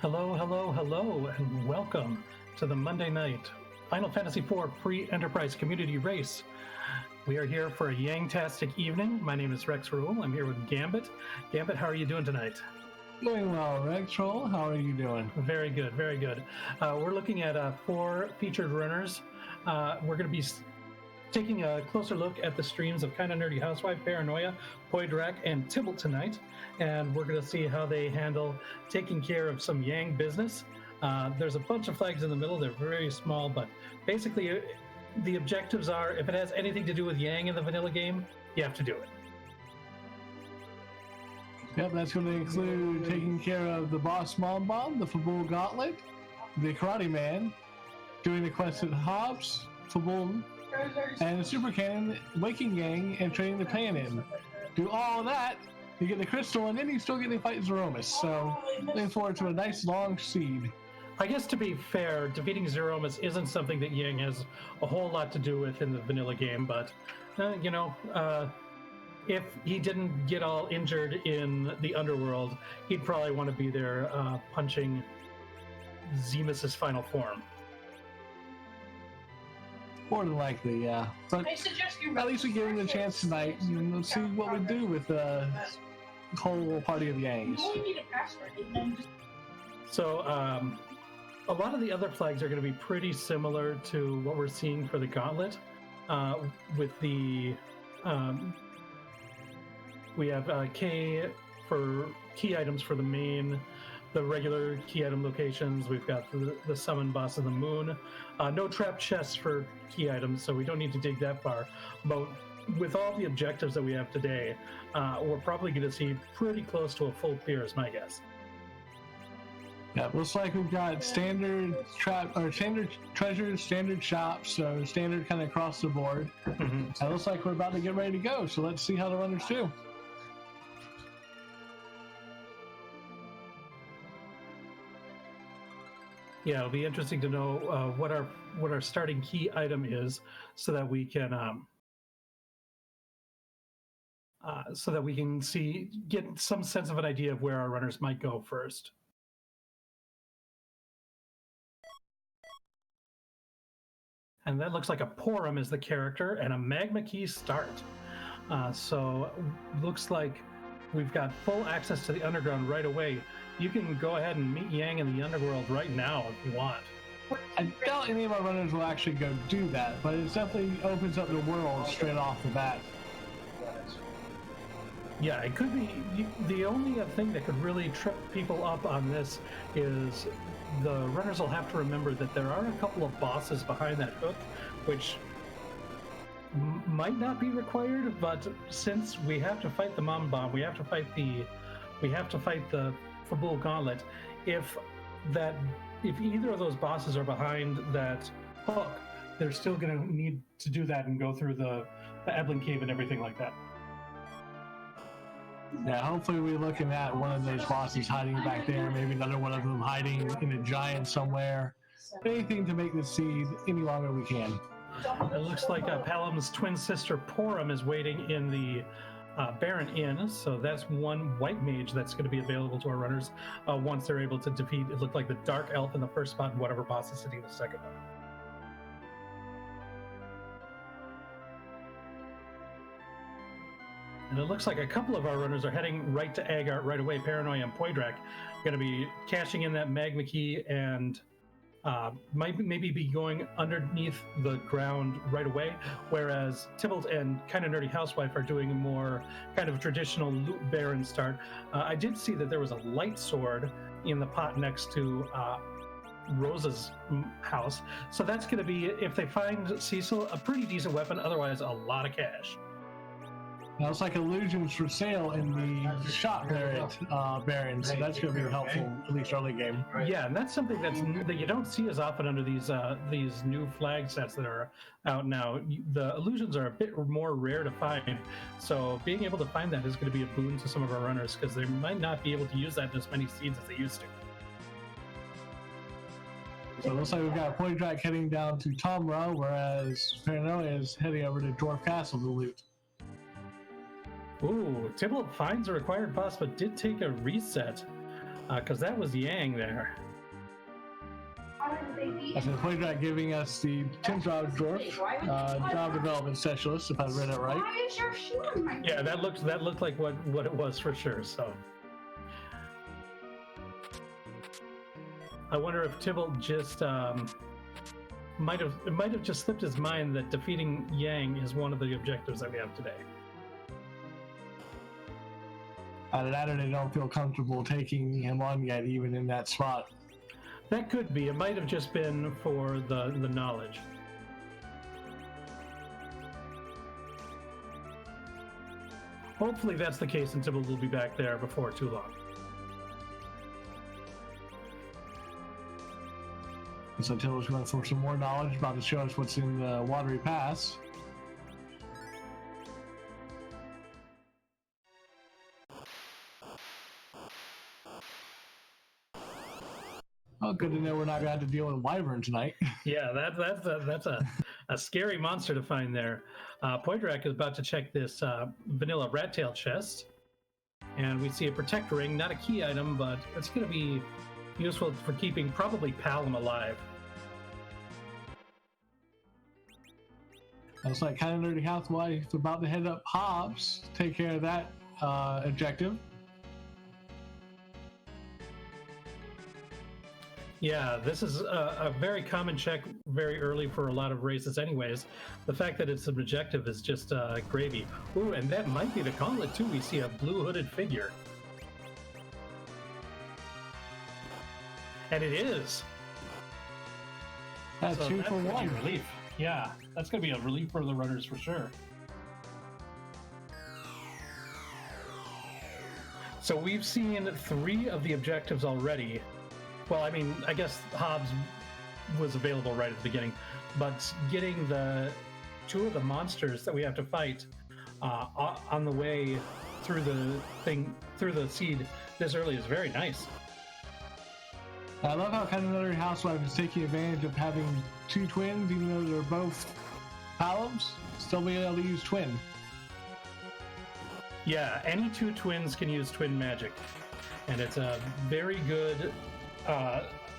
Hello, hello, hello, and welcome to the Monday night Final Fantasy IV Pre-Enterprise Community Race. We are here for a Yangtastic evening. My name is Rex Rule. I'm here with Gambit. Gambit, how are you doing tonight? Doing well, Rex Rule. How are you doing? Very good, very good. We're looking at 4 featured runners. We're going to be taking a closer look at the streams of Kinda Nerdy Housewife, Paranoia, Poidrak, and Tibble tonight, and we're going to see how they handle taking care of some Yang business. There's a bunch of flags in the middle. They're very small, but basically the objectives are, if it has anything to do with Yang in the vanilla game, you have to do it. Yep, that's going to include taking care of the boss Mom Bomb, the Fabul Gauntlet, the Karate Man, doing the quest at Hobbs, Fabul, and the Super Cannon, Waking Gang, and training the Panin. Do all of that, you get the crystal, and then you still get to fight Zeromus. So, looking forward to a nice long seed. I guess to be fair, defeating Zeromus isn't something that Yang has a whole lot to do with in the vanilla game, but, if he didn't get all injured in the underworld, he'd probably want to be there punching Zemus's final form. More than likely, yeah. But at least we give him the chance tonight. Let's see what we do with the whole party of Yangs. So, a lot of the other flags are going to be pretty similar to what we're seeing for the Gauntlet. With the we have K for key items for the main, the regular key item locations. We've got the summon boss of the moon. No trap chests for key items, so we don't need to dig that far. But with all the objectives that we have today, we're probably going to see pretty close to a full clear, is my guess. Yeah, looks like we've got standard standard treasures, standard shops, so standard kind of across the board. Mm-hmm. It looks like we're about to get ready to go, so let's see how the runners do. Yeah, it'll be interesting to know what our starting key item is, so that we can get some sense of an idea of where our runners might go first. And that looks like a Porum is the character and a Magma Key start. So looks like we've got full access to the underground right away. You can go ahead and meet Yang in the underworld right now if you want. I doubt any of our runners will actually go do that, but it definitely opens up the world straight off the bat. Yeah, it could be. The only thing that could really trip people up on this is the runners will have to remember that there are a couple of bosses behind that hook, which might not be required, but since we have to fight the Mom Bomb, we have to fight the Fabul Gauntlet. If either of those bosses are behind that hook, they're still going to need to do that and go through the Eblin Cave and everything like that. Yeah, hopefully we're looking at one of those bosses hiding back there, maybe another one of them hiding in a giant somewhere. Anything to make this seed any longer we can. It looks like Palam's twin sister Porum is waiting in the Baron Inn, so that's one white mage that's going to be available to our runners once they're able to defeat, it looked like the Dark Elf in the first spot and whatever boss is sitting in the second one. And it looks like a couple of our runners are heading right to Agart right away. Paranoia and Poidrak are going to be cashing in that Magma Key and might maybe be going underneath the ground right away, whereas Tybalt and Kinda Nerdy Housewife are doing a more kind of traditional loot baron start. I did see that there was a light sword in the pot next to Rosa's house, so that's going to be, if they find Cecil, a pretty decent weapon, otherwise a lot of cash. Now it's like illusions for sale in the shop there at Baron, so that's going to be helpful, at least early game. Yeah, and that's something that you don't see as often under these new flag sets that are out now. The illusions are a bit more rare to find, so being able to find that is going to be a boon to some of our runners, because they might not be able to use that in as many seeds as they used to. So it looks like we've got Poidrak heading down to Tomra, whereas Paranoia is heading over to Dwarf Castle to loot. Ooh, Tybalt finds a required boss, but did take a reset. because that was Yang there. That's the Poydrak giving us the Timsrod Dwarf, job development specialist, if I read it right. Why is your shoe in my Yeah, that looked like what it was for sure. So I wonder if Tybalt just might have just slipped his mind that defeating Yang is one of the objectives that we have today. Either that or they don't feel comfortable taking him on yet, even in that spot. That could be. It might have just been for the knowledge. Hopefully that's the case, and Tybalt will be back there before too long. So Tybalt's going for some more knowledge, about to show us what's in the Watery Pass. Oh, good to know we're not going to have to deal with Wyvern tonight. Yeah, that's a scary monster to find there. Poydrak is about to check this vanilla rat tail chest, and we see a protect ring, not a key item, but it's going to be useful for keeping probably Palom alive. Looks like kind of nerdy housewife about to head up Hobbs, take care of that objective. Yeah, this is a very common check very early for a lot of races anyways. The fact that it's an objective is just gravy. Ooh, and that might be the gauntlet too. We see a blue hooded figure. And it is. That's So two that's for gonna be one. relief. Yeah, that's going to be a relief for the runners for sure. So we've seen 3 of the objectives already. Well, I mean, I guess Hobbs was available right at the beginning, but getting the 2 of the monsters that we have to fight on the way through the seed this early is very nice. I love how kind of nerdy housewife is taking advantage of having 2 twins, even though they're both Paloms, still being able to use twin. Yeah, any 2 twins can use twin magic, and it's a very good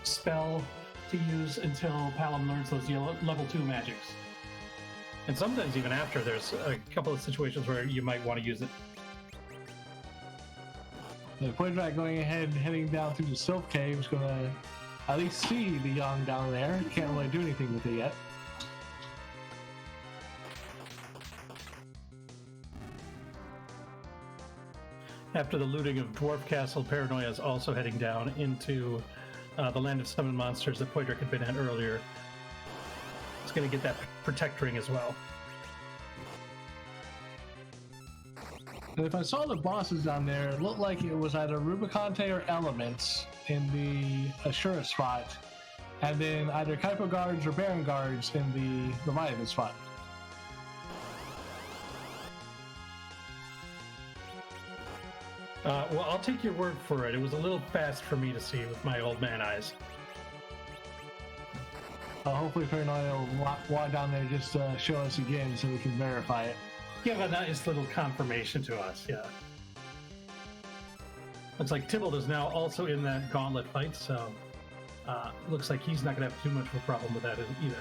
spell to use until Palom learns those level 2 magics. And sometimes even after, there's a couple of situations where you might want to use it. The Poydrak going ahead, heading down through the Sylph Cave, is going to at least see the young down there. Can't really do anything with it yet. After the looting of Dwarf Castle, Paranoia is also heading down into the Land of Summoned Monsters that Poydrak had been at earlier. It's going to get that Protect Ring as well. And if I saw the bosses down there, it looked like it was either Rubicante or Elements in the Ashura spot, and then either Kuiper Guards or Baron Guards in the Leviathan spot. Well, I'll take your word for it. It was a little fast for me to see with my old man eyes. Hopefully Paranoia will walk down there just to show us again so we can verify it. Give a nice little confirmation to us, yeah. Looks like Tybalt is now also in that gauntlet fight, so looks like he's not going to have too much of a problem with that either.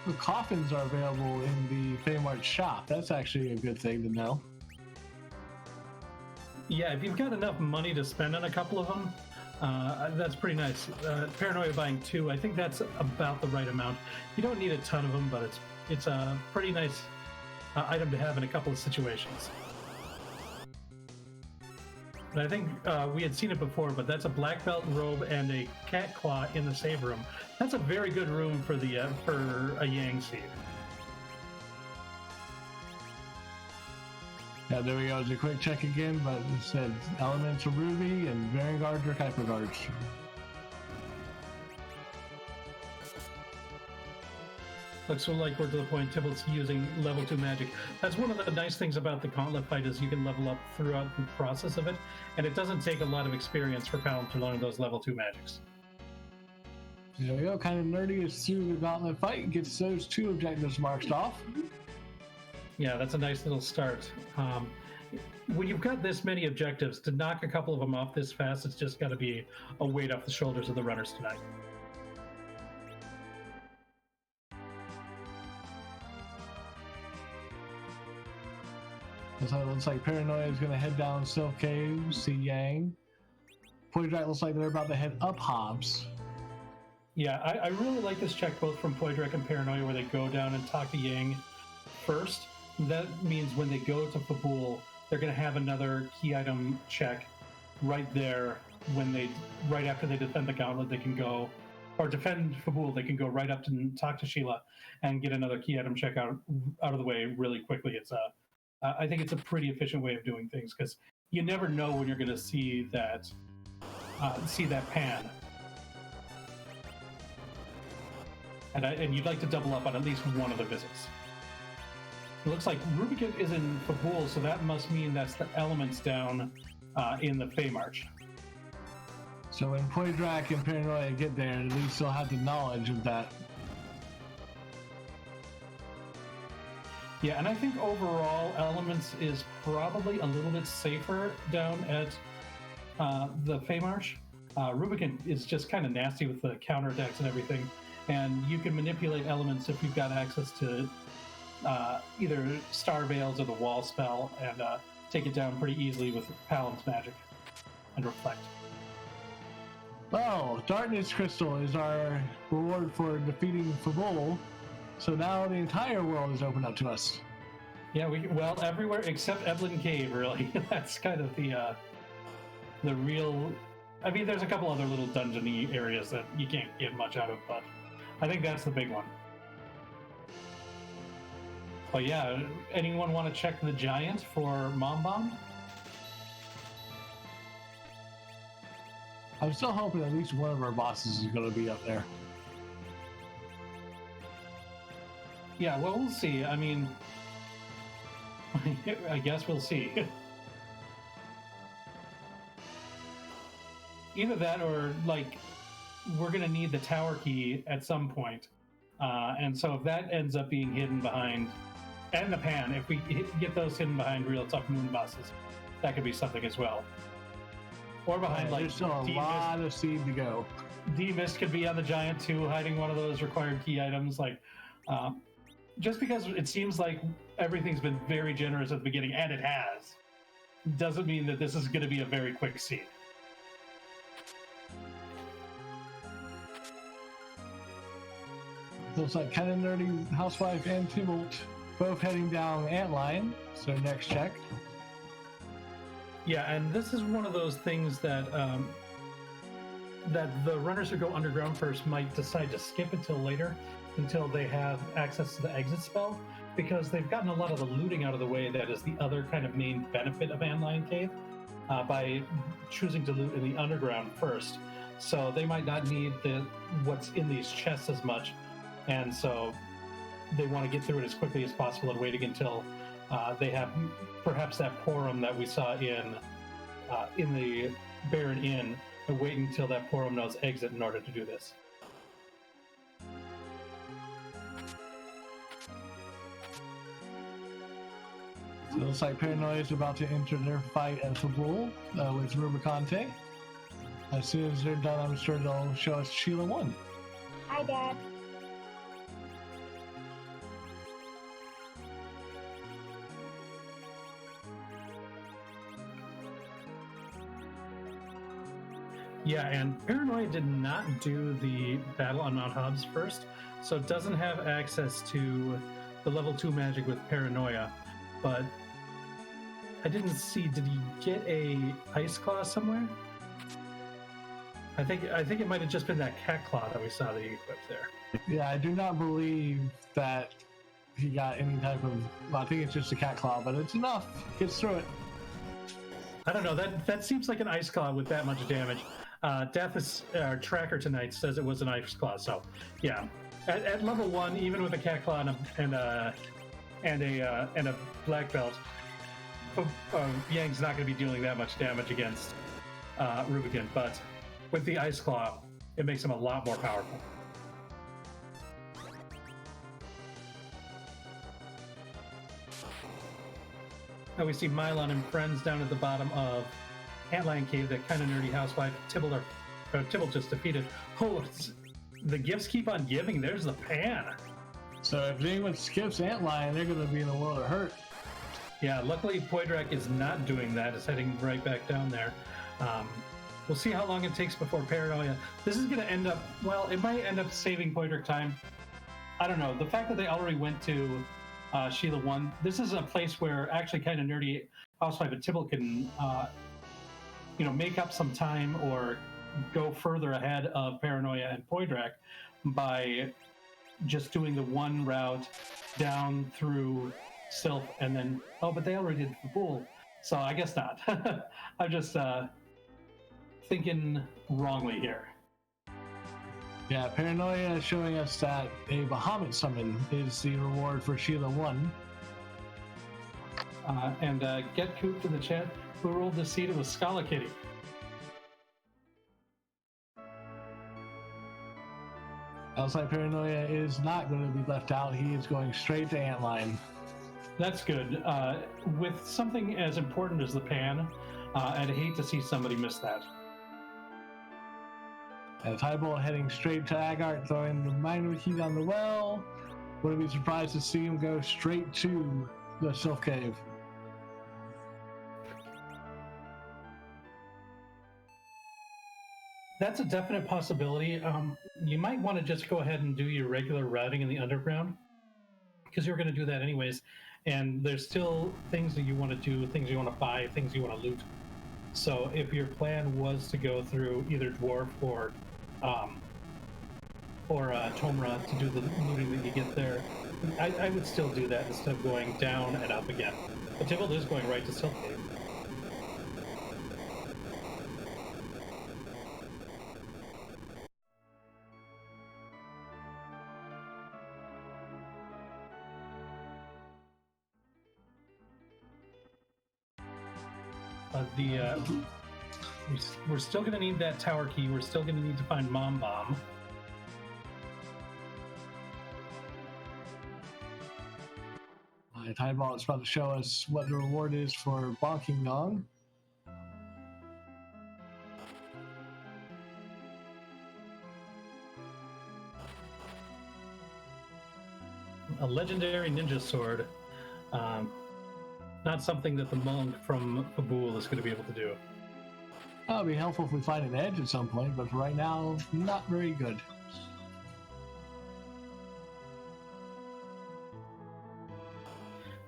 The coffins are available in the Faymart shop. That's actually a good thing to know. Yeah, if you've got enough money to spend on a couple of them, that's pretty nice. Paranoia buying 2, I think that's about the right amount. You don't need a ton of them, but it's a pretty nice item to have in a couple of situations. And I think we had seen it before, but that's a black belt robe and a cat claw in the save room. That's a very good room for the for a Yangtasy. Yeah, there we go. It's a quick check again, but it said Elemental Ruby and Baron Guards or Kuiper Guards. Looks like we're to the point Tybalt's using level 2 magic. That's one of the nice things about the gauntlet fight is you can level up throughout the process of it, and it doesn't take a lot of experience for Palom to learn those level 2 magics. There we go. Kind of nerdy is through the gauntlet fight and gets those 2 objectives marked off. Yeah, that's a nice little start. when you've got this many objectives, to knock a couple of them off this fast, it's just got to be a weight off the shoulders of the runners tonight. So it looks like Paranoia is going to head down Silk Cave, see Yang. Poydrak looks like they're about to head up Hobbs. Yeah, I really like this check both from Poydrak and Paranoia, where they go down and talk to Yang first. That means when they go to Fabul, they're going to have another key item check right there. Right after they defend the gauntlet, they can go, or defend Fabul, they can go right up to talk to Sheila and get another key item check out of the way really quickly. I think it's a pretty efficient way of doing things, because you never know when you're going to see that pan. And you'd like to double up on at least one of the visits. It looks like Rubicon is in Fabul, so that must mean that's the elements down in the Fey March. So when Poydrak and Paranoia get there, at least they'll have the knowledge of that. Yeah, and I think overall, Elements is probably a little bit safer down at the Fey March. Rubicon is just kind of nasty with the counterattacks and everything, and you can manipulate Elements if you've got access to either Star Veils or the Wall spell, and take it down pretty easily with Palin's magic and Reflect. Oh, Darkness Crystal is our reward for defeating Fabul. So now the entire world is open up to us. Yeah, well, everywhere except Evelyn Cave, really. That's kind of the real... I mean, there's a couple other little dungeon-y areas that you can't get much out of, but I think that's the big one. But yeah, anyone want to check the Giant for Mom Bomb? I'm still hoping at least one of our bosses is going to be up there. Yeah, well, we'll see. I mean, I guess we'll see. Either that or, like, we're going to need the tower key at some point. And so if that ends up being hidden behind, and the pan, if we get those hidden behind real tough moon bosses, that could be something as well. Or behind, like, there's still a lot of seed to go. D-Mist could be on the Giant too, hiding one of those required key items. Like, just because it seems like everything's been very generous at the beginning, and it has, doesn't mean that this is going to be a very quick seed. Looks like Kind of Nerdy Housewife and Tumult both heading down Antline. So next check. Yeah, and this is one of those things that that the runners who go underground first might decide to skip until later, until they have access to the exit spell, because they've gotten a lot of the looting out of the way. That is the other kind of main benefit of Antline Cave, by choosing to loot in the underground first. So they might not need what's in these chests as much, and so they want to get through it as quickly as possible and waiting until they have perhaps that Porum that we saw in the Baron Inn, and wait until that Porum knows exit in order to do this. So it looks like Paranoia is about to enter their fight at Fabul with Rubicante. As soon as they're done, I'm sure they'll show us Sheila 1. Hi, Dad. Yeah, and Paranoia did not do the battle on Mount Hobbs first, so doesn't have access to the level 2 magic with Paranoia, but I didn't see, did he get a Ice Claw somewhere? I think it might have just been that Cat Claw that we saw that he equipped there. Yeah, I do not believe that he got any type of... Well, I think it's just a Cat Claw, but it's enough. Gets through it. I don't know, that seems like an Ice Claw with that much damage. Death's tracker tonight says it was an Ice Claw, so yeah. At level 1, even with a Cat Claw and a Black Belt, Yang's not going to be dealing that much damage against Rubicon, but with the Ice Claw, it makes him a lot more powerful. Now we see Mylon and friends down at the bottom of Antlion Cave, that kind of nerdy housewife Tibble just defeated. Oh, the gifts keep on giving. There's the pan. So if anyone skips Antlion, they're going to be in a world of hurt. Yeah, luckily Poydrak is not doing that. It's heading right back down there. We'll see how long it takes before Paranoia. This is going to end up, well, it might end up saving Poydrak time. I don't know. The fact that they already went to Sheila 1, this is a place where actually kind of nerdy housewife and Tibble can, make up some time or go further ahead of Paranoia and Poydrak by just doing the one route down through Sylph and then, but they already did the pool, so I guess not. I'm just thinking wrongly here. Yeah, Paranoia is showing us that a Bahamut summon is the reward for Sheila 1. And Get Cooped in the chat, who rolled the seed of a Scala Kitty. Outside Paranoia is not going to be left out. He is going straight to Antlion. That's good. With something as important as the pan, I'd hate to see somebody miss that. And Tybalt heading straight to Agart, throwing the Magma Key down the well. Wouldn't be surprised to see him go straight to the Sylph Cave. That's a definite possibility. You might want to just go ahead and do your regular routing in the underground, because you're going to do that anyways. And there's still things that you want to do, things you want to buy, things you want to loot. So if your plan was to go through either Dwarf or Tomra to do the looting that you get there, I would still do that instead of going down and up again. But Tybalt is going right to Sylph Cave. We're still going to need that tower key. We're still going to need to find Mom Bomb. Tybalt is about to show us what the reward is for Bonking Gong. A legendary ninja sword. Not something that the monk from Fabul is going to be able to do. That'll be helpful if we find an edge at some point, but for right now, not very good.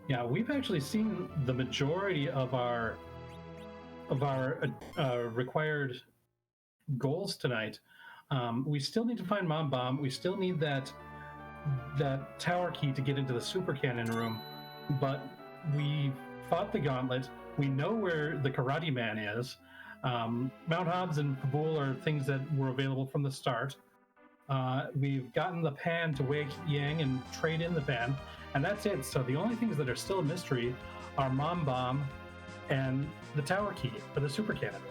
Yeah, we've actually seen the majority of our required goals tonight. We still need to find Mom Bomb. We still need that tower key to get into the super cannon room, but we fought the gauntlet. We know where the Karate Man is. Mount Hobbs and Fabul are things that were available from the start. We've gotten the pan to Wei Yang and trade in the pan, and that's it. So the only things that are still a mystery are Mom Bomb and the tower key for the super cannon.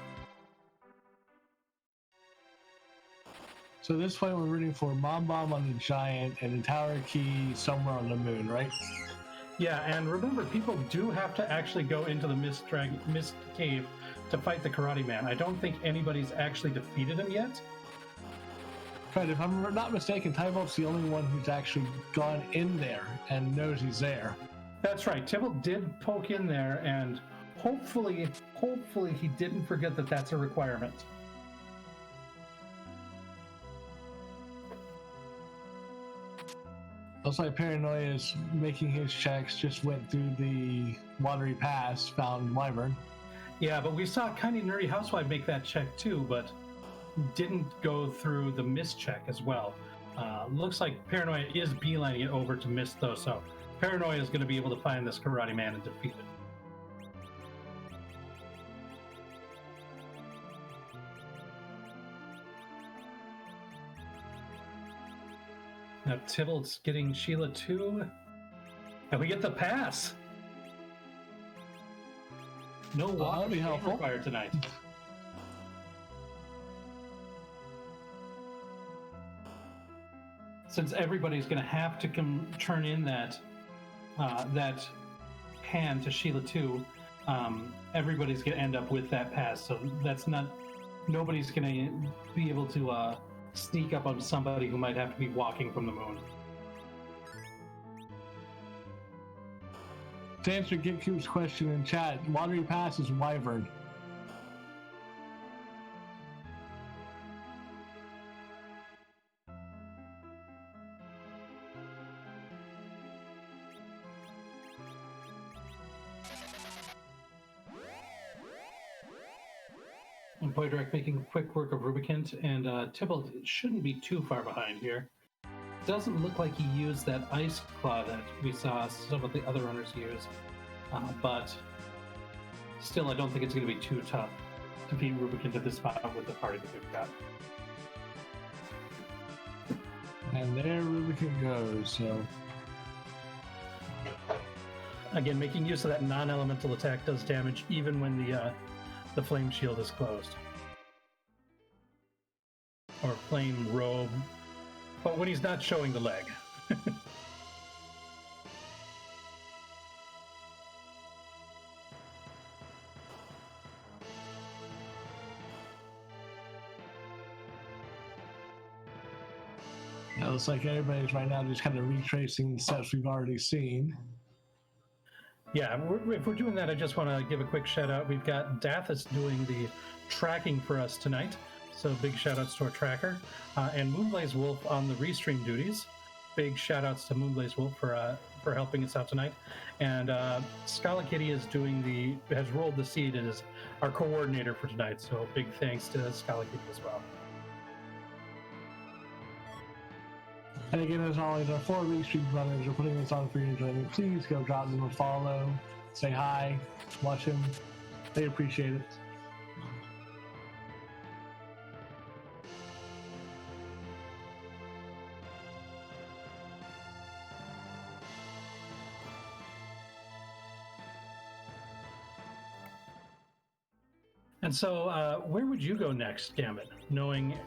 So at this point, we're rooting for Mom Bomb on the Giant and the tower key somewhere on the moon, right? Yeah, and remember, people do have to actually go into the Mist Cave to fight the Karate Man. I don't think anybody's actually defeated him yet. Right, if I'm not mistaken, Tybalt's the only one who's actually gone in there and knows he's there. That's right. Tybalt did poke in there, and hopefully he didn't forget that that's a requirement. Looks like Paranoia is making his checks, just went through the Watery Pass, found Wyvern. Yeah, but we saw Kindy Nerdy Housewife make that check too, but didn't go through the Mist check as well. Looks like Paranoia is beelining it over to Mist though, so Paranoia is going to be able to find this Karate Man and defeat it. Now Tybalt's getting Sheila 2, and we get the pass. No water required tonight. Since everybody's going to have to turn in that hand to Sheila 2, everybody's going to end up with that pass. So that's not, nobody's going to be able to sneak up on somebody who might have to be walking from the moon. To answer Gitkube's question in chat, Watery Pass is Wyvern. And Poydrak making quick work of Rubicant, and Tybalt shouldn't be too far behind here. Doesn't look like he used that Ice Claw that we saw some of the other runners use, but still I don't think it's going to be too tough to beat Rubicant at this spot with the party that we've got. And there Rubicant goes, so... Again, making use of that non-elemental attack does damage even when the flame shield is closed. Or flame robe. But when he's not showing the leg. It looks like everybody's right now just kind of retracing the steps we've already seen. Yeah, if we're doing that, I just want to give a quick shout out. We've got Dathis doing the tracking for us tonight. So big shout outs to our tracker. And Moonblaze Wolf on the restream duties. Big shout outs to Moonblaze Wolf for helping us out tonight. And Scala Kitty has rolled the seed and is our coordinator for tonight. So big thanks to Scala Kitty as well. And again, as always, our 4 restream runners are putting this on for you enjoyment. Please go drop them a follow, say hi, watch them. They appreciate it. And so, where would you go next, Gambit? Knowing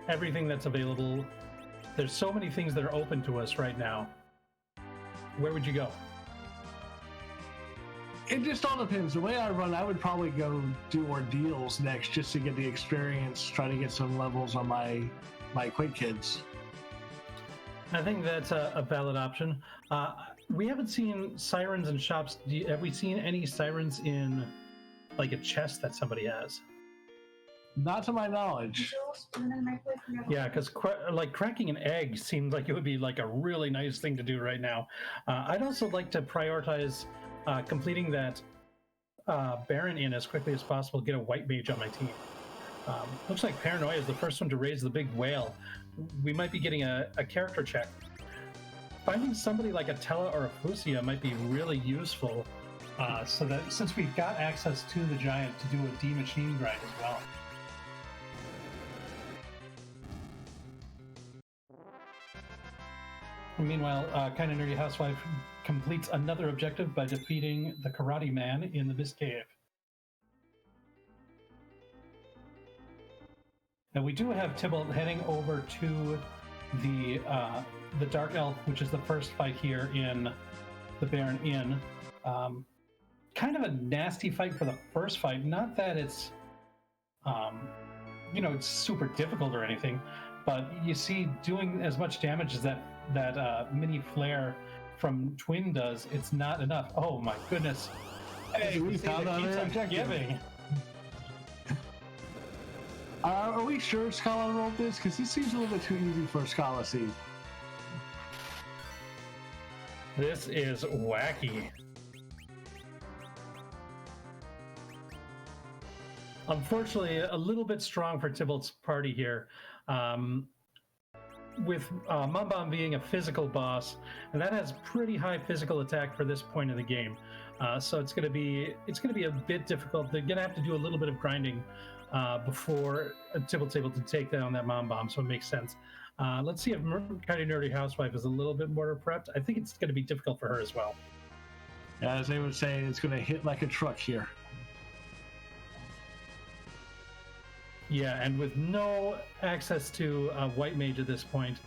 everything that's available, there's so many things that are open to us right now. Where would you go? It just all depends. The way I run, I would probably go do ordeals next just to get the experience, try to get some levels on my Quake kids. I think that's a valid option. We haven't seen sirens in shops. Have we seen any sirens in like a chest that somebody has? Not to my knowledge. Yeah, because like cracking an egg seems like it would be like a really nice thing to do right now. I'd also like to prioritize completing that Baron in as quickly as possible, get a white mage on my team. Looks like Paranoia is the first one to raise the big whale. We might be getting a character check. Finding somebody like a Tella or a Fusia might be really useful, so that since we've got access to the giant to do a D-machine grind as well. Meanwhile, Kinda Nerdy Housewife completes another objective by defeating the Karate Man in the Mist Cave. Now we do have Tybalt heading over to the Dark Elf, which is the first fight here in the Baron Inn. Kind of a nasty fight for the first fight. Not that it's, it's super difficult or anything, but you see, doing as much damage as that mini flare from Twin does, it's not enough. Oh my goodness! Hey, we found another objective. Are we sure Scala rolled this? Because this seems a little bit too easy for Scala C. This is wacky. Unfortunately, a little bit strong for Tybalt's party here. With Mumbom being a physical boss, and that has pretty high physical attack for this point in the game. So it's going to be a bit difficult. They're going to have to do a little bit of grinding before Tybalt's able to take down that Mumbom, so it makes sense. Let's see if Kinda Nerdy Housewife is a little bit more prepped. I think it's going to be difficult for her as well. Yeah, as they would say, it's going to hit like a truck here. Yeah, and with no access to a white mage at this point,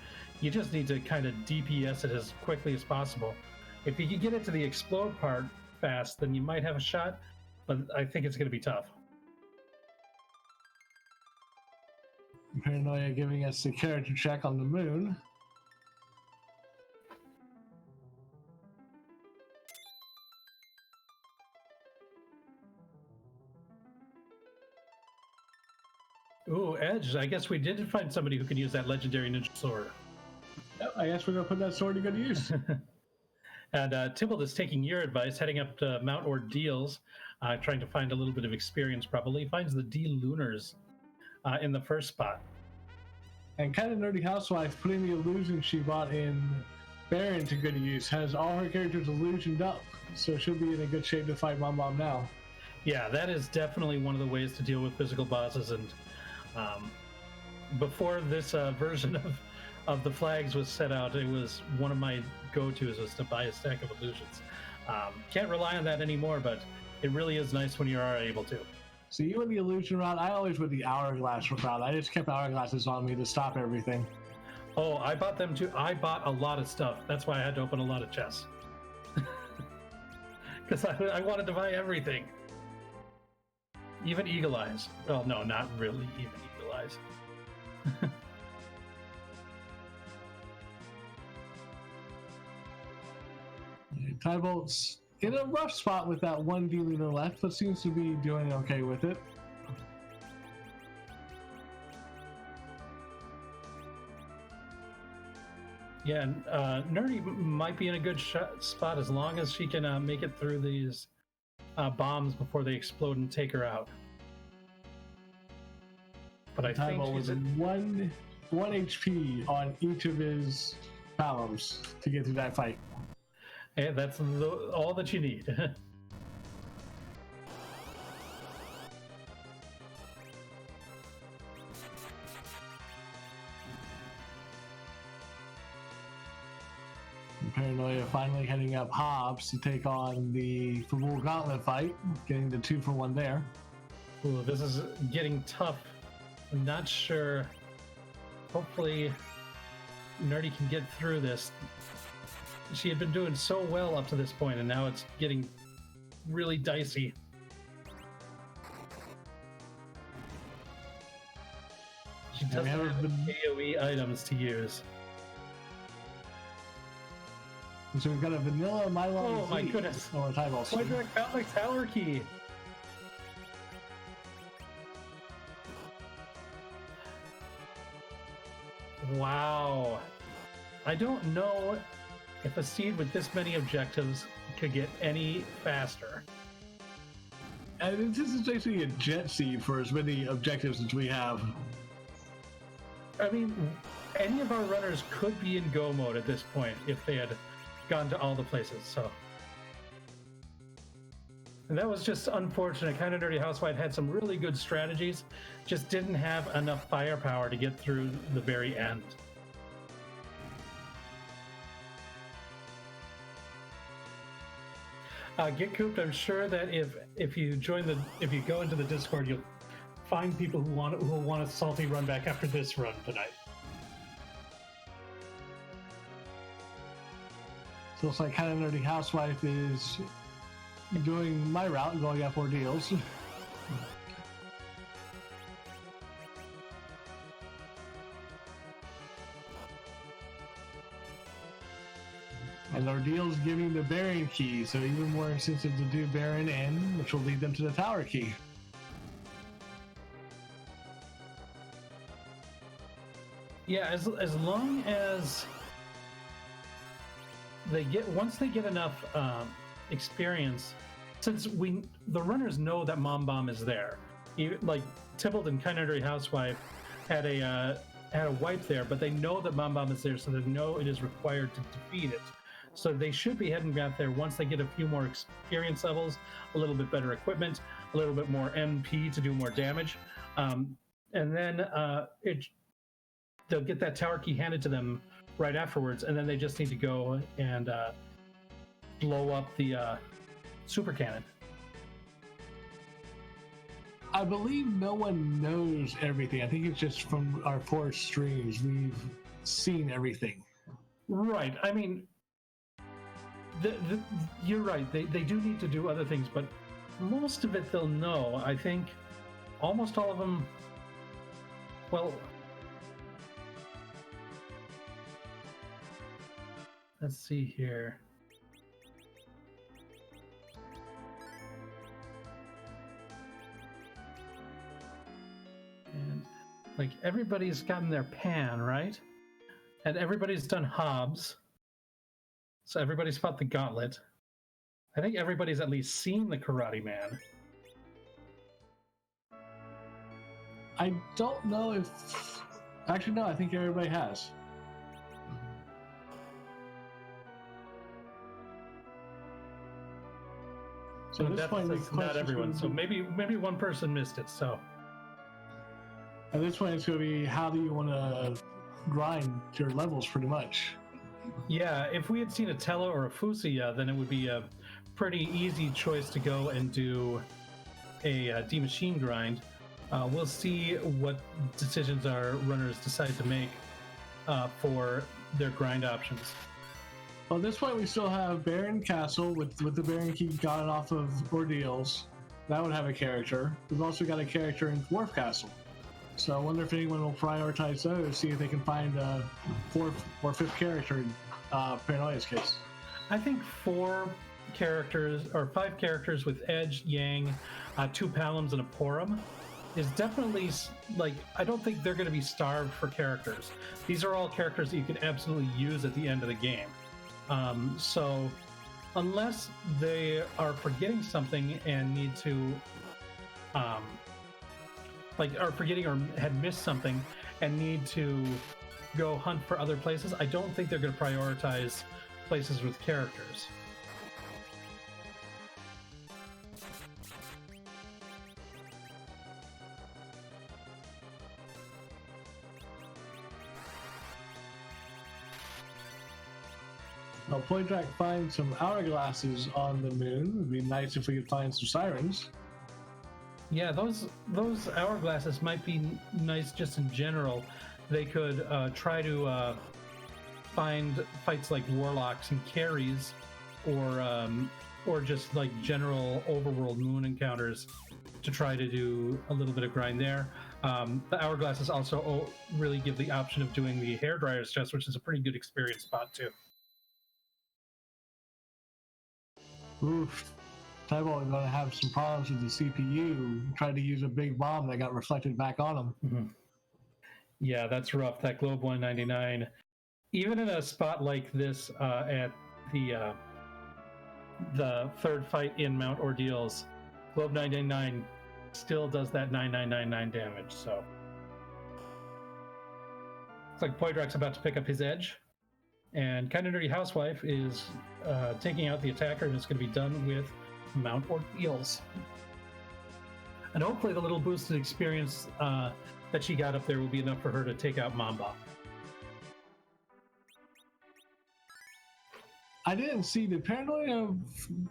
you just need to kind of DPS it as quickly as possible. If you can get it to the explode part fast, then you might have a shot, but I think it's going to be tough. Paranoia giving us the character check on the moon. Ooh, Edge. I guess we did find somebody who can use that legendary ninja sword. Yep, I guess we're going to put that sword to good use. And Tybalt is taking your advice, heading up to Mount Ordeals, trying to find a little bit of experience probably. He finds the D-Lunars in the first spot. And kind of nerdy housewife putting the illusion she bought in Baron to good use, has all her characters illusioned up, so she'll be in a good shape to fight Mom Bomb now. Yeah, that is definitely one of the ways to deal with physical bosses. And before this version of the flags was set out, it was one of my go-tos was to buy a stack of illusions. Can't rely on that anymore, but it really is nice when you are able to. So you went the illusion route, I always went the hourglass route. I just kept hourglasses on me to stop everything. Oh, I bought them too. I bought a lot of stuff. That's why I had to open a lot of chests. Because I wanted to buy everything. Even Eagle Eyes. Well, no, not really even Eagle Eyes. Tybolt's in a rough spot with that one D-Lunar left, but seems to be doing okay with it. Yeah, and Nerdy might be in a good spot as long as she can make it through these bombs before they explode and take her out. But I think was one HP on each of his columns to get through that fight. Hey, that's all that you need. Paranoia finally heading up Hobbs to take on the Fabul Gauntlet fight, getting the 2-for-1 there. Ooh, this is getting tough. I'm not sure. Hopefully, Nerdy can get through this. She had been doing so well up to this point, and now it's getting really dicey. She doesn't have the AoE items to use. So we've got a vanilla Mylon. Oh my goodness! Or a Tybalt. Quadrak Gauntlet Tower Key. Wow. I don't know if a seed with this many objectives could get any faster. And this is basically a jet seed for as many objectives as we have. I mean, any of our runners could be in go mode at this point if they had gone to all the places, so. And that was just unfortunate. Kind of Nerdy Housewife had some really good strategies, just didn't have enough firepower to get through the very end. Get Cooped, I'm sure that if you go into the Discord, you'll find people who want a salty run back after this run tonight. So it's like kind of Nerdy Housewife is doing my route, going up Ordeals. And Ordeal's giving the Baron key, so even more incentive to do Baron in, which will lead them to the Tower key. Yeah, as long as once they get enough experience, since the runners know that Mom Bomb is there. Like Tybalt and Kind Nerdy Housewife had a wipe there, but they know that Mom Bomb is there, so they know it is required to defeat it. So they should be heading back there once they get a few more experience levels, a little bit better equipment, a little bit more MP to do more damage, and then they'll get that tower key handed to them right afterwards, and then they just need to go and blow up the super cannon. I believe no one knows everything. I think it's just from our 4 streams we've seen everything. Right. I mean, You're right. They do need to do other things, but most of it they'll know. I think almost all of them. Well, let's see here. And like everybody's gotten their pan, right? And everybody's done Hobbs. So everybody's fought the Gauntlet. I think everybody's at least seen the Karate Man. I don't know if... Actually, no, I think everybody has. So at this point, the not everyone. So maybe one person missed it. So at this point, it's going to be how do you want to grind your levels, pretty much. Yeah, if we had seen a Tello or a Fusiya, then it would be a pretty easy choice to go and do a D-Machine grind. We'll see what decisions our runners decide to make for their grind options. Well, at this point, we still have Baron Castle with the Baron Key gotten off of Ordeals. That would have a character. We've also got a character in Dwarf Castle. So I wonder if anyone will prioritize those, see if they can find a fourth or fifth character in Paranoia's case. I think 4 characters or 5 characters with Edge, Yang, 2 Palums, and a Porum is definitely, like, I don't think they're going to be starved for characters. These are all characters that you can absolutely use at the end of the game. So unless they are forgetting something and need to are forgetting or had missed something and need to go hunt for other places, I don't think they're going to prioritize places with characters. Well, Poydrak finds some hourglasses on the moon. It'd be nice if we could find some sirens. Yeah, those hourglasses might be nice just in general. They could try to find fights like warlocks and carries, or just like general overworld moon encounters to try to do a little bit of grind there. The hourglasses also really give the option of doing the hairdryer's chest, which is a pretty good experience spot too. Oof. Tybalt is going to have some problems with the CPU. Tried to use a big bomb that got reflected back on him. Mm-hmm. Yeah, that's rough. That Globe 199. Even in a spot like this at the third fight in Mount Ordeals, Globe 999 still does that 9999 damage. So looks like Poydrak's about to pick up his edge, and Kinda Nerdy Housewife is taking out the attacker, and it's going to be done with Mount Ordeals. And hopefully the little boosted experience that she got up there will be enough for her to take out Mamba. I didn't see the Paranoia.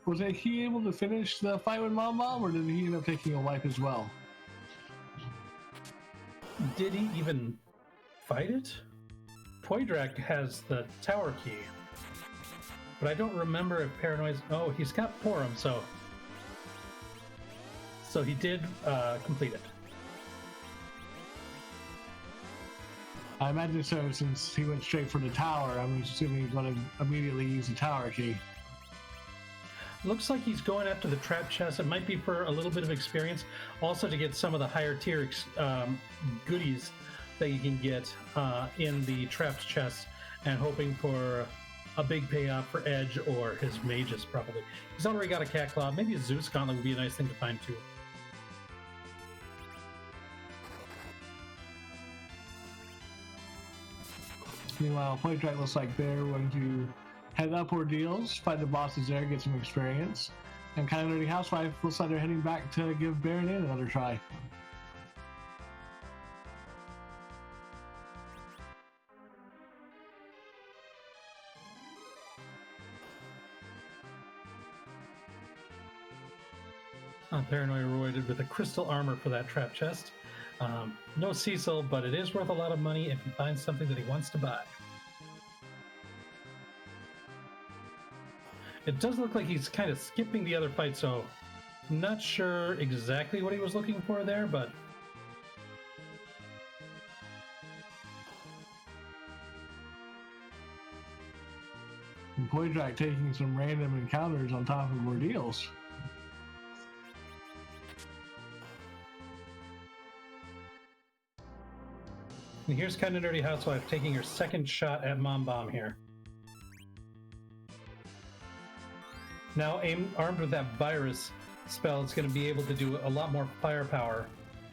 Was he able to finish the fight with Mamba, or did he end up taking a wipe as well? Did he even fight it? Poydrak has the tower key, but I don't remember if Paranoia's... Oh, he's got Porum, so he did complete it. I imagine so, since he went straight for the tower. I'm assuming he's going to immediately use the tower key. Looks like he's going after the trap chest. It might be for a little bit of experience, also to get some of the higher tier goodies that you can get in the trapped chest, and hoping for a big payoff for Edge or his mages, probably. He's already got a Cat Claw. Maybe a Zeus Gauntlet would be a nice thing to find too. Meanwhile, Poydrak looks like they're going to head up Ordeals, fight the bosses there, get some experience. And Kinda Nerdy Housewife looks like they're heading back to give Baron in another try. Paranoia rewarded with a crystal armor for that trap chest. No Cecil, but it is worth a lot of money if he finds something that he wants to buy. It does look like he's kind of skipping the other fight, so I'm not sure exactly what he was looking for there, but And Poydrak taking some random encounters on top of ordeals. and here's Kind of Nerdy Housewife taking her second shot at Mom Bomb here. Now, armed with that virus spell, it's going to be able to do a lot more firepower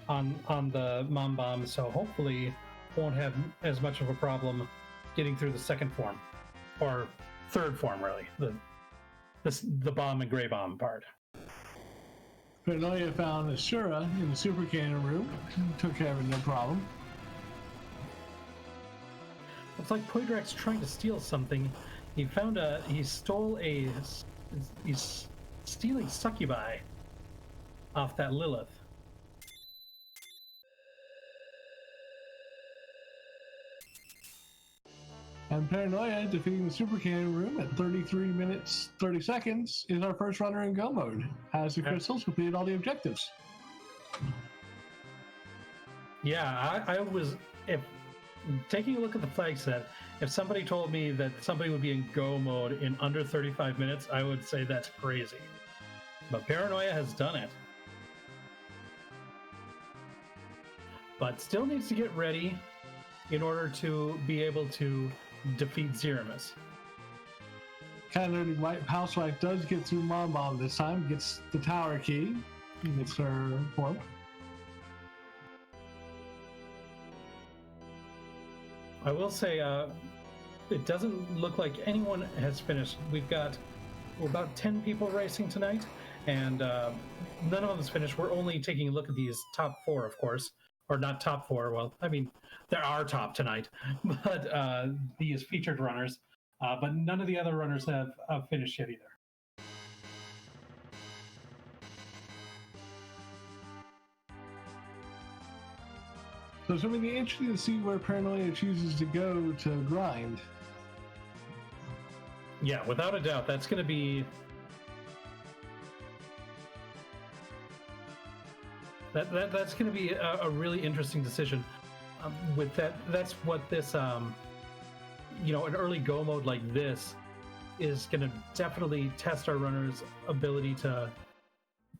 on the Mom Bomb, so hopefully won't have as much of a problem getting through the second form, or third form, really, the bomb and gray bomb part. Paranoia found Ashura in the super cannon room, took care of it no problem. It's like Poydrak's trying to steal something. He's stealing succubi off that Lilith. And Paranoia defeating the super cannon room at 33 minutes 30 seconds is our first runner in go mode. Has the crystals completed all the objectives? Yeah, I was, if taking a look at the flag set, if somebody told me that somebody would be in go mode in under 35 minutes, I would say that's crazy. But Paranoia has done it. But still needs to get ready in order to be able to defeat Zeramus. Kind of Nerdy Housewife does get through Mom Bomb this time, gets the tower key, gets her form. I will say, it doesn't look like anyone has finished. We're about 10 people racing tonight, and none of them is finished. We're only taking a look at these top 4, of course, or not top 4. Well, I mean, there are top tonight, but these featured runners. But none of the other runners have finished yet either. So it's going to be interesting to see where Paranoia chooses to go to grind. Yeah, without a doubt, that's going to be... That's going to be a really interesting decision. With that, that's what this, an early go mode like this is going to definitely test our runners' ability to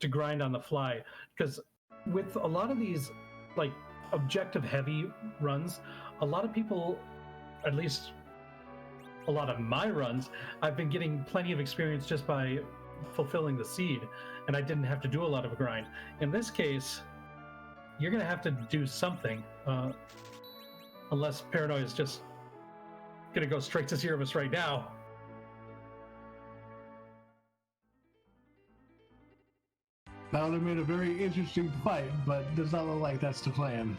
grind on the fly. Because with a lot of these, like, objective heavy runs, a lot of people, at least a lot of my runs, I've been getting plenty of experience just by fulfilling the seed, and I didn't have to do a lot of grind. In this case, you're going to have to do something, unless Paranoia is just going to go straight to Zeramus right now. That would have made a very interesting fight, but does not look like that's the plan.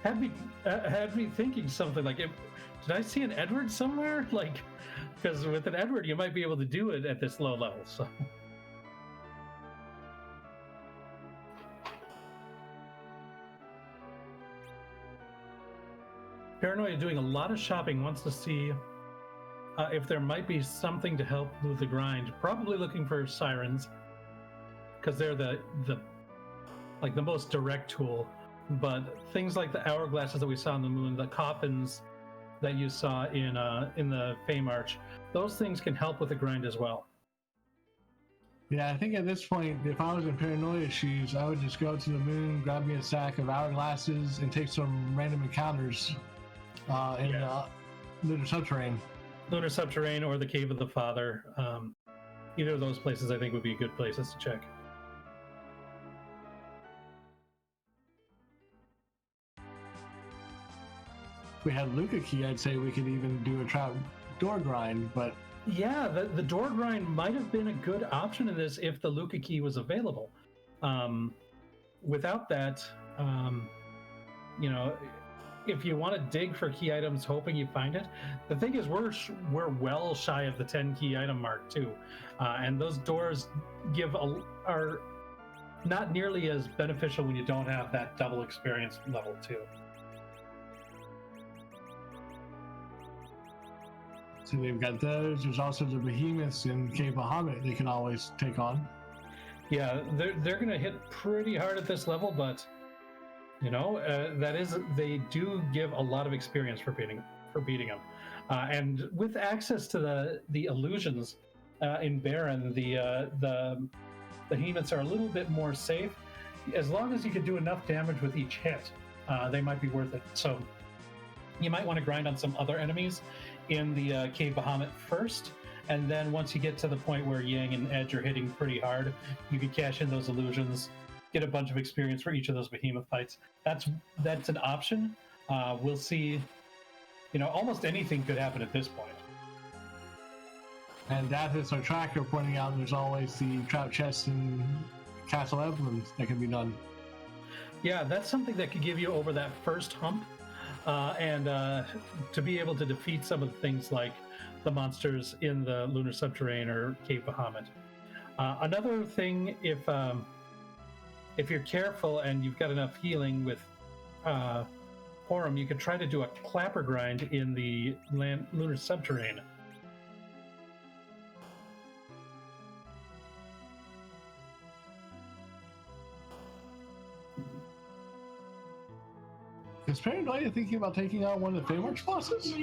Had me thinking something like, did I see an Edward somewhere? Like, because with an Edward, you might be able to do it at this low level. So. Paranoia doing a lot of shopping, wants to see if there might be something to help with the grind. Probably looking for sirens, because they're the most direct tool. But things like the hourglasses that we saw on the moon, the coffins that you saw in the Fey March, those things can help with the grind as well. Yeah, I think at this point, if I was in Paranoia's shoes, I would just go to the moon, grab me a stack of hourglasses, and take some random encounters in Lunar Subterrane. Lunar Subterrane or the Cave of the Father. Either of those places I think would be good places to check. If we had Luca Key, I'd say we could even do a trap door grind, but... Yeah, the door grind might have been a good option in this if the Luca Key was available. Without that, if you want to dig for key items hoping you find it, the thing is we're well shy of the 10 key item mark too. And those doors are not nearly as beneficial when you don't have that double experience level 2. So they've got those. There's also the behemoths in Cave Bahamut they can always take on. Yeah, they're gonna hit pretty hard at this level, but you know they do give a lot of experience for beating them, and with access to the illusions in Baron, the behemoths are a little bit more safe. As long as you can do enough damage with each hit, they might be worth it. So you might want to grind on some other enemies in the Cave Bahamut first, and then once you get to the point where Yang and Edge are hitting pretty hard, you can cash in those illusions, get a bunch of experience for each of those behemoth fights. That's an option. We'll see. You know, almost anything could happen at this point. And that is our tracker pointing out there's always the trap chest in Castle Evelyn that can be done. Yeah, that's something that could give you over that first hump, and to be able to defeat some of the things like the monsters in the Lunar Subterrane or Cave Bahamut. Another thing, if you're careful and you've got enough healing with Porum, you could try to do a clapper grind in the Lunar Subterrane. Is Paranoia thinking about taking out one of the Feymarch bosses?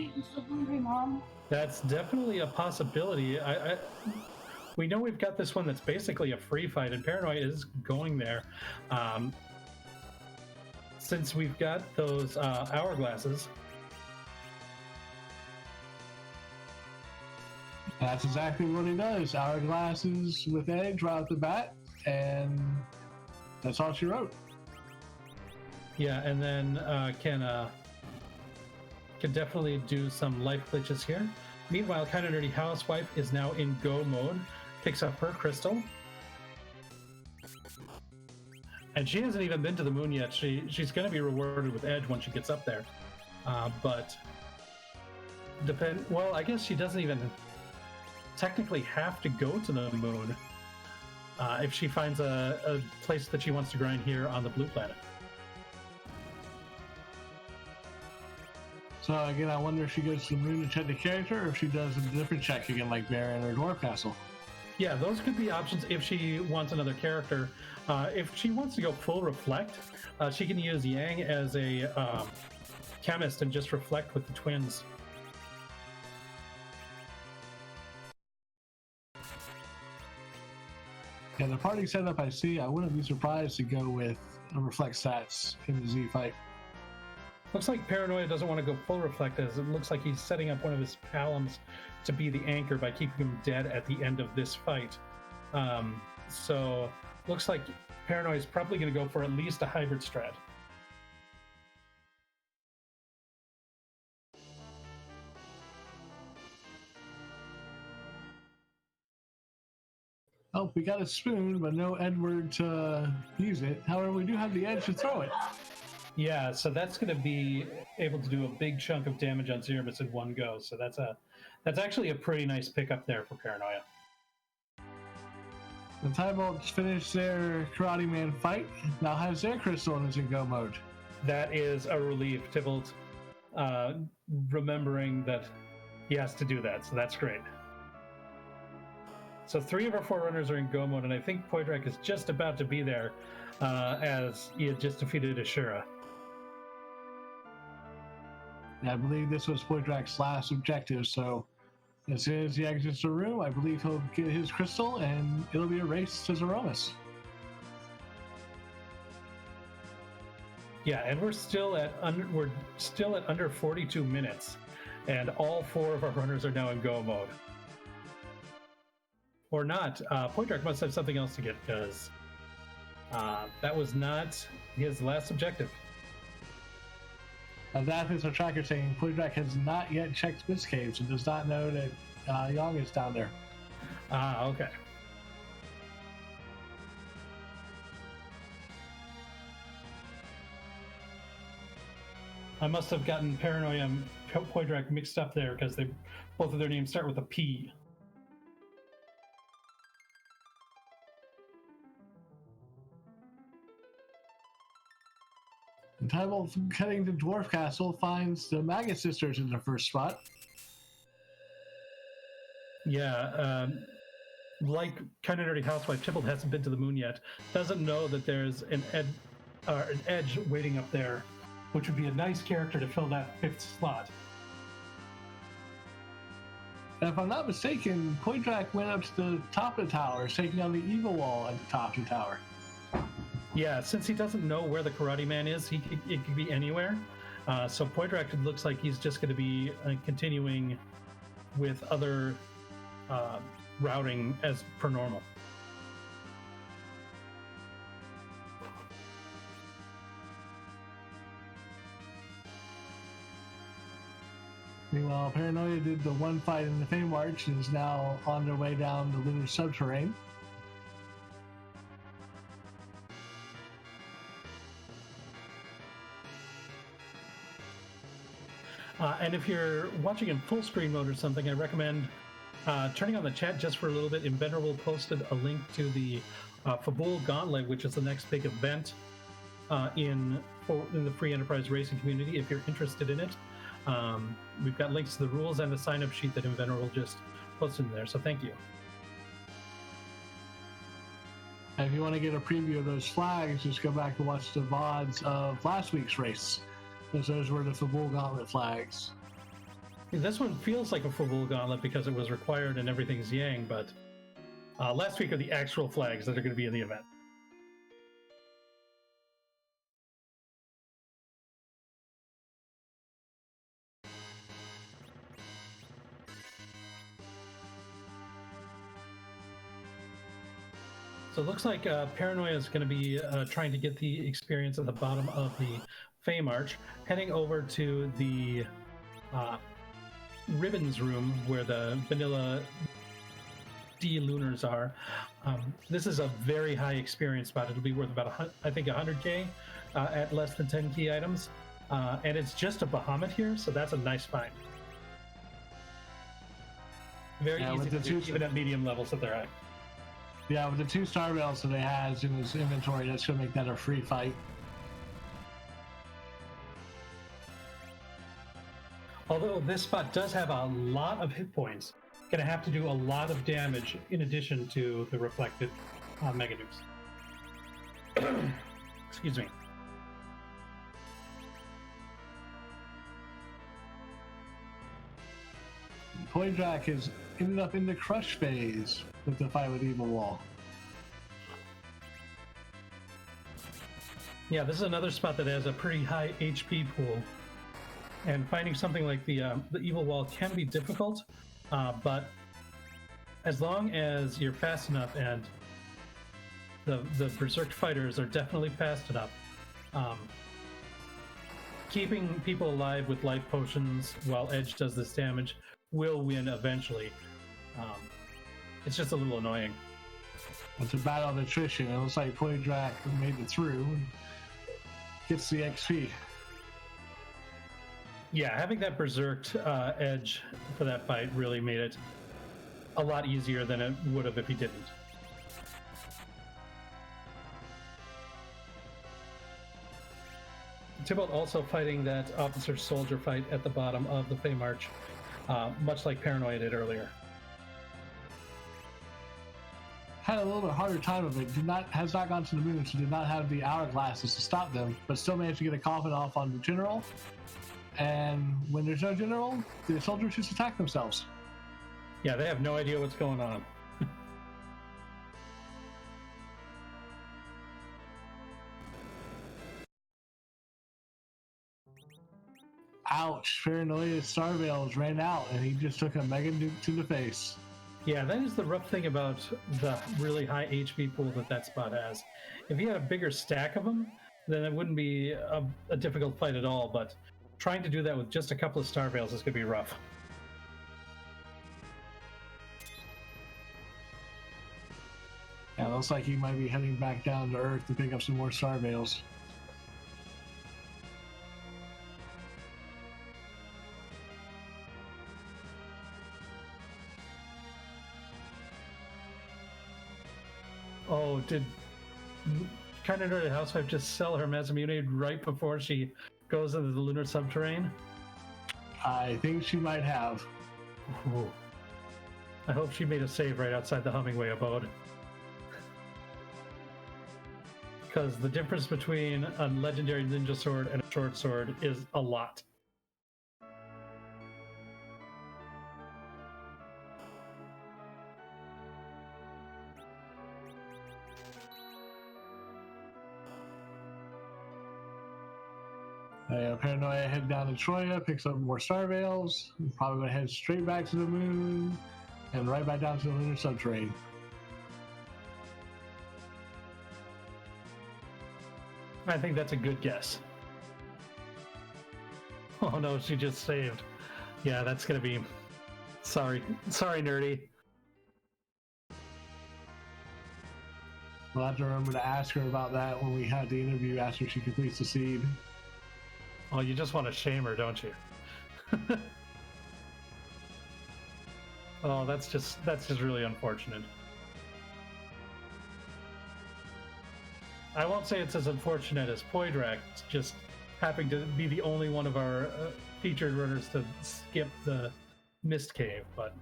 That's definitely a possibility. We know we've got this one that's basically a free fight, and Paranoia is going there. Since we've got those hourglasses. That's exactly what he does. Hourglasses with Edge right off the bat, and that's all she wrote. Yeah, and then can definitely do some life glitches here. Meanwhile, Kinda Nerdy Housewife is now in go mode, picks up her crystal. And she hasn't even been to the moon yet. She's going to be rewarded with Edge when she gets up there. But well, I guess she doesn't even technically have to go to the moon if she finds a place that she wants to grind here on the blue planet. So again, I wonder if she goes to the moon to check the character, or if she does a different check again, like Baron or Dwarf Castle. Yeah, those could be options if she wants another character. If she wants to go full reflect, she can use Yang as a chemist and just reflect with the twins. Yeah, the party setup I see, I wouldn't be surprised to go with a reflect stats in the Z fight. Looks like Paranoia doesn't want to go full reflect, as it looks like he's setting up one of his palums to be the anchor by keeping him dead at the end of this fight. So looks like Paranoia is probably going to go for at least a hybrid strat. Oh, we got a spoon, but no Edward to use it. However, we do have the Edge to throw it. Yeah, so that's going to be able to do a big chunk of damage on Zeramis in one go. So that's actually a pretty nice pickup there for Paranoia. The Tybolts finished their Karate Man fight. Now has their crystal in his go mode. That is a relief. Tybalt remembering that he has to do that, so that's great. So 3 of our 4 runners are in go mode, and I think Poydrak is just about to be there as he had just defeated Ashura. I believe this was Poydrak's last objective, so as soon as he exits the room, I believe he'll get his crystal, and it'll be a race to Zeronis. Yeah, and we're still at under 42 minutes, and all 4 of our runners are now in go mode. Or not. Poydrak must have something else to get, because that was not his last objective. That is our tracker saying Poydrak has not yet checked Miss Caves and does not know that Yang is down there. Okay. I must have gotten Paranoia and Poydrak mixed up there, because both of their names start with a P. And Tybolt heading to Dwarf Castle finds the Maggot Sisters in the first spot. Yeah, like kind of nerdy housewife, Tybalt hasn't been to the moon yet. Doesn't know that there's an edge waiting up there, which would be a nice character to fill that 5th slot. And if I'm not mistaken, Poydrak went up to the top of the tower, taking on the evil wall at the top of the tower. Yeah, since he doesn't know where the Karate Man is, it could be anywhere. So Poydrak looks like he's just going to be continuing with other routing as per normal. Meanwhile, Paranoia did the one fight in the Fame March and is now on their way down the lunar subterranean. And if you're watching in full screen mode or something, I recommend turning on the chat just for a little bit. Invenerable posted a link to the Fabul Gauntlet, which is the next big event in the free enterprise racing community. If you're interested in it, we've got links to the rules and the sign-up sheet that Invenerable just posted in there. So thank you. And if you want to get a preview of those flags, just go back and watch the VODs of last week's race, because those were the Fabul Gauntlet flags. This one feels like a Fabul Gauntlet because it was required and everything's Yang, but last week are the actual flags that are going to be in the event. So it looks like Paranoia is going to be trying to get the experience at the bottom of the Fame Arch, heading over to the Ribbons room where the vanilla D lunars are. This is a very high experience spot. It'll be worth about, I think, 100k at less than 10 key items. And it's just a Bahamut here, so that's a nice find. Very easy to do, even at medium levels that they're at. Yeah, with the 2 star rails that he has in his inventory, that's going to make that a free fight. Although this spot does have a lot of hit points, going to have to do a lot of damage in addition to the reflected Mega Nukes. Excuse me. Poydrak has ended up in the crush phase with the fight with Evil Wall. Yeah, this is another spot that has a pretty high HP pool. And finding something like the Evil Wall can be difficult, but as long as you're fast enough, and the Berserk fighters are definitely fast enough, keeping people alive with life potions while Edge does this damage will win eventually. It's just a little annoying. It's a battle of attrition. It looks like Poydrak made it through and gets the XP. Yeah, having that Berserked Edge for that fight really made it a lot easier than it would have if he didn't. Tybalt also fighting that officer-soldier fight at the bottom of the Fame Arch, much like Paranoia did earlier. Had a little bit harder time of it. Has not gone to the moon, so did not have the hourglasses to stop them, but still managed to get a coffin off on the general. And when there's no general, the soldiers just attack themselves. Yeah, they have no idea what's going on. Ouch, Paranoia Starveils ran out and he just took a Mega Nuke to the face. Yeah, that is the rough thing about the really high HP pool that spot has. If you had a bigger stack of them, then it wouldn't be a difficult fight at all, but trying to do that with just a couple of Starveils is going to be rough. Yeah, it looks like he might be heading back down to Earth to pick up some more Starveils. Oh, did kind of Nerded Housewife just sell her Masamune right before she goes into the lunar subterranean? I think she might have. Ooh. I hope she made a save right outside the Hummingway abode. Because the difference between a legendary ninja sword and a short sword is a lot. Paranoia head down to Troya, picks up more star veils, probably gonna head straight back to the moon, and right back down to the lunar subterrane. I think that's a good guess. Oh no, she just saved. Yeah, that's gonna be... Sorry, nerdy. We'll have to remember to ask her about that when we have the interview after she completes the seed. Oh, you just want to shame her, don't you? Oh, that's just really unfortunate. I won't say it's as unfortunate as Poydrak, it's just happening to be the only one of our featured runners to skip the Mist Cave, but...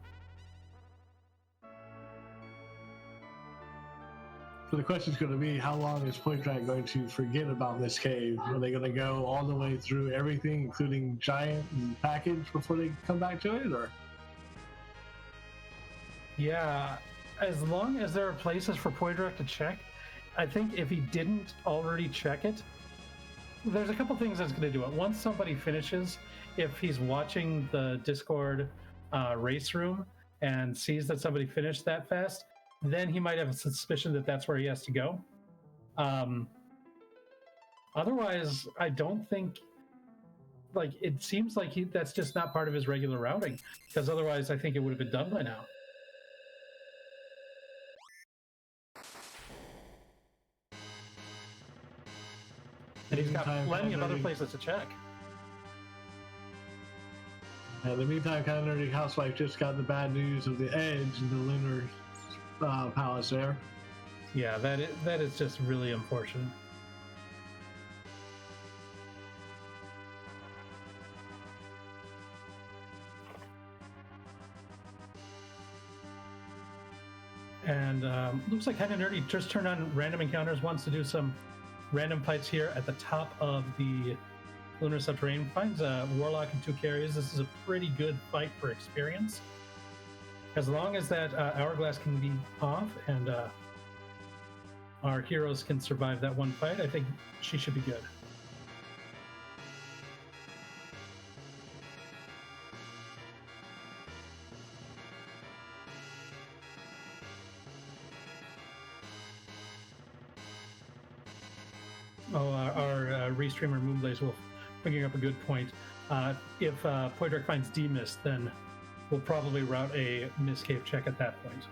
So the question's going to be, how long is Poydrak going to forget about this cave? Are they going to go all the way through everything, including Giant and Package, before they come back to it, or? Yeah, as long as there are places for Poydrak to check, I think if he didn't already check it, there's a couple things that's going to do it. Once somebody finishes, if he's watching the Discord race room and sees that somebody finished that fast, then he might have a suspicion that that's where he has to go. Otherwise, I don't think... Like, it seems like that's just not part of his regular routing, because otherwise I think it would have been done by now. And he's got plenty of other places to check. In the meantime, kind of nerdy housewife just got the bad news of the edge in the lunar palace there. Yeah, that is just really unfortunate. And looks like kind of nerdy just turned on random encounters, wants to do some random fights here at the top of the lunar subterranean. Finds a warlock and 2 carriers. This is a pretty good fight for experience. As long as that hourglass can be off and our heroes can survive that one fight, I think she should be good. Oh, our restreamer Moonblaze will bring up a good point. If Poydrak finds D-Mist, then we'll probably route a Mist Cave check at that point.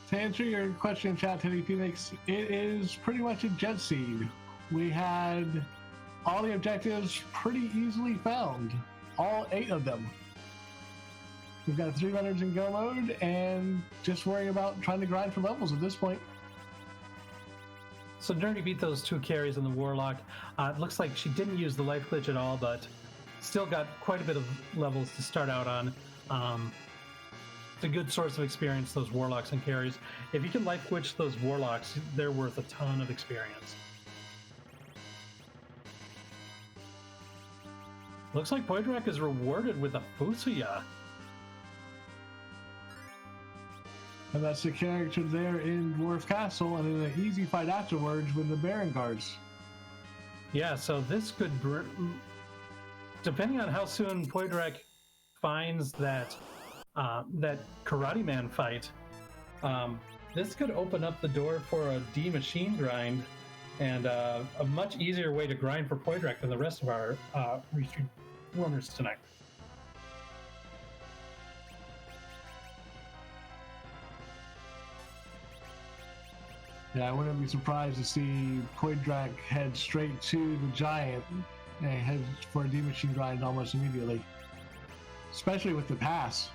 To answer your question, chat, Teddy Phoenix, it is pretty much a jet seed. We had all the objectives pretty easily found, all 8 of them. We've got 3 runners in go mode and just worrying about trying to grind for levels at this point. So Nerdy beat those 2 carries in the Warlock. It looks like she didn't use the life glitch at all, but still got quite a bit of levels to start out on. It's a good source of experience, those Warlocks and carries. If you can life glitch those Warlocks, they're worth a ton of experience. Looks like Poydrak is rewarded with a Fusuya. And that's the character there in Dwarf Castle, and in an easy fight afterwards with the Baron Guards. Yeah, so this could... depending on how soon Poydrak finds that that Karate Man fight, this could open up the door for a D-Machine grind, and a much easier way to grind for Poydrak than the rest of our restream runners tonight. Yeah, I wouldn't be surprised to see Poydrak head straight to the Giant and head for a D-Machine grind almost immediately. Especially with the pass.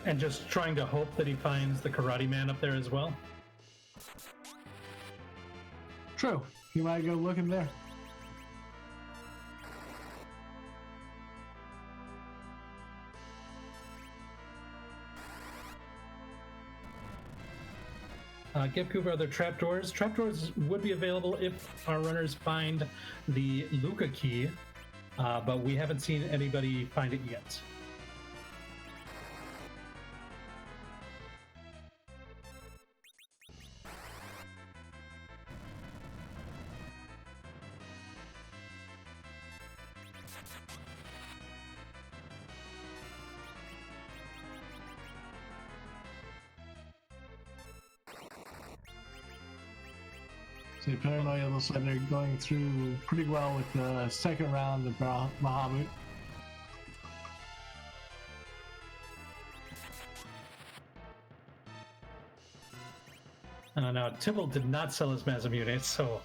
And just trying to hope that he finds the Karate Man up there as well. True. You might go looking there. Give Cooper other trapdoors. Trapdoors would be available if our runners find the Luca key, but we haven't seen anybody find it yet. So Paranoia looks like they're going through pretty well with the second round of Bahamut. Now, Tibble did not sell his massive units, so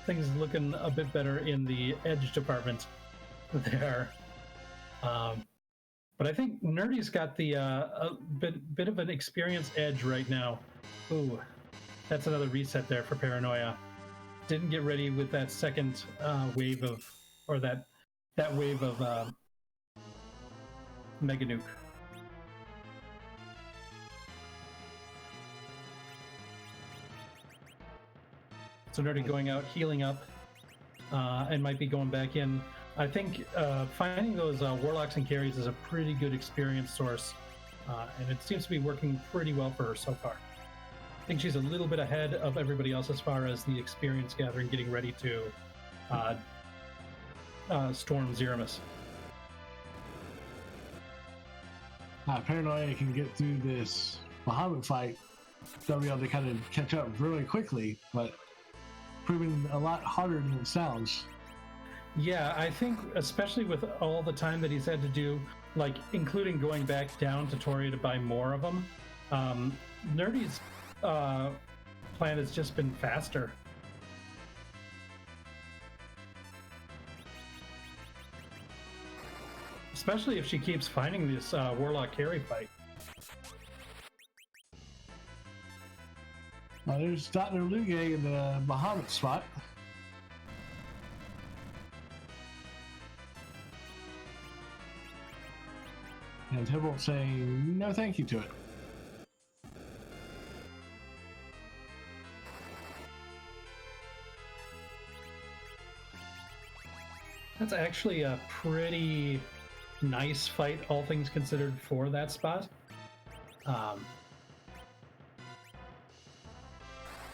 things looking a bit better in the edge department there. But I think Nerdy's got the a bit of an experience edge right now. Ooh, that's another reset there for Paranoia. Didn't get ready with that second wave of, or that wave of Mega Nuke. So Nerdy going out, healing up, and might be going back in. I think finding those Warlocks and Carries is a pretty good experience source, and it seems to be working pretty well for her so far. I think she's a little bit ahead of everybody else as far as the experience gathering, getting ready to storm Zeramis. Paranoia can get through this Bahamut fight. They'll be able to kind of catch up really quickly, but proving a lot harder than it sounds. Yeah, I think especially with all the time that he's had to do, like including going back down to Toria to buy more of them, Nerdy's plan has just been faster. Especially if she keeps finding this Warlock carry fight. There's Dr. Luge in the Bahamut spot. And Tybalt saying no thank you to it. That's actually a pretty nice fight, all things considered, for that spot.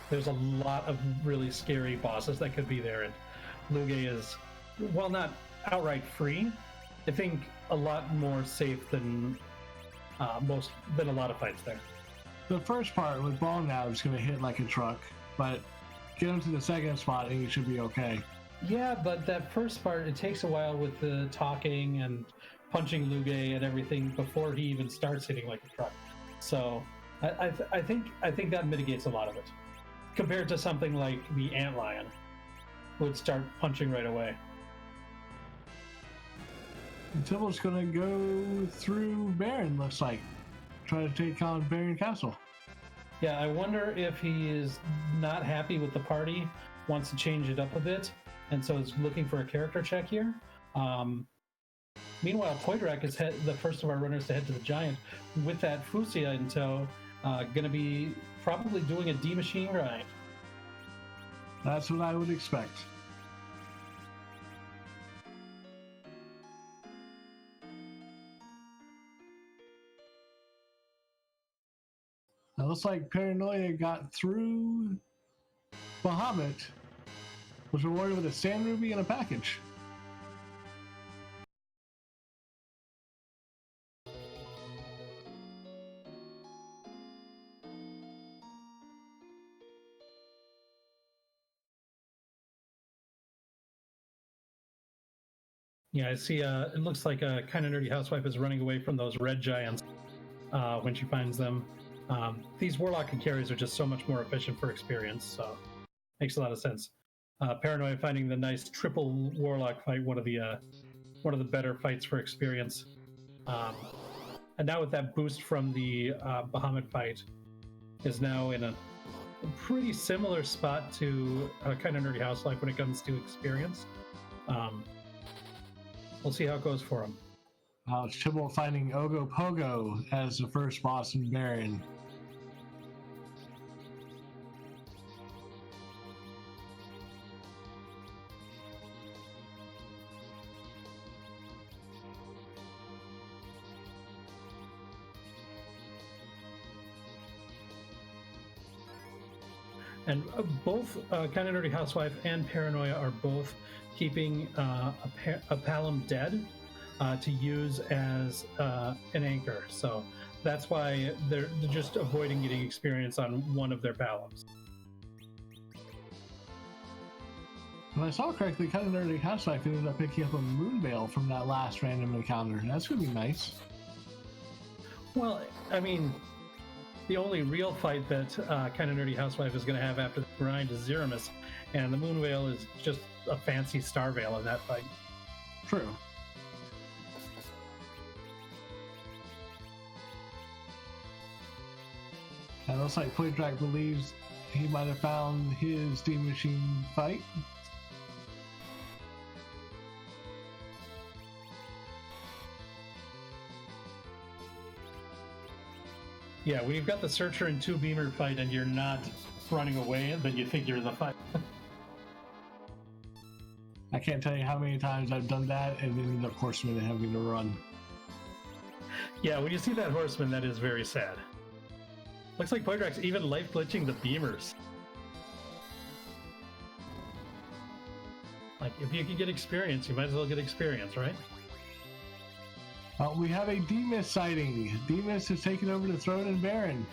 There's a lot of really scary bosses that could be there, and Luge is, while not outright free, I think a lot more safe than a lot of fights there. The first part with Ball now is going to hit like a truck, but get him to the second spot and he should be okay. Yeah, but that first part, it takes a while with the talking and punching Luge and everything before he even starts hitting like a truck. So I think that mitigates a lot of it, compared to something like the Antlion would start punching right away. Tybalt's going to go through Baron, looks like. Try to take on Baron Castle. Yeah, I wonder if he is not happy with the party, wants to change it up a bit, and so is looking for a character check here. Meanwhile, Poydrak is the first of our runners to head to the Giant with that Fusia in tow, going to be probably doing a D-Machine grind. That's what I would expect. It looks like Paranoia got through Bahamut, was rewarded with a Sand Ruby and a package. Yeah, I see. It looks like a kind of nerdy housewife is running away from those red giants when she finds them. These Warlock and carries are just so much more efficient for experience, so makes a lot of sense. Paranoia finding the nice triple Warlock fight, one of the better fights for experience. And now with that boost from the Bahamut fight, is now in a pretty similar spot to kind of nerdy house life when it comes to experience. We'll see how it goes for him. It's Chibble finding Ogo Pogo as the first boss in Baron. And both Kind of Nerdy Housewife and Paranoia are both keeping a Palom dead to use as an anchor. So that's why they're just avoiding getting experience on one of their Paloms. If I saw correctly, Kind of Nerdy Housewife ended up picking up a Moonveil from that last random encounter. That's going to be nice. Well, I mean, the only real fight that Kind of Nerdy Housewife is going to have after the grind is Zeramis, and the Moonveil is just a fancy Star Veil in that fight. True. And it looks like Playdrag believes he might have found his Steam Machine fight. Yeah, when you've got the Searcher and 2 Beamer fight and you're not running away, then you think you're in the fight. I can't tell you how many times I've done that and ended up Horseman and having to run. Yeah, when you see that Horseman, that is very sad. Looks like Poidrax even life glitching the Beamers. Like, if you can get experience, you might as well get experience, right? We have a Demus sighting. Demus has taken over the throne in Baron.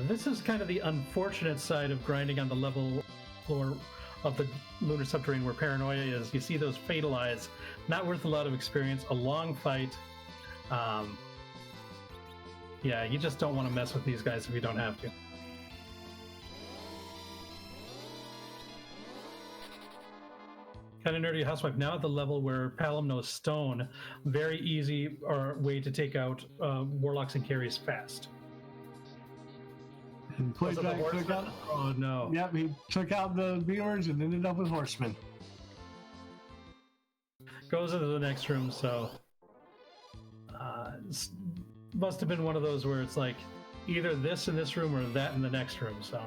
This is kind of the unfortunate side of grinding on the level floor of the Lunar Subterranean where Paranoia is. You see those Fatal Eyes, not worth a lot of experience, a long fight. Yeah, you just don't want to mess with these guys if you don't have to. Kind of Nerdy Housewife now at the level where Palom knows Stone, very easy way to take out Warlocks and Carries fast. And Playdrag took out. Oh no! Yep, he took out the Beamers and ended up with Horsemen. Goes into the next room, so must have been one of those where it's like either this in this room or that in the next room. So.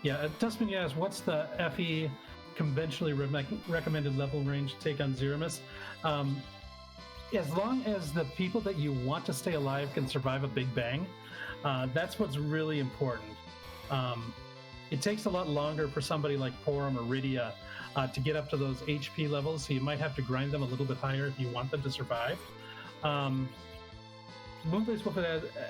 Yeah, Dustman asks, what's the FE conventionally recommended level range to take on Zeramis? As long as the people that you want to stay alive can survive a Big Bang, that's what's really important. It takes a lot longer for somebody like Porum or Rydia to get up to those HP levels, so you might have to grind them a little bit higher if you want them to survive. Moonblaze Wolf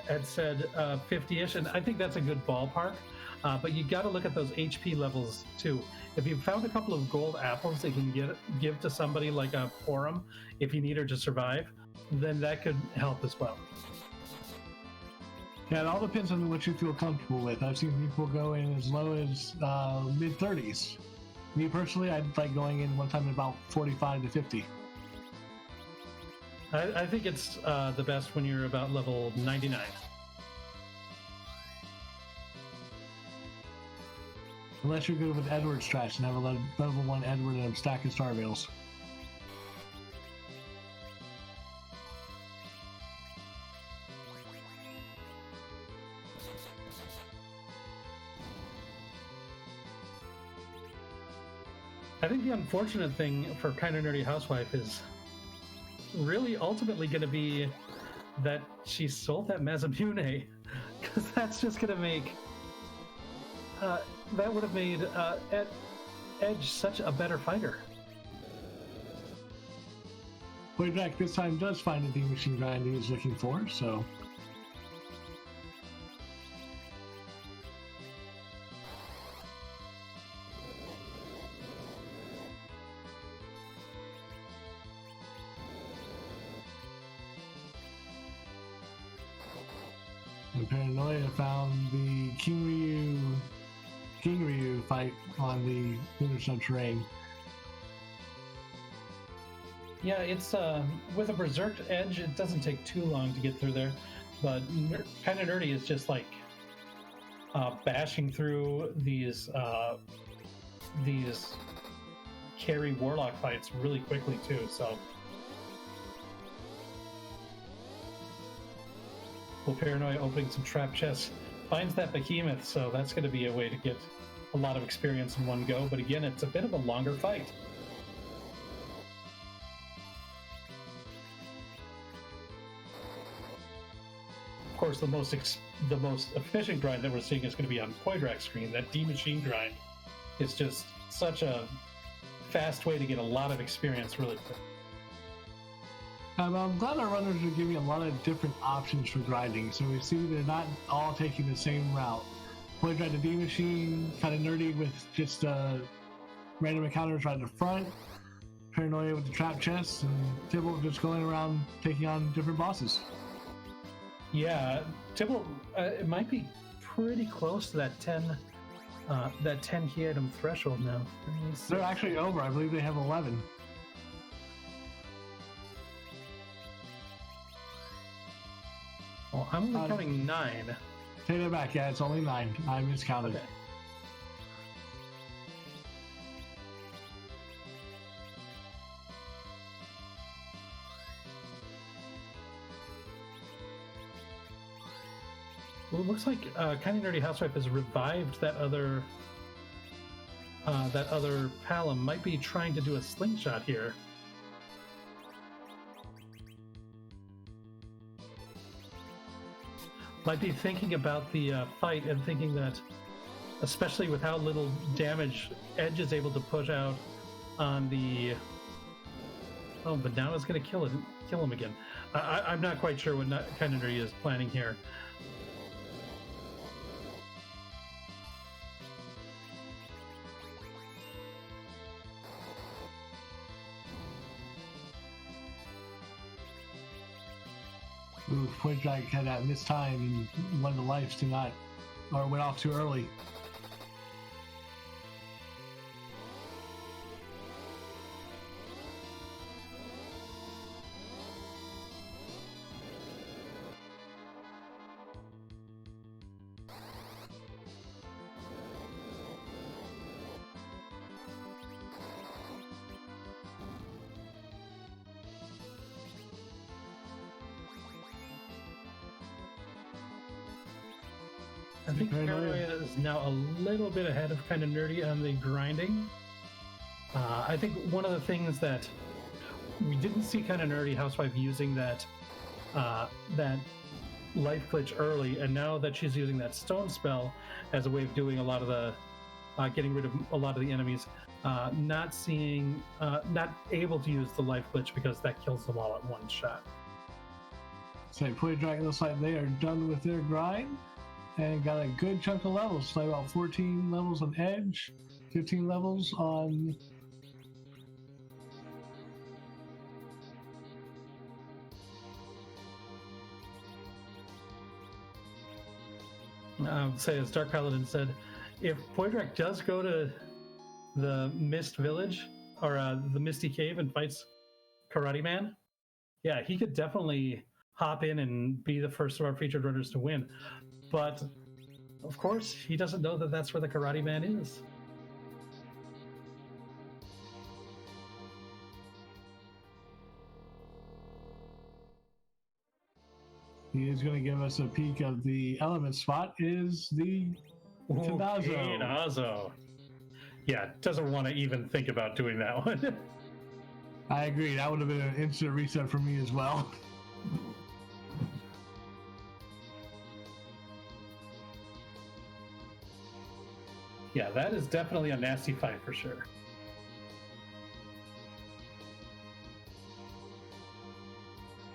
had said 50-ish, and I think that's a good ballpark. But you got to look at those HP levels too. If you found a couple of gold apples that you can give to somebody like a Porum, if you need her to survive, then that could help as well. Yeah, it all depends on what you feel comfortable with. I've seen people go in as low as mid-30s. Me personally, I'd like going in one time at about 45 to 50. I think it's the best when you're about level 99. Unless you're good with Edward's strats and have a level 1 Edward and a stack of Star Veils. I think the unfortunate thing for Kind of Nerdy Housewife is really ultimately going to be that she sold that Mazamune, because that's just going to make that would have made Edge such a better fighter. Playdrag this time does find the Demon Machine grind he was looking for, so. And Paranoia found the King Ryu fight on the Lunar Subterranean. Yeah, it's with a berserked edge, it doesn't take too long to get through there, but kind of nerdy is just like bashing through these carry warlock fights really quickly too. So, well, Paranoia opening some trap chests finds that behemoth, so that's going to be a way to get a lot of experience in one go. But again, it's a bit of a longer fight. Of course, the most efficient grind that we're seeing is going to be on Poidrak's screen. That D machine grind is just such a fast way to get a lot of experience really quick. I'm glad our runners are giving a lot of different options for grinding, so we see they're not all taking the same route. Poidrak the D machine, kind of nerdy with just random encounters right in the front. Paranoia with the trap chests, and Tibble just going around taking on different bosses. Yeah, Tibble, it might be pretty close to that 10 key item threshold now. They're actually over. I believe they have 11. Well, I'm only counting 9. Take that back. Yeah, it's only 9. I miscounted. Okay. Well, it looks like Kind of Nerdy Housewife has revived that other Palom. Might be trying to do a slingshot here. Might be thinking about the fight and thinking that, especially with how little damage Edge is able to push out on the... Oh, but now it's going to kill him again. I'm not quite sure what Kind of Nerdy is planning here. Ooh, Poidrak had that missed time and one of the lives to not, or went off too early. I think Paranoia is now a little bit ahead of Kind of Nerdy on the grinding. I think one of the things that we didn't see Kind of Nerdy Housewife using that life glitch early, and now that she's using that stone spell as a way of doing a lot of the getting rid of a lot of the enemies, not able to use the life glitch because that kills them all at one shot. So Poidrak looks like they are done with their grind and got a good chunk of levels. So about 14 levels on Edge, 15 levels on Say, as Dark Paladin said, if Poidrak does go to the Mist Village or the Misty Cave and fights Karate Man, yeah, he could definitely hop in and be the first of our featured runners to win. But of course, he doesn't know that that's where the Karate Man is. He is going to give us a peek of the element spot. Is the Kinazo. Yeah, doesn't want to even think about doing that one. I agree. That would have been an instant reset for me as well. Yeah, that is definitely a nasty fight for sure.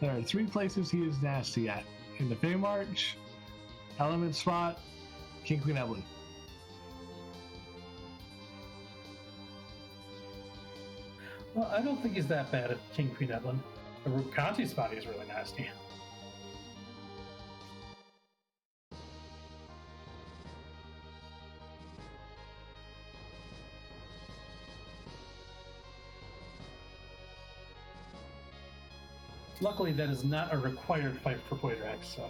There are 3 places he is nasty at. In the Fey March, Element Spot, King Queen Evelyn. Well, I don't think he's that bad at King Queen Evelyn. The Rukanti spot is really nasty. Luckily, that is not a required fight for Poidrax, so.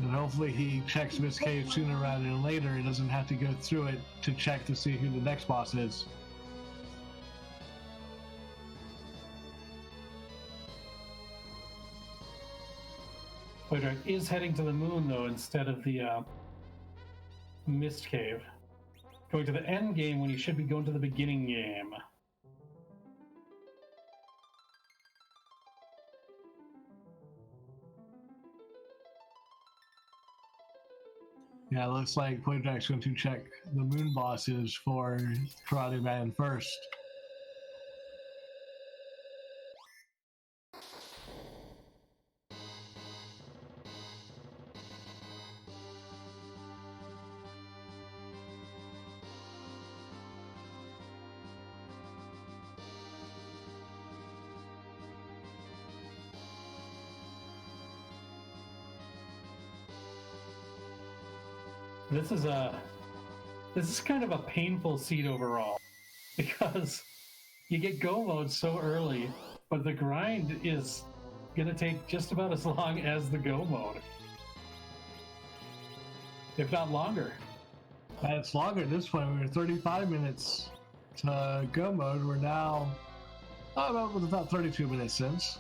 And hopefully he checks Miss Cave sooner rather than later. He doesn't have to go through it to check to see who the next boss is. Poidrax is heading to the moon, though, instead of the Mist Cave. Going to the end game when he should be going to the beginning game. Yeah, it looks like Poidrax's going to check the moon bosses for Karate Man first. This is kind of a painful seed overall, because you get go mode so early, but the grind is gonna take just about as long as the go mode, if not longer. It's longer at this point. We were 35 minutes to go mode. We're now about 32 minutes since.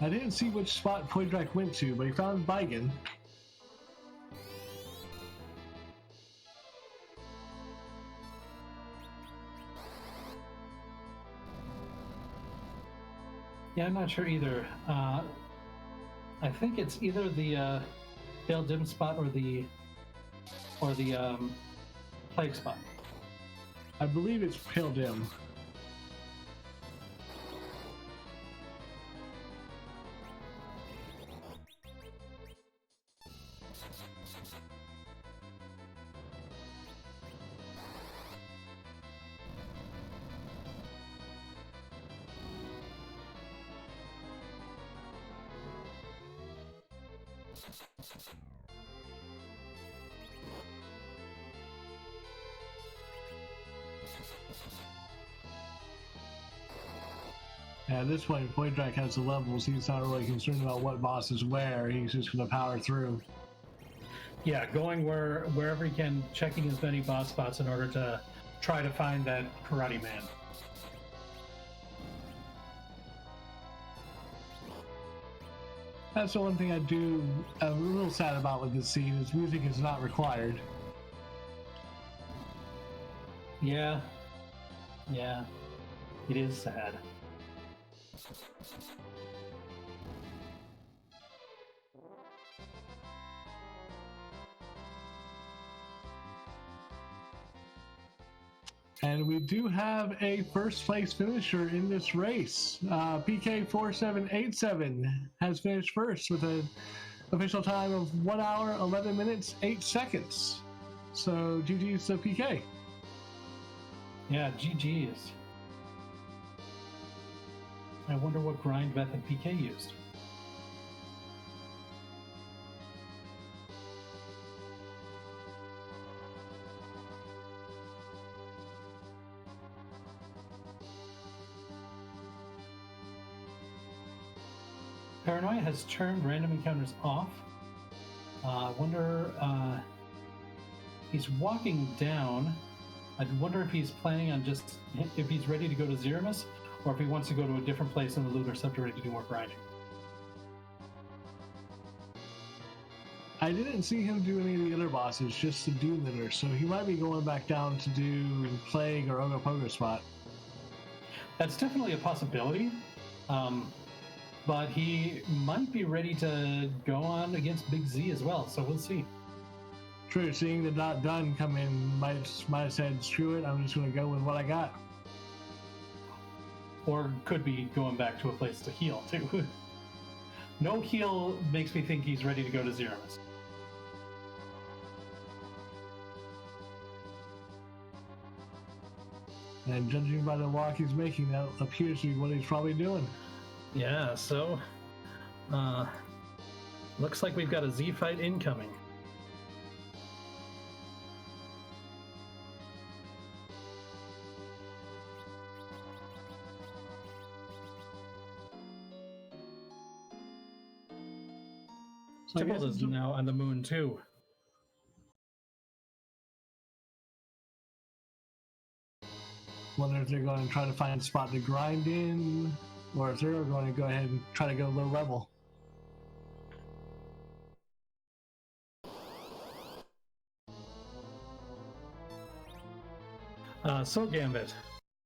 I didn't see which spot Poidrax went to, but he found Bigen. Yeah, I'm not sure either. I think it's either the Pale Dim spot or the Plague spot. I believe it's Pale Dim. At this point, Poidrax has the levels. He's not really concerned about what boss is where. He's just going to power through. Yeah, going wherever he can, checking as many boss spots in order to try to find that Karate Man. That's the one thing I'm a little sad about with this scene, is music is not required. Yeah, it is sad. And we do have a first place finisher in this race. PK4787 has finished first with an official time of 1 hour, 11 minutes, 8 seconds. So GG's to PK. Yeah, GG's. I wonder what grind method PK used. Paranoia has turned random encounters off. I wonder, he's walking down. I wonder if he's planning on if he's ready to go to Zeramus, or if he wants to go to a different place in the Lunar Subterrane to do more grinding. I didn't see him do any of the other bosses, just the Doom Litter, so he might be going back down to do Plague or Ogopogo spot. That's definitely a possibility. But he might be ready to go on against Big Z as well, so we'll see. True, seeing the Not Done come in, might have said, screw it, I'm just going to go with what I got. Or could be going back to a place to heal, too. No heal makes me think he's ready to go to Zeramus. And judging by the walk he's making, that appears to be what he's probably doing. Yeah, so looks like we've got a Z fight incoming. So Tybalt is now on the moon too. Wonder if they're going to try to find a spot to grind in, or if they're going to go ahead and try to go low level. So Gambit,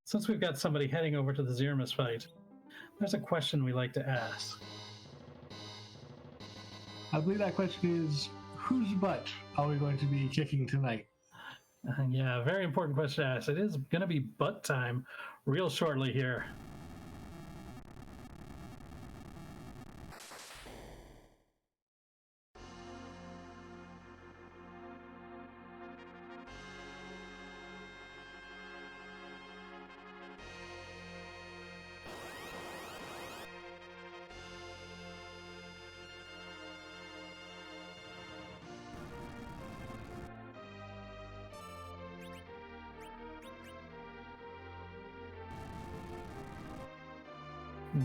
since we've got somebody heading over to the Zeramis fight, there's a question we like to ask. I believe that question is, whose butt are we going to be kicking tonight? Yeah, very important question to ask. It is going to be butt time real shortly here.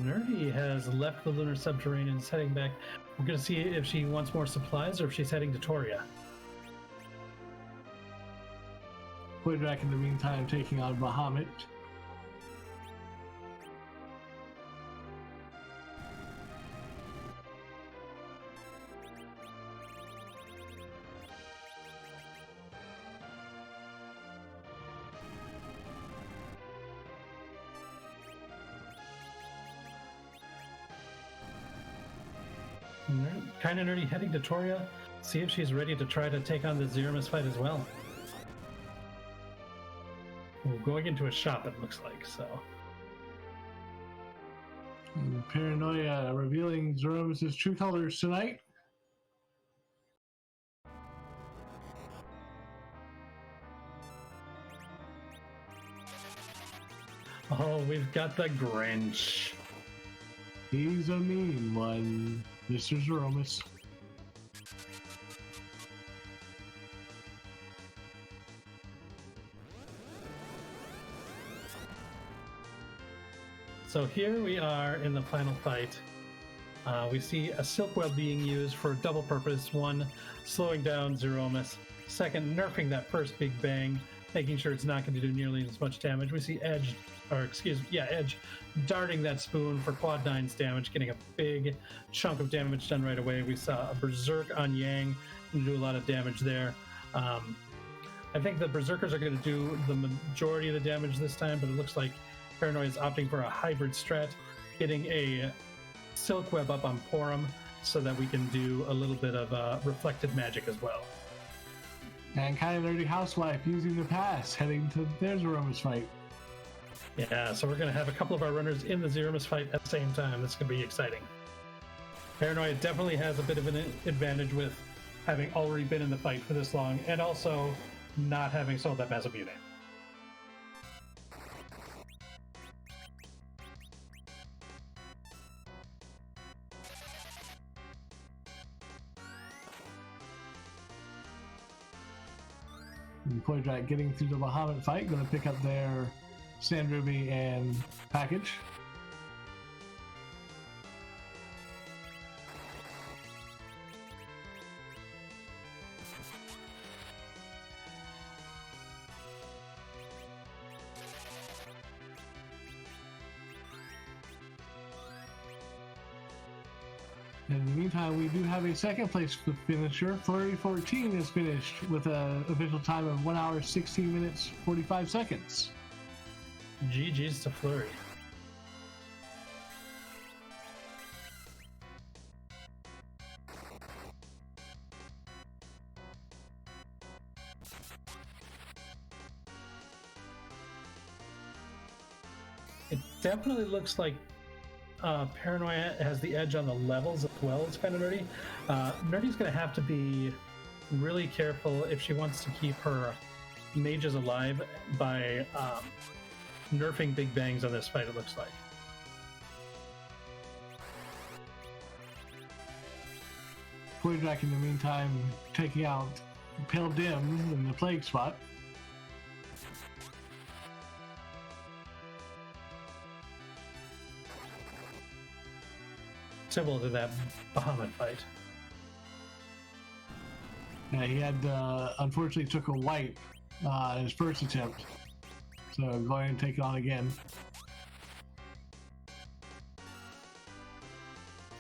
Nerdy has left the lunar subterranean and is heading back. We're going to see if she wants more supplies or if she's heading to Toria. Poydrak in the meantime taking on Bahamut. Kind of Nerdy heading to Toria, see if she's ready to try to take on the Zeramis fight as well. We're going into a shop, it looks like, so. And Paranoia revealing Zeramis' true colors tonight. Oh, we've got the Grinch. He's a mean one, Mr. Zeramis. So here we are in the final fight. We see a Silk Web being used for double purpose. One, slowing down Zeramis. Second, nerfing that first Big Bang, making sure it's not going to do nearly as much damage. We see Edge darting that spoon for quad 9's damage, getting a big chunk of damage done right away. We saw a Berserk on Yang and do a lot of damage there. I think the Berserkers are going to do the majority of the damage this time, but it looks like Paranoia is opting for a hybrid strat, getting a Silk Web up on Porum so that we can do a little bit of reflected magic as well. And kind of nerdy housewife using the pass, heading to their Zeramis fight. Yeah, so we're going to have a couple of our runners in the Zeramis fight at the same time. This could be exciting. Paranoia definitely has a bit of an advantage with having already been in the fight for this long, and also not having sold that massive unit. And Poydrak getting through the Bahamut fight, going to pick up their Sand Ruby and package. In the meantime, we do have a second place finisher. Flurry 14 is finished with an official time of 1 hour, 16 minutes, 45 seconds. GG's to Flurry. It definitely looks like Paranoia has the edge on the levels as well as kind of Nerdy. Nerdy's going to have to be really careful if she wants to keep her mages alive by nerfing big bangs on this fight, it looks like. Poidrak in the meantime taking out Pale Dim in the plague spot. Similar to that Bahamut fight. Yeah, he had unfortunately took a wipe in his first attempt, so going to take it on again.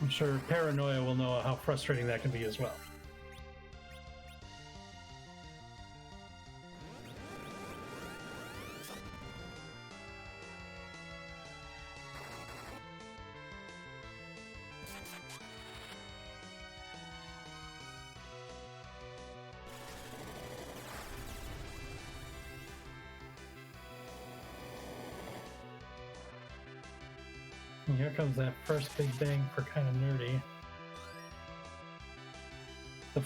I'm sure Paranoia will know how frustrating that can be as well. And here comes that first big bang for kind of nerdy. The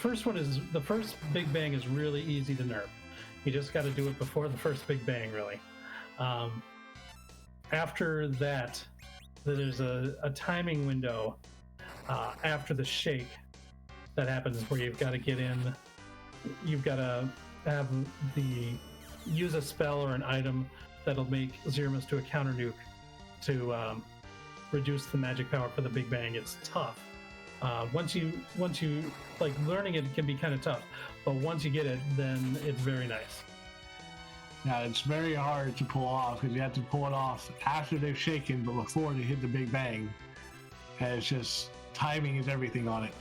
first big bang is really easy to nerf. You just got to do it before the first big bang, really. After that, there's a timing window after the shake that happens where you've got to get in. You've got to have use a spell or an item that'll make Zeramus do a counter nuke to reduce the magic power for the big bang. It's tough. Once you like, learning it can be kind of tough, but once you get it, then it's very nice. Yeah, it's very hard to pull off because you have to pull it off after they've shaken, but before they hit the big bang. And it's just timing is everything on it.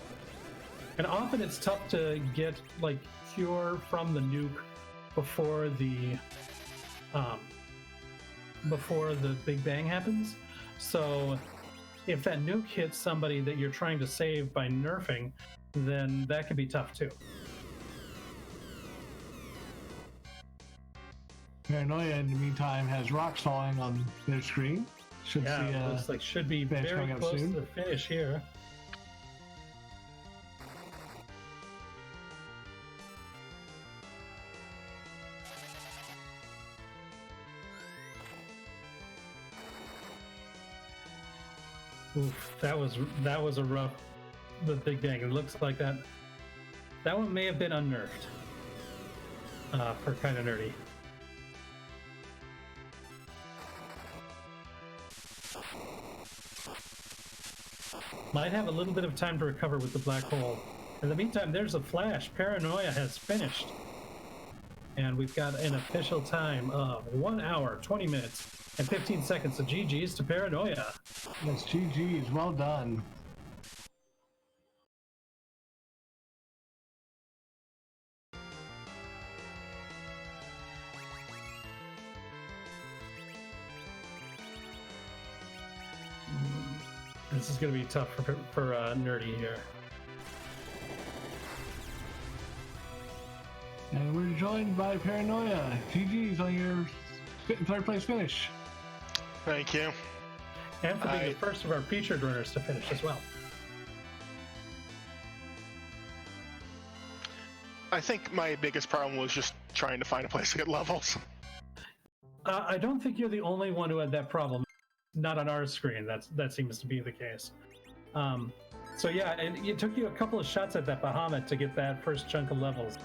And often it's tough to get like cure from the nuke before the big bang happens. So if that nuke hits somebody that you're trying to save by nerfing, then that can be tough too. Paranoia, in the meantime, has rocks falling on their screen. Should looks like should be very close to the finish here. Oof, that was a rough, the big bang. It looks like that one may have been unnerved for kind of nerdy. Might have a little bit of time to recover with the black hole. In the meantime, there's a flash. Paranoia has finished. And we've got an official time of 1 hour, 20 minutes, and 15 seconds. So GG's to Paranoia. Yes, GG's. Well done. This is going to be tough for Nerdy here. And we're joined by Paranoia. GG's on your third place finish. Thank you. And for being the first of our featured runners to finish as well. I think my biggest problem was just trying to find a place to get levels. I don't think you're the only one who had that problem. Not on our screen. That seems to be the case. So yeah, it took you a couple of shots at that Bahamut to get that first chunk of levels.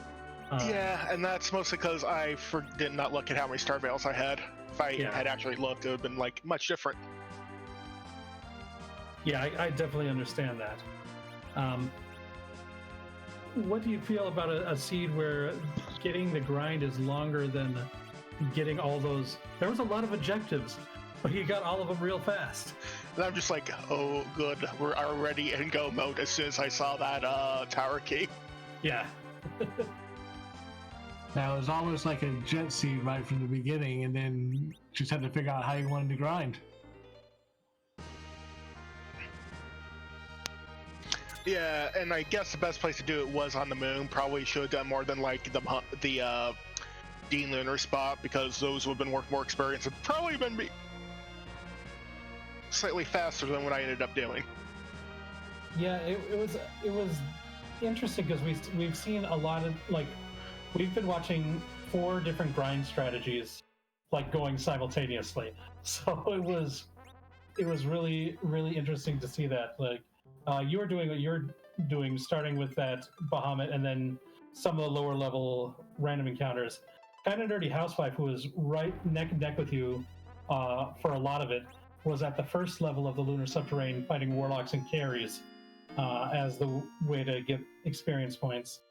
Yeah, and that's mostly because I did not look at how many star veils I had. If I had actually looked, it would have been like much different. Yeah, I definitely understand that. What do you feel about a seed where getting the grind is longer than getting all those? There was a lot of objectives, but you got all of them real fast. And I'm just like, oh, good, we're already in go mode as soon as I saw that tower key. Yeah. Now, it was almost like a jet seed right from the beginning, and then just had to figure out how you wanted to grind. Yeah, and I guess the best place to do it was on the moon. Probably should have done more than like the Dean Lunar spot, because those would have been worth more experience and probably been slightly faster than what I ended up doing. Yeah, it was interesting because we've seen a lot of, like, we've been watching 4 different grind strategies like going simultaneously. So it was really interesting to see that. Like you're doing what you're doing, starting with that Bahamut, and then some of the lower level random encounters. Kind of Nerdy Housewife, who was right neck and neck with you for a lot of it, was at the first level of the Lunar Subterrane fighting warlocks and carries as the way to get experience points.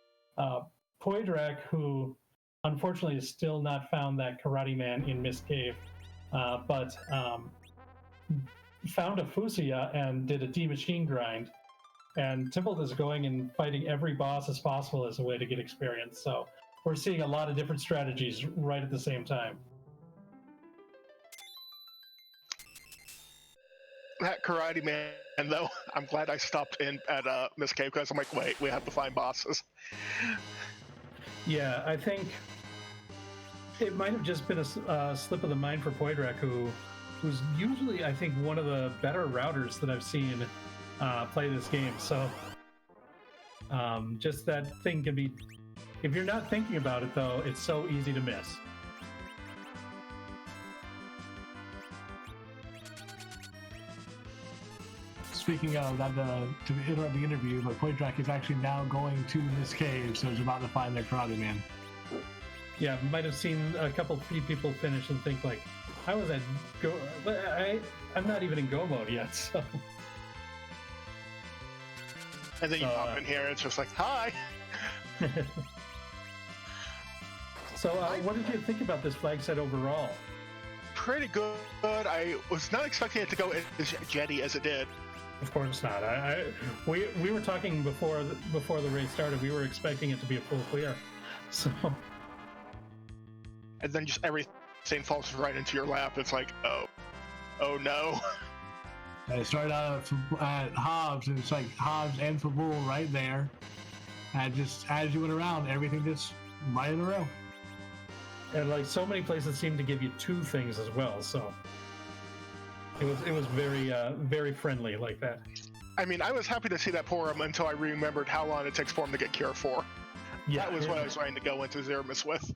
Poidrak, who unfortunately has still not found that Karate Man in Mist Cave, but found a Fusia and did a D-Machine grind. And Tybalt is going and fighting every boss as possible as a way to get experience. So we're seeing a lot of different strategies right at the same time. That Karate Man, though, I'm glad I stopped in at Miss Cave because I'm like, wait, we have to find bosses. Yeah, I think it might have just been a slip of the mind for Poidrak, who's usually, I think, one of the better routers that I've seen play this game. So just that thing can be, if you're not thinking about it, though, it's so easy to miss. Speaking of that, to interrupt the interview, but Poidrak is actually now going to this cave, so he's about to find their Karate Man. Yeah, might have seen a couple people finish and think like, I was at go, but I'm not even in go mode yet. So. And then you pop in here, and it's just like, hi. So, what did you think about this flag set overall? Pretty good. I was not expecting it to go as jetty as it did. Of course not. We were talking before the race started. We were expecting it to be a full clear. So. And then just everything falls right into your lap. It's like, oh no. It started out at Hobbs, and it's like Hobbs and Fabul right there. And just as you went around, everything just right in a row. And like so many places seem to give you two things as well. So. It was very friendly like that. I mean, I was happy to see that for him until I remembered how long it takes for him to get Cure 4. Yeah, that was what I was trying to go into Zeramis with.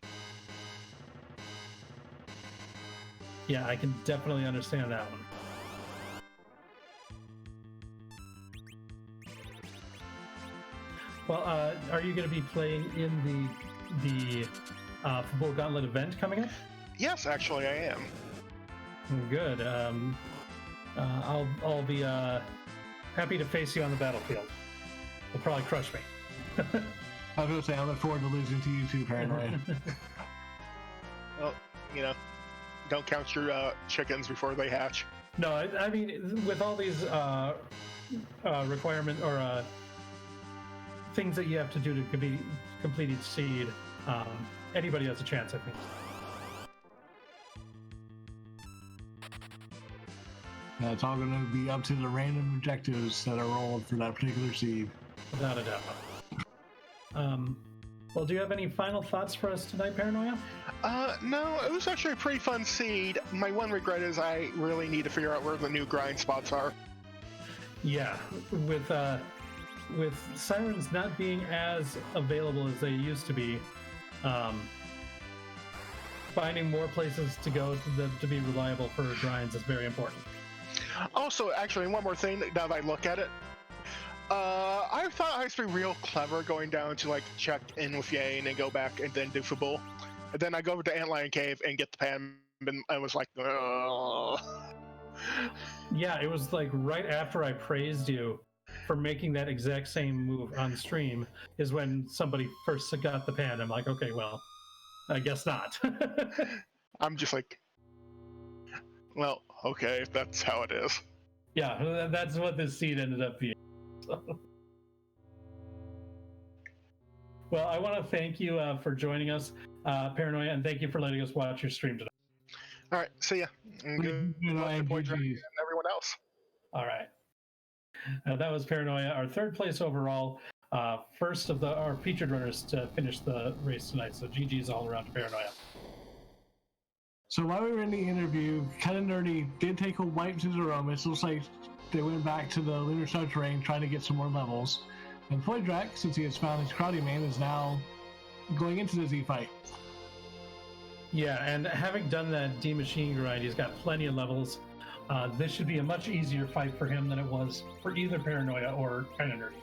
Yeah, I can definitely understand that one. Well, are you going to be playing in the Football Gauntlet event coming up? Yes, actually, I am. Good. I'll be happy to face you on the battlefield. You'll probably crush me. I was going to say, I look forward to losing to you too, Paranoia. Well, don't count your chickens before they hatch. No, I mean, with all these requirement or things that you have to do to complete each seed, anybody has a chance, I think. It's all going to be up to the random objectives that are rolled for that particular seed. Without a doubt. Well, do you have any final thoughts for us tonight, Paranoia? No, it was actually a pretty fun seed. My one regret is I really need to figure out where the new grind spots are. Yeah, with sirens not being as available as they used to be, finding more places to go to be reliable for grinds is very important. Also, actually, one more thing, now that I look at it, I thought I used to be real clever going down to, like, check in with Ye and then go back and then do Fabul. And then I go over to Antlion Cave and get the pan, and I was like, ugh. Yeah, it was like right after I praised you for making that exact same move on stream is when somebody first got the pan. I'm like, okay, well, I guess not. I'm just like, well, okay, if that's how it is. Yeah, that's what this seed ended up being. So. Well, I want to thank you for joining us, Paranoia, and thank you for letting us watch your stream today. All right, see ya. And good luck to Poidrak and everyone else. All right. That was Paranoia, our third place overall, first of our featured runners to finish the race tonight. So GG's all around to Paranoia. So while we were in the interview, Kind of Nerdy did take a wipe to Zeramis. Looks like they went back to the Lunar Subterrane trying to get some more levels. And Poidrak, since he has found his Karate Man, is now going into the Z fight. Yeah, and having done that D-Machine grind, he's got plenty of levels. This should be a much easier fight for him than it was for either Paranoia or Kinda Nerdy.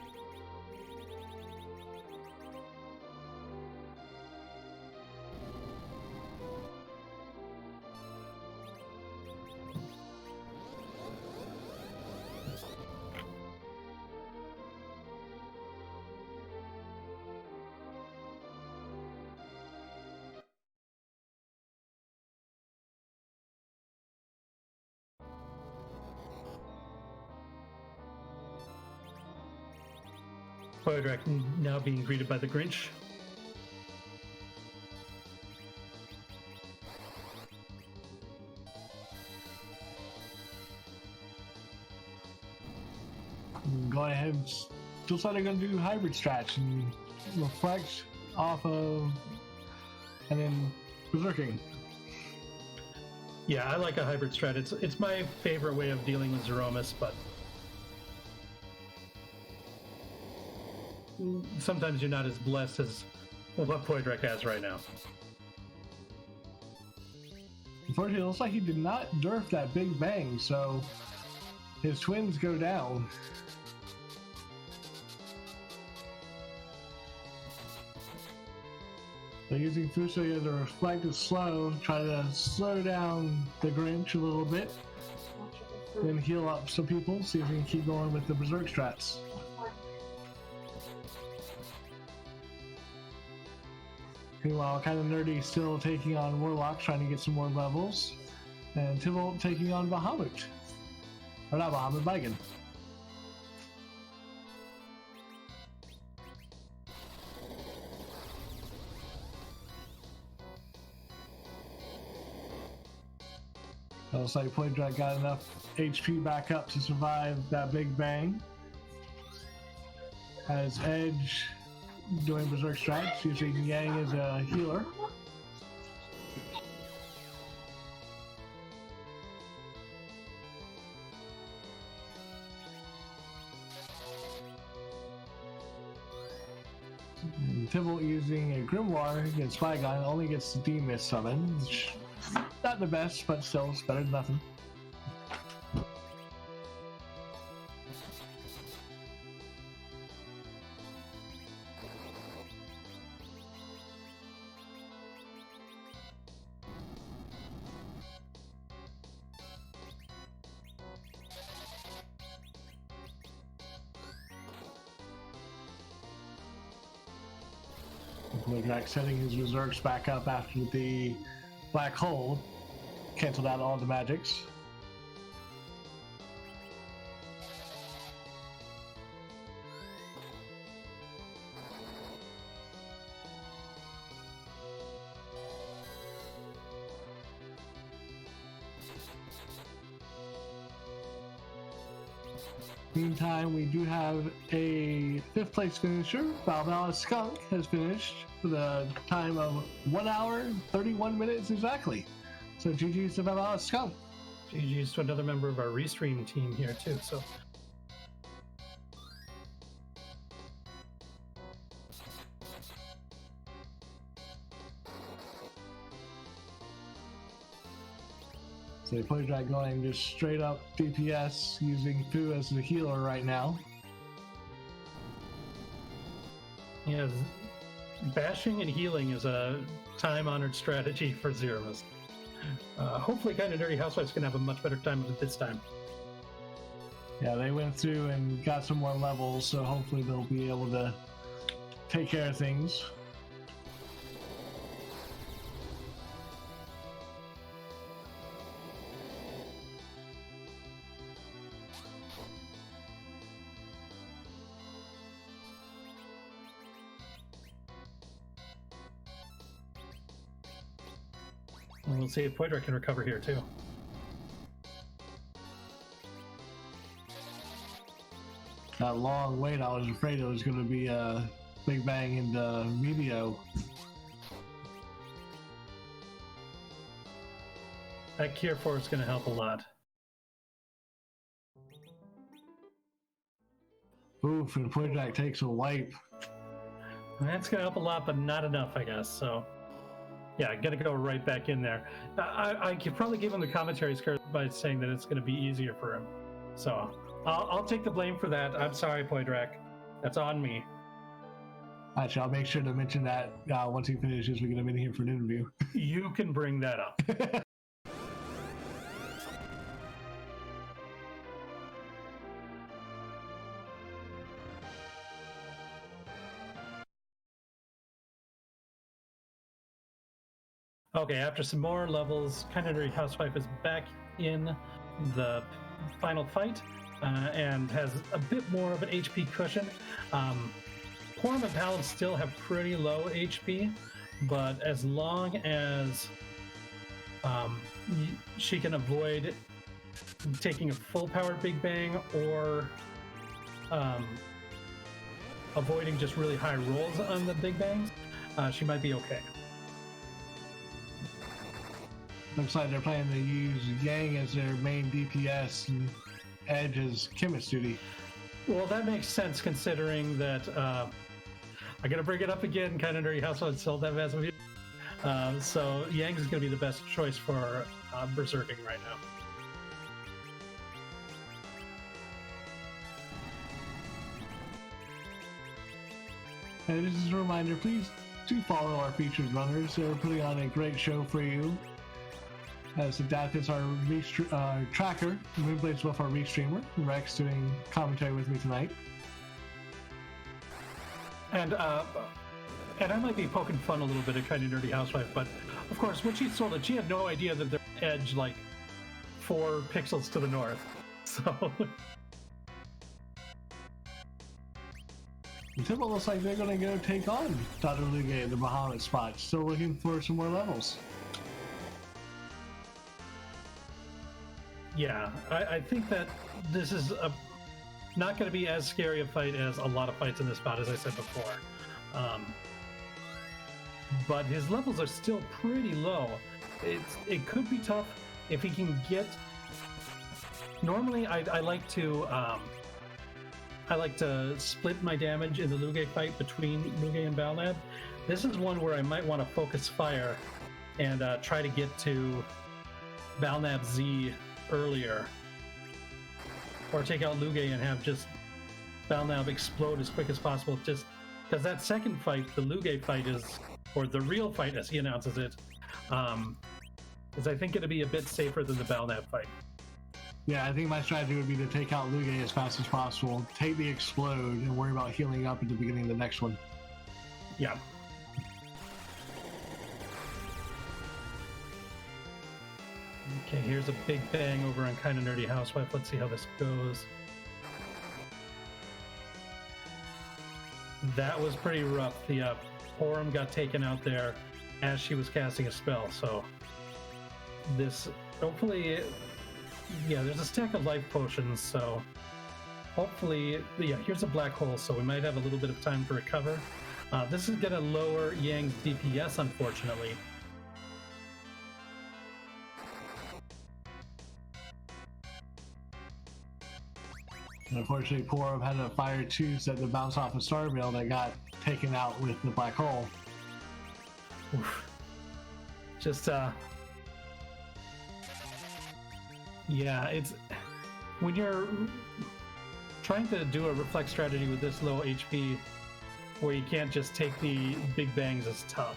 Poedrak now being greeted by the Grinch. Go ahead, still thought they're going to do hybrid strats and reflect off of, and then berserking. Yeah, I like a hybrid strat. It's my favorite way of dealing with Zeromus, but sometimes you're not as blessed as what Poedrak has right now. Unfortunately, it looks like he did not derf that big bang, so his twins go down. They're using Fuso as a reflective slow, try to slow down the Grinch a little bit, then heal up some people, see if we can keep going with the Berserk strats. Meanwhile, Kinda Nerdy still taking on Warlock, trying to get some more levels, and Tybalt taking on Bahamut. Or not Bahamut, Bigan. Looks like Poedrak got enough HP back up to survive that big bang. Has Edge doing Berserk strats, using Yang as a healer. And Tybalt using a Grimoire against Spygon only gets the D-Mist summon, which not the best, but still it's better than nothing. Poedrak setting his reserves back up after the black hole canceled out all the magics. Meantime, we do have a 5th place finisher. Valhalla Skunk has finished with a time of 1 hour, 31 minutes exactly. So GG's to Valhalla Skunk. GG's to another member of our Restream team here too. So So Poedrak going just straight up DPS using Fu as the healer right now. yeah, bashing and healing is a time-honored strategy for Zeromus. Hopefully, Kinda Nerdy Housewives can have a much better time with it this time. Yeah, they went through and got some more levels, so hopefully they'll be able to take care of things. And we'll see if Poedrak can recover here too. That long wait, I was afraid it was going to be a Big Bang into Medio. That Cure 4 is going to help a lot. Oof, and Poedrak takes a wipe. That's going to help a lot, but not enough, I guess. So Yeah, gonna go right back in there. I could probably give him the commentary skirt by saying that it's gonna be easier for him. So I'll take the blame for that. I'm sorry, Poydrak. That's on me. Actually, I'll make sure to mention that once he finishes, we get him in here for an interview. You can bring that up. Okay, after some more levels, Culinary Housewife is back in the final fight and has a bit more of an HP cushion. Quorum and Paladin still have pretty low HP, but as long as she can avoid taking a full powered Big Bang or avoiding just really high rolls on the Big Bangs, she might be okay. Looks like they're planning to use Yang as their main DPS and Edge as chemist duty. Well, that makes sense considering that I gotta bring it up again. Kind of nerdy household sold that massive. So Yang is gonna be the best choice for berserking right now. And this is a reminder, please do follow our featured runners. They're putting on a great show for you. As that is our tracker, Moonblade's with our restreamer. Rex doing commentary with me tonight. And I might be poking fun a little bit at Kind of Nerdy Housewife, but of course, when she sold it, she had no idea that there's Edge like 4 pixels to the north. So Temple looks like they're going to go take on Dr. Luge in the Bahamut spot. Still looking for some more levels. yeah, I think that this is not going to be as scary a fight as a lot of fights in this spot, as I said before. But his levels are still pretty low. It could be tough if he can get. Normally, I like to split my damage in the Luge fight between Luge and Balnab. This is one where I might want to focus fire and try to get to Balnab Z earlier, or take out Luge and have just Balnab explode as quick as possible. Just because that second fight, the Luge fight or the real fight as he announces it, is I think going to be a bit safer than the Balnab fight. Yeah, I think my strategy would be to take out Luge as fast as possible, take the explode, and worry about healing up at the beginning of the next one. Yeah. Okay, here's a big bang over on Kind of Nerdy Housewife. Let's see how this goes. That was pretty rough. The Aurum got taken out there as she was casting a spell, so this hopefully, yeah, there's a stack of life potions, so hopefully, yeah, here's a black hole, so we might have a little bit of time to recover. This is gonna lower Yang's DPS, unfortunately. Unfortunately, Porum had a fire choose at the bounce off of Starveil that got taken out with the black hole. Oof. Just yeah, it's when you're trying to do a reflect strategy with this low HP where you can't just take the big bangs is tough.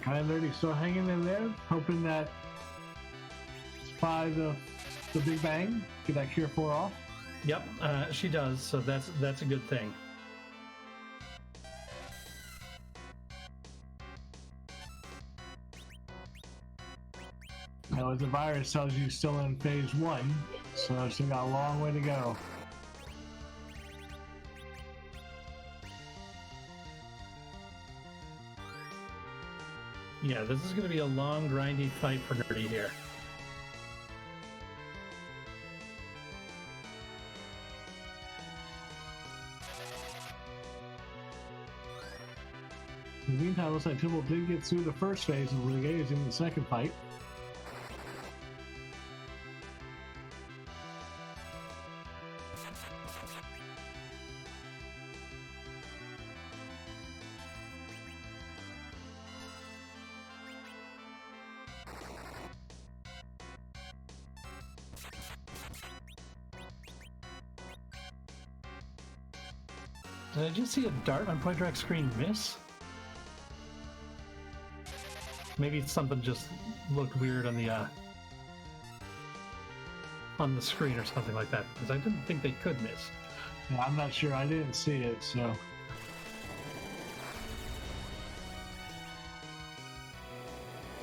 Kind of Nerdy still hanging in there, hoping that by the Big Bang, get that Cure 4 off. Yep, she does, so that's a good thing. Now, the virus tells you still in phase 1, so still got a long way to go. Yeah, this is going to be a long, grindy fight for Nerdy here. In the meantime, looks like Tibble did get through the first phase of Luge. He's in the second fight. Did I just see a dart on Pointrak's screen miss? Maybe something just looked weird on the screen or something like that, because I didn't think they could miss. Yeah, I'm not sure. I didn't see it, so.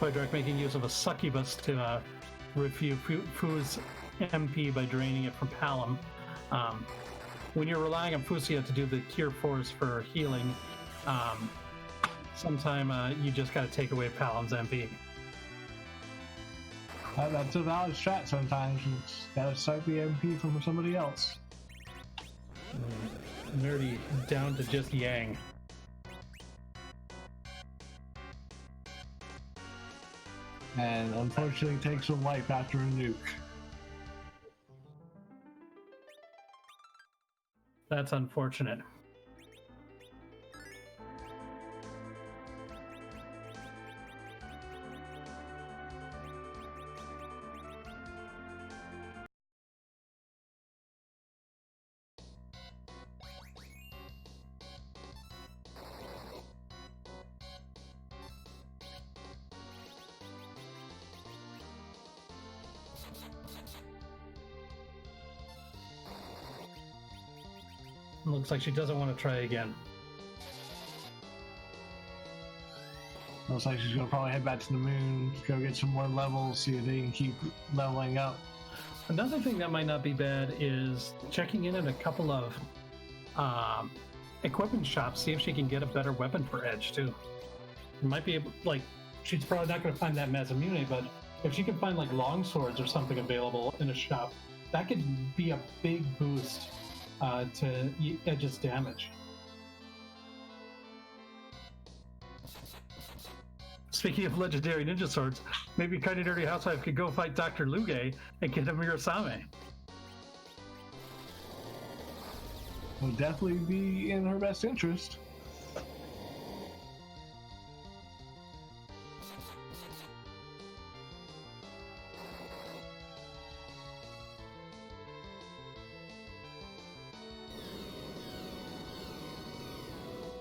Pointrak making use of a succubus to refute Fu's MP by draining it from Palom. When you're relying on Fusia to do the Cure Force for healing, sometime you just got to take away Palom's MP. That's a valid strat sometimes. You gotta suck the MP from somebody else. Nerdy down to just Yang. And unfortunately takes a wipe after a nuke. That's unfortunate. Looks like she doesn't want to try again. Looks like she's gonna probably head back to the moon, go get some more levels, see if they can keep leveling up. Another thing that might not be bad is checking in at a couple of equipment shops, see if she can get a better weapon for Edge too. Might be able, like, she's probably not going to find that Mazamune, but if she can find like long swords or something available in a shop, that could be a big boost to Edge's damage. Speaking of legendary ninja swords, maybe Kinda Dirty Housewife could go fight Dr. Luge and get a Mirasame. Would definitely be in her best interest.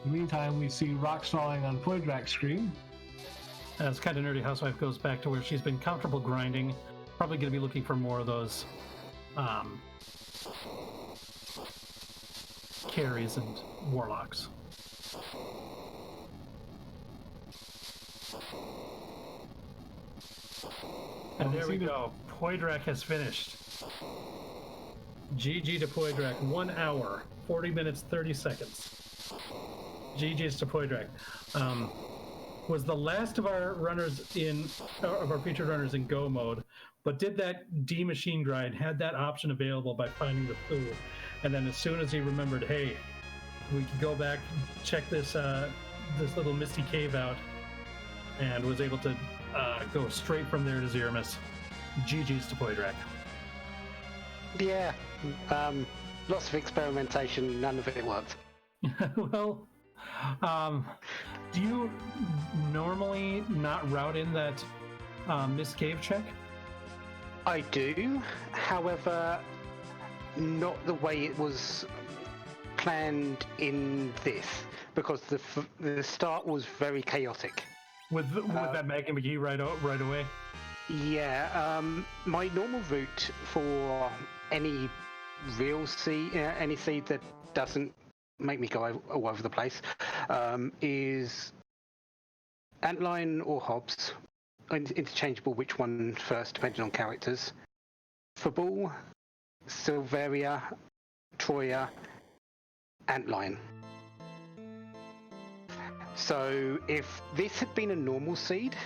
In the meantime, we see rock sawing on Pointrak's screen. As Kinda Nerdy Housewife goes back to where she's been comfortable grinding, probably going to be looking for more of those carries and warlocks. And there we go. Pointrak has finished. GG to Pointrak. 1 hour, 40 minutes, 30 seconds. GG's to Pointrak. Was the last of our runners of our featured runners in go mode, but did that D machine grind, had that option available by finding the food, and then as soon as he remembered, hey, we could go back, check this this little misty cave out, and was able to go straight from there to Zeramis. GG's to Pointrak. Yeah, lots of experimentation, none of it worked. Well, do you normally not route in that mist cave check? I do, however, not the way it was planned in this, because the start was very chaotic. With that Maggie McGee right away? Yeah, my normal route for any real seed, any seed that doesn't make me go all over the place, is Antline or Hobbs, interchangeable which one first depending on characters. Fabul, Silveria, Troya, Antline. So if this had been a normal seed,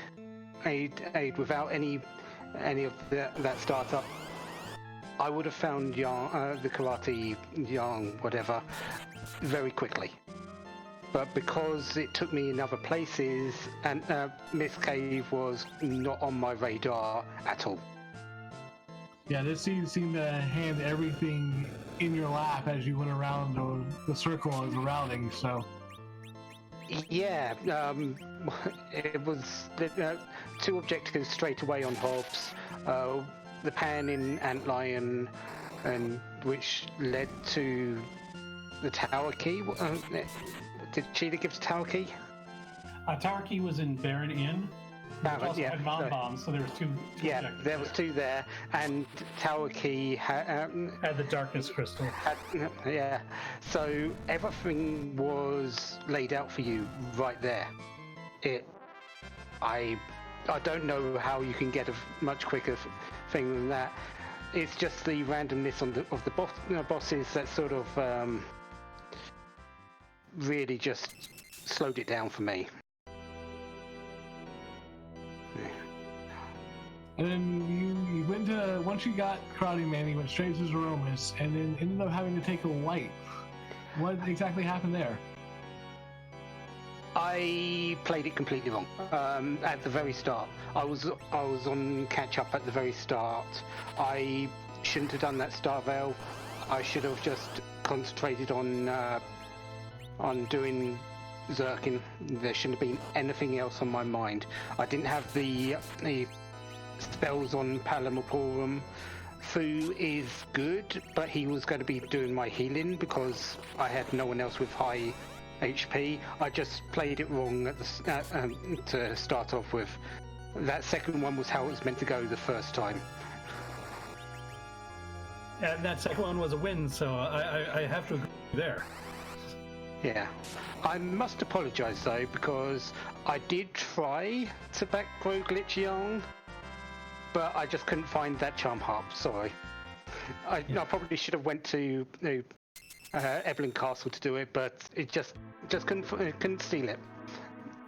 aid without any of that startup, I would have found the karate yarn whatever very quickly. But because it took me in other places, and Mist Cave was not on my radar at all. Yeah, this scene seemed to hand everything in your lap as you went around the circle as a routing, so... Yeah, it was two objectives straight away on Hobbs. The pan in Antlion, and which led to the tower key. Did Cheetah give the tower key? Tower Key was in Baron Inn. Baron, also had Mom Bombs, so there was two yeah, objectives there was two there, and Tower Key had the Darkness Crystal. Yeah, so everything was laid out for you right there. I don't know how you can get a much quicker thing than that. It's just the randomness of the bosses that sort of really just slowed it down for me. And then you went to, once you got Karate Man, you went straight to Zeromus, and then ended up having to take a wipe. What exactly happened there? I played it completely wrong. At the very start, I was on catch up at the very start. I shouldn't have done that Star Veil. I should have just concentrated on doing Zerkin. There shouldn't have been anything else on my mind. I didn't have the spells on Palamaporum. Fu is good, but he was going to be doing my healing because I had no one else with high HP. I just played it wrong at to start off with. That second one was how it was meant to go the first time. And that second one was a win, so I have to agree there. Yeah. I must apologise though, because I did try to back Rogue Lich Young, but I just couldn't find that charm harp. Sorry. I probably should have went to Evelyn Castle to do it, but it just couldn't steal it.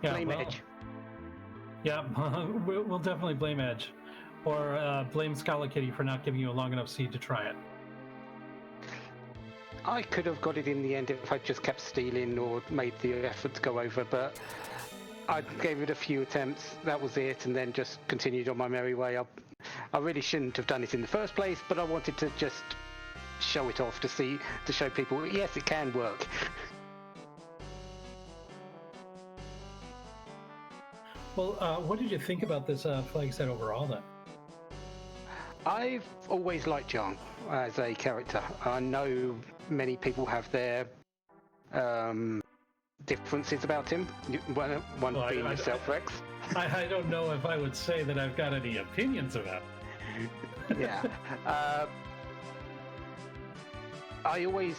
Yeah, Blame Edge. Yeah, we'll definitely blame Edge, or blame Scala Kitty for not giving you a long enough seed to try it. I could have got it in the end if I just kept stealing or made the effort to go over, but I gave it a few attempts, that was it, and then just continued on my merry way. I really shouldn't have done it in the first place, but I wanted to just show it off to show people, yes, it can work. Well, what did you think about this flag set overall then? I've always liked John as a character. I know many people have their differences about him, one being yourself, Rex. I don't know if I would say that I've got any opinions about it. Yeah. I always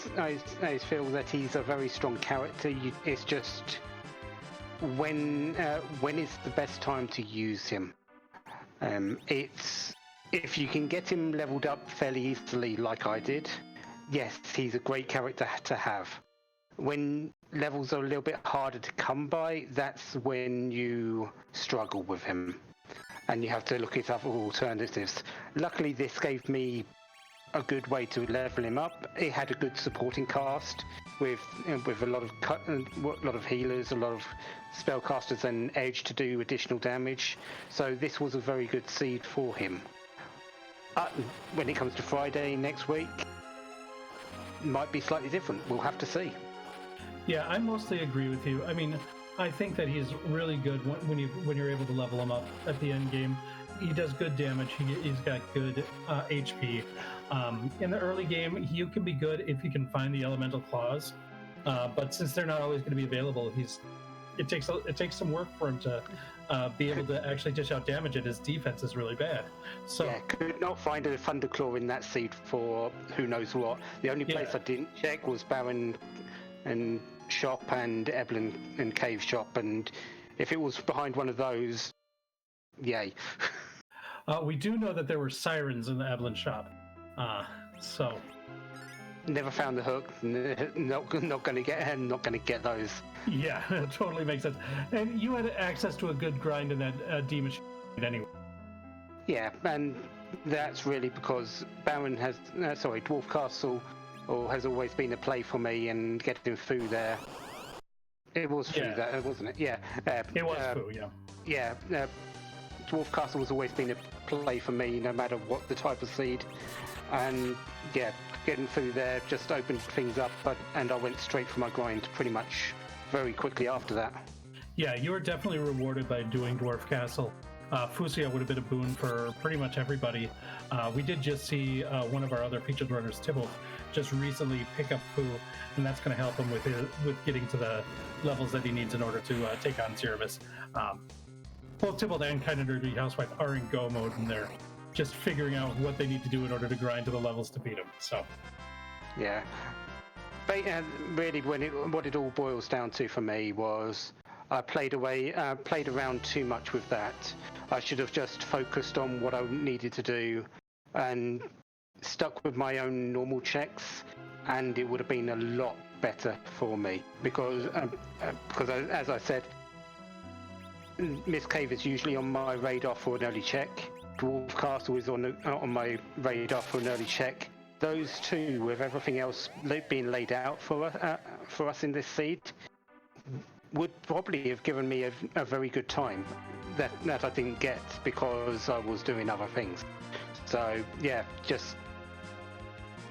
feel that he's a very strong character. It's just when is the best time to use him? It's if you can get him leveled up fairly easily, like I did. Yes, he's a great character to have. When levels are a little bit harder to come by, that's when you struggle with him, and you have to look at other alternatives. Luckily, this gave me a good way to level him up. It had a good supporting cast with a lot of healers, a lot of spellcasters, and Edge to do additional damage. So this was a very good seed for him. When it comes to Friday next week, it might be slightly different. We'll have to see. Yeah, I mostly agree with you. I mean, I think that he's really good when you're able to level him up at the end game. He does good damage. He's got good HP. In the early game, you can be good if you can find the elemental claws, but since they're not always going to be available, it takes some work for him to be able to actually dish out damage, and his defense is really bad. So yeah, could not find a Thunderclaw in that seed for who knows what. The only place I didn't check was Baron and Shop and Evelyn and Cave Shop, and if it was behind one of those, yay. We do know that there were sirens in the Evelyn shop, so never found the hook. Not going to get those. Yeah, it totally makes sense. And you had access to a good grind in that demon anyway. Yeah, and that's really because Baron Dwarf Castle has always been a play for me, and getting Fu there. It was Fu, wasn't it? Yeah. It was Fu, yeah. Yeah. Dwarf Castle has always been a play for me, no matter what the type of seed. And yeah, getting through there just opened things up, and I went straight for my grind pretty much very quickly after that. Yeah, you were definitely rewarded by doing Dwarf Castle. Fusia would have been a boon for pretty much everybody. We did just see one of our other featured runners, Tybalt, just recently pick up Pooh, and that's going to help him with getting to the levels that he needs in order to take on Zeramis. Both Tybalt and Kind of Nerdy Housewife are in go mode, and they're just figuring out what they need to do in order to grind to the levels to beat him. So, yeah, but really, what it all boils down to for me was I played around too much with that. I should have just focused on what I needed to do and stuck with my own normal checks, and it would have been a lot better for me because as I said, Miss Cave is usually on my radar for an early check. Dwarf Castle is on my radar for an early check. Those two, with everything else being laid out for us in this seed, would probably have given me a very good time that I didn't get because I was doing other things. So yeah, just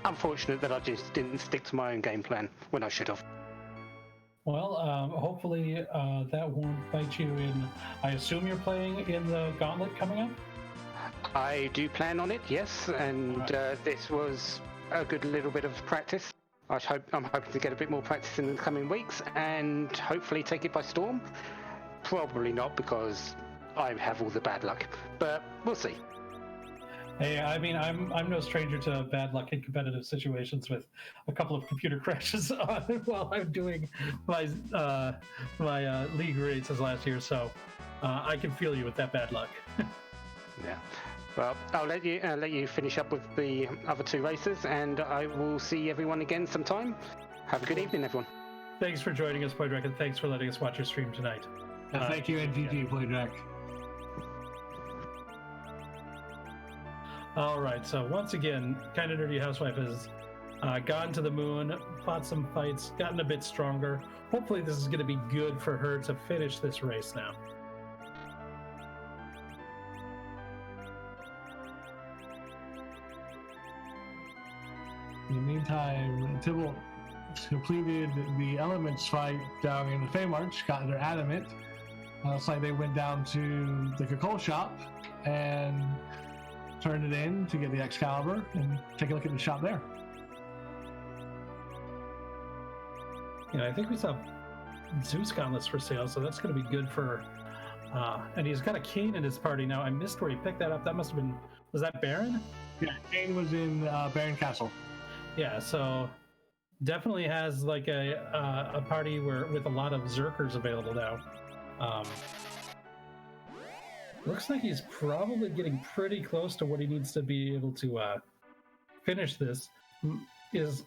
unfortunate that I just didn't stick to my own game plan when I should have. well, hopefully that won't bite you in. I assume you're playing in the Gauntlet coming up? I do plan on it, yes, and this was a good little bit of practice. I'm hoping to get a bit more practice in the coming weeks and hopefully take it by storm. Probably not, because I have all the bad luck, but we'll see. Hey, I mean, I'm no stranger to bad luck in competitive situations with a couple of computer crashes while I'm doing my league races last year, so I can feel you with that bad luck. Yeah. Well, I'll let you finish up with the other two races, and I will see everyone again sometime. Have a good evening, everyone. Thanks for joining us, Poydrak, and thanks for letting us watch your stream tonight. Thank you, NTG Poydrak. All right, so once again, Kind of Nerdy Housewife has gone to the moon, fought some fights, gotten a bit stronger. Hopefully this is going to be good for her to finish this race now. In the meantime, Tybalt completed the Elements fight down in the Feymarch, got their Adamant. Looks like they went down to the Cacol shop and turned it in to get the Excalibur and take a look at the shop there. Yeah, I think we saw Zeus gauntlets for sale, so that's going to be good for. And he's got a cane in his party now. I missed where he picked that up. That must have been. Was that Baron? Yeah, Kane was in Baron Castle. Yeah, so definitely has like a party with a lot of Zerkers available now. Looks like he's probably getting pretty close to what he needs to be able to finish this.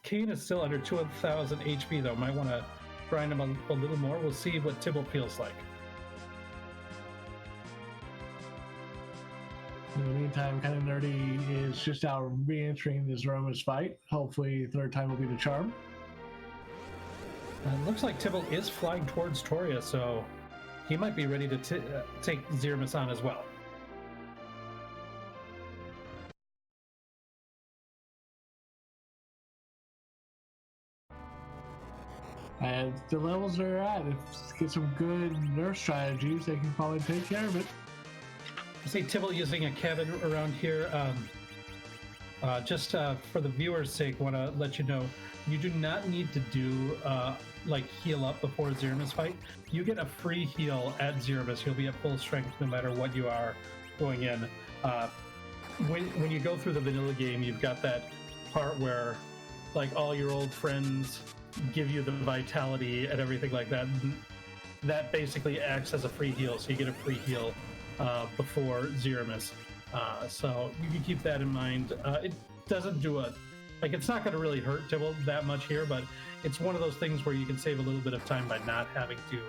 Kane is still under 2,000 HP though. Might want to grind him a little more. We'll see what Tybalt feels like. In the meantime, Kind of Nerdy is just out re-entering the Zeromus fight. Hopefully, third time will be the charm. It looks like Tybalt is flying towards Toria, so he might be ready to take Zeramis on as well. And the levels they're at, if get some good nerf strategies, they can probably take care of it. I see Tybalt using a cabin around here. Just for the viewer's sake, want to let you know, you do not need to do like heal up before Zeramis fight. You get a free heal at Zeramis. You'll be at full strength no matter what you are going in. When you go through the vanilla game, you've got that part where like all your old friends give you the vitality and everything like that. That basically acts as a free heal, so you get a free heal before Zeramis. So you can keep that in mind. It doesn't do it's not going to really hurt Tybalt that much here, but it's one of those things where you can save a little bit of time by not having to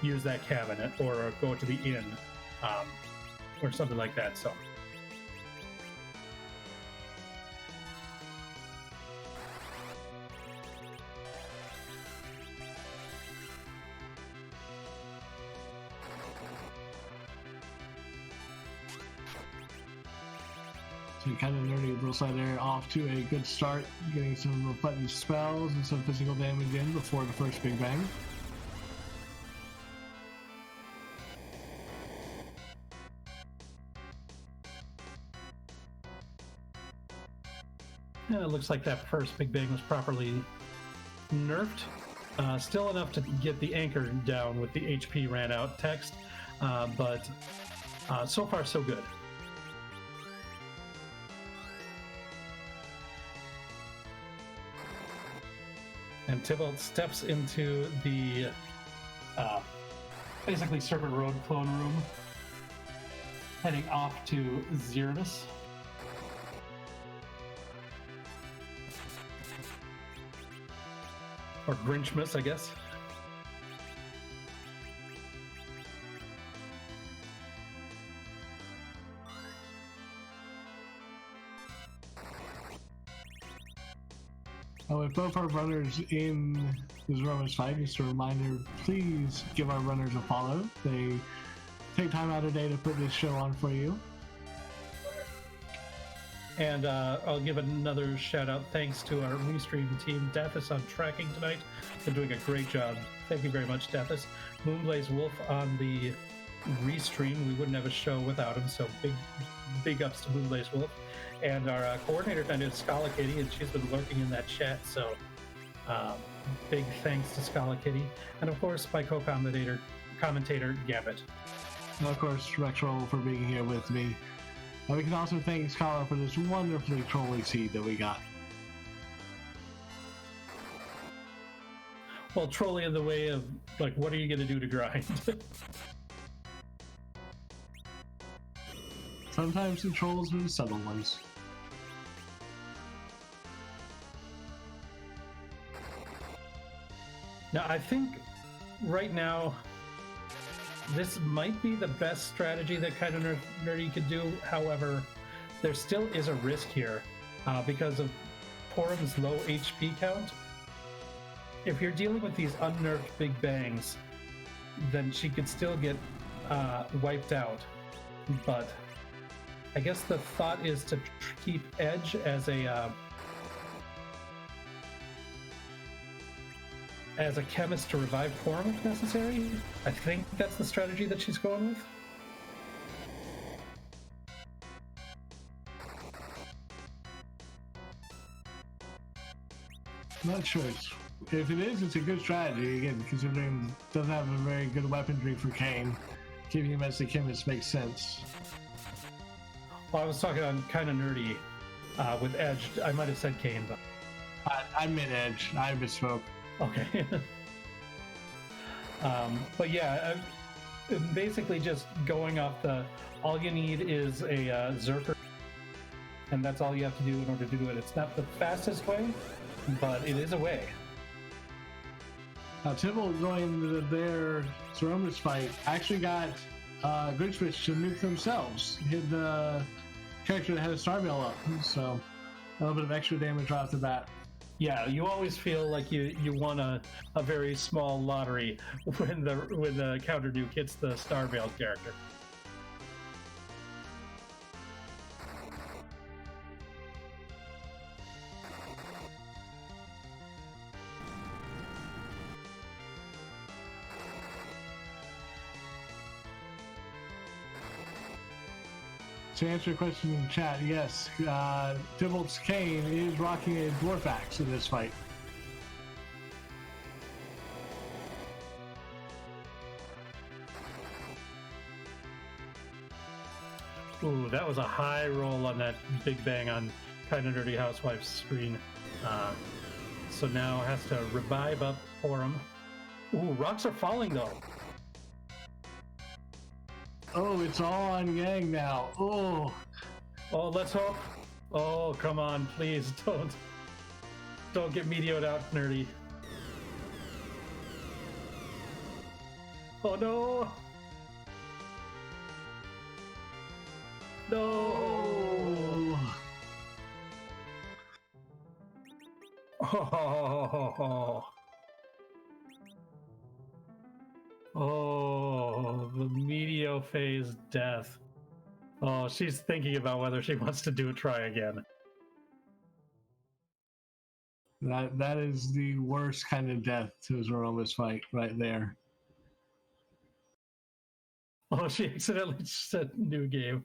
use that cabinet or go to the inn or something like that. So. So kind of nerdy. Looks like they're off to a good start, getting some button spells and some physical damage in before the first Big Bang. Yeah, it looks like that first Big Bang was properly nerfed. Still enough to get the anchor down with the HP ran out text, but so far so good. And Tybalt steps into the basically Serpent Road clone room, heading off to Xerxes. Or Grinchmas, I guess. With both our runners in this Roman's fight, just a reminder, please give our runners a follow. They take time out of day to put this show on for you. And I'll give another shout out thanks to our restream team, Dathis on tracking tonight. They're doing a great job. Thank you very much, Dathis. Moonblaze Wolf on the restream. We wouldn't have a show without him, so big ups to Moonblaze Wolf. And our coordinator tonight is Scala Kitty, and she's been lurking in that chat, so big thanks to Scala Kitty. And of course, my co-commentator, Gambit. And of course, Rexroll for being here with me. And we can also thank Scala for this wonderfully trolling seed that we got. Well, trolling in the way of, like, what are you going to do to grind? Sometimes the trolls are the subtle ones. Now, I think right now, this might be the best strategy that kind of nerdy could do. However, there still is a risk here because of Porum's low HP count. If you're dealing with these unnerved Big Bangs, then she could still get wiped out. But I guess the thought is to keep Edge as a chemist to revive Porum if necessary. I think that's the strategy that she's going with. Not sure. If it is, it's a good strategy. Again, considering it doesn't have a very good weaponry for Kane, keeping him as the chemist makes sense. Well, I was talking on kind of nerdy with Edge. I might have said Kane, but I meant Edge. I misspoke. okay. But yeah, basically just going off all you need is a Zerker, and that's all you have to do in order to do it. It's not the fastest way, but it is a way. Now, Tybalt going into their Zeromus fight actually got Grinchmas to nuke themselves. Hit the character that had a Starbell up, so a little bit of extra damage right off the bat. Yeah, you always feel like you won a very small lottery when the counter nuke hits the Starveil character. To answer your question in chat, yes, Tybalt's Kane is rocking a Dwarf Axe in this fight. Ooh, that was a high roll on that Big Bang on Kinda Nerdy Housewife's screen. So now has to revive up Porum. Ooh, rocks are falling though. Oh, it's all on Yang now. Oh, Let's hope. Oh, come on, please don't get medioed out, nerdy. Oh no! No! Oh, the Medio phase death. Oh, she's thinking about whether she wants to do a try again. That is the worst kind of death to a Zeromus fight right there. Oh, she accidentally said new game.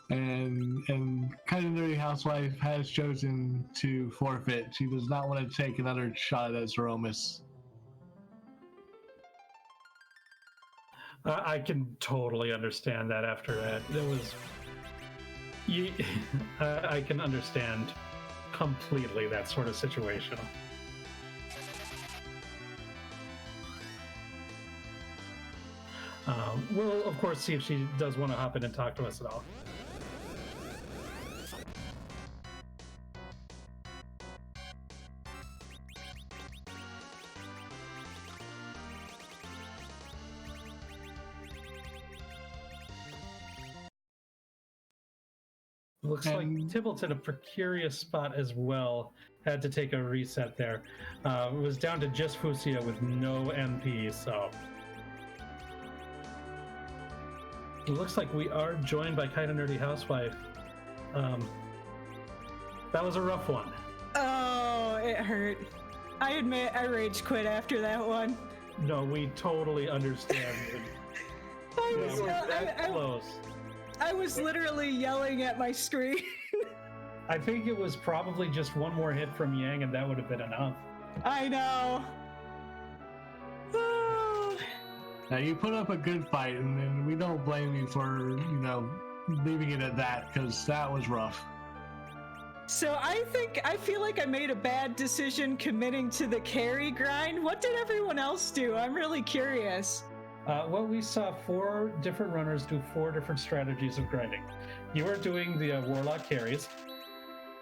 And kind of nerdy housewife has chosen to forfeit. She does not want to take another shot at Zeromus. I can totally understand that after that. There was... I can understand completely that sort of situation. We'll, of course, see if she does want to hop in and talk to us at all. Looks like Tibble's in a precarious spot as well. Had to take a reset there. It was down to just Fusia with no MP, so... It looks like we are joined by Kinda Nerdy Housewife. That was a rough one. Oh, it hurt. I admit I rage quit after that one. No, we totally understand. Close. I was literally yelling at my screen. I think it was probably just one more hit from Yang and that would have been enough. I know. Now, you put up a good fight, and we don't blame you for, leaving it at that, because that was rough. So I feel like I made a bad decision committing to the carry grind. What did everyone else do? I'm really curious. Well, we saw 4 different runners do 4 different strategies of grinding. You were doing the Warlock carries.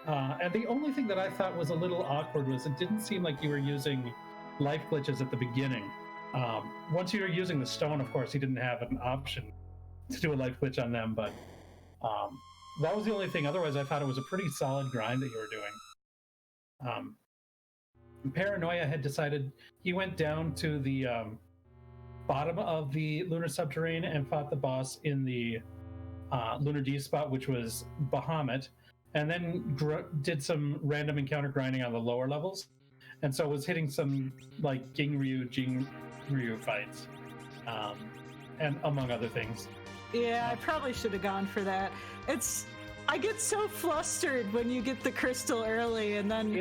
And the only thing that I thought was a little awkward was it didn't seem like you were using life glitches at the beginning. Once you were using the stone, of course, you didn't have an option to do a life glitch on them, but that was the only thing. Otherwise, I thought it was a pretty solid grind that you were doing. Paranoia had decided he went down to the bottom of the Lunar Subterrane and fought the boss in the Lunar D spot, which was Bahamut, and then did some random encounter grinding on the lower levels, and so was hitting some like Jing Ryu fights, and among other things. Yeah, I probably should have gone for that. I get so flustered when you get the crystal early, and then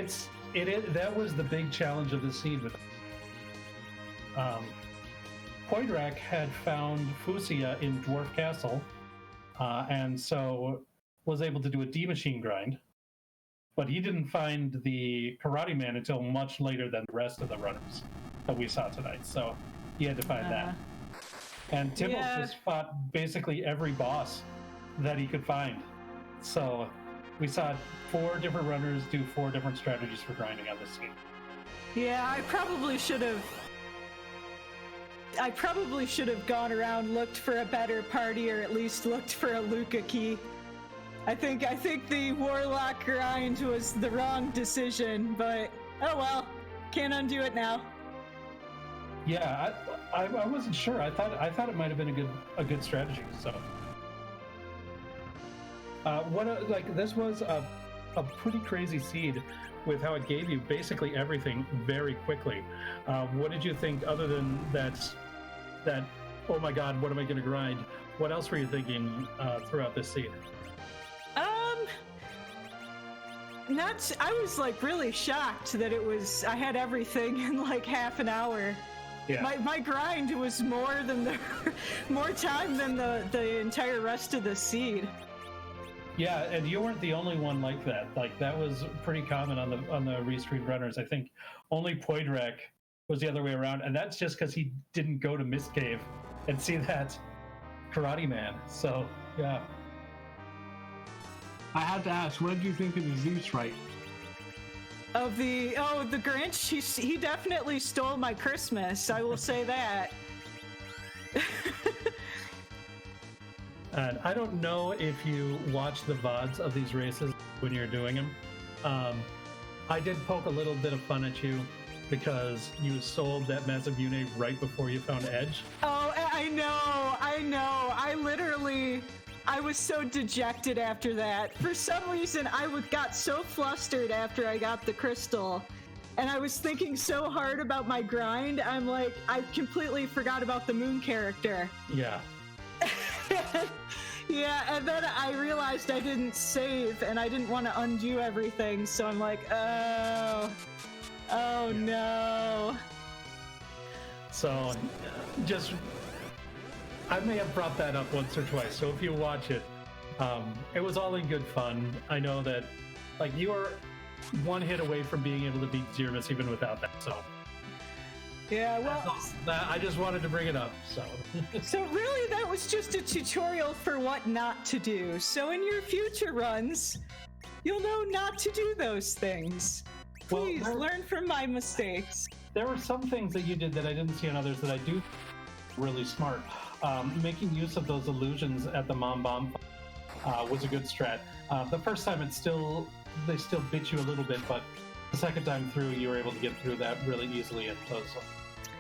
that was the big challenge of the seed. Poidrak had found Fusia in Dwarf Castle, and so was able to do a D-Machine grind, but he didn't find the Karate Man until much later than the rest of the runners that we saw tonight, so he had to find that. And Tibbles just fought basically every boss that he could find. So we saw 4 different runners do 4 different strategies for grinding on this scene. Yeah, I probably should have gone around, looked for a better party, or at least looked for a Luca key. I think the Warlock grind was the wrong decision, but oh well, can't undo it now. Yeah, I wasn't sure. I thought it might have been a good strategy. So, this was a pretty crazy seed with how it gave you basically everything very quickly. What did you think other than that? Oh my God, what am I going to grind? What else were you thinking throughout this seed? I was like really shocked that I had everything in like half an hour. Yeah. My grind was more time than the entire rest of the seed. Yeah, and you weren't the only one like that. Like that was pretty common on the restream runners. I think only Poidrak was the other way around, and that's just because he didn't go to Mist Cave and see that Karate Man. So yeah. I had to ask, what did you think of the Zeus right? Of the Grinch, he definitely stole my Christmas. I will say that. And I don't know if you watch the VODs of these races when you're doing them. I did poke a little bit of fun at you because you sold that massive Yune right before you found Edge. Oh, I know. I was so dejected after that. For some reason, got so flustered after I got the crystal. And I was thinking so hard about my grind, I'm like, I completely forgot about the moon character. Yeah. Yeah, and then I realized I didn't save, and I didn't want to undo everything, so I'm like, oh no. So, I may have brought that up once or twice, so if you watch it, it was all in good fun. I know that, like, you are one hit away from being able to beat Zeramus even without that, so. Yeah, well, I just wanted to bring it up, so. So really that was just a tutorial for what not to do. So in your future runs, you'll know not to do those things. Please learn from my mistakes. There were some things that you did that I didn't see in others that I do really smart. Making use of those illusions at the Mom Bomb was a good strat. The first time they still bit you a little bit, but the second time through, you were able to get through that really easily. And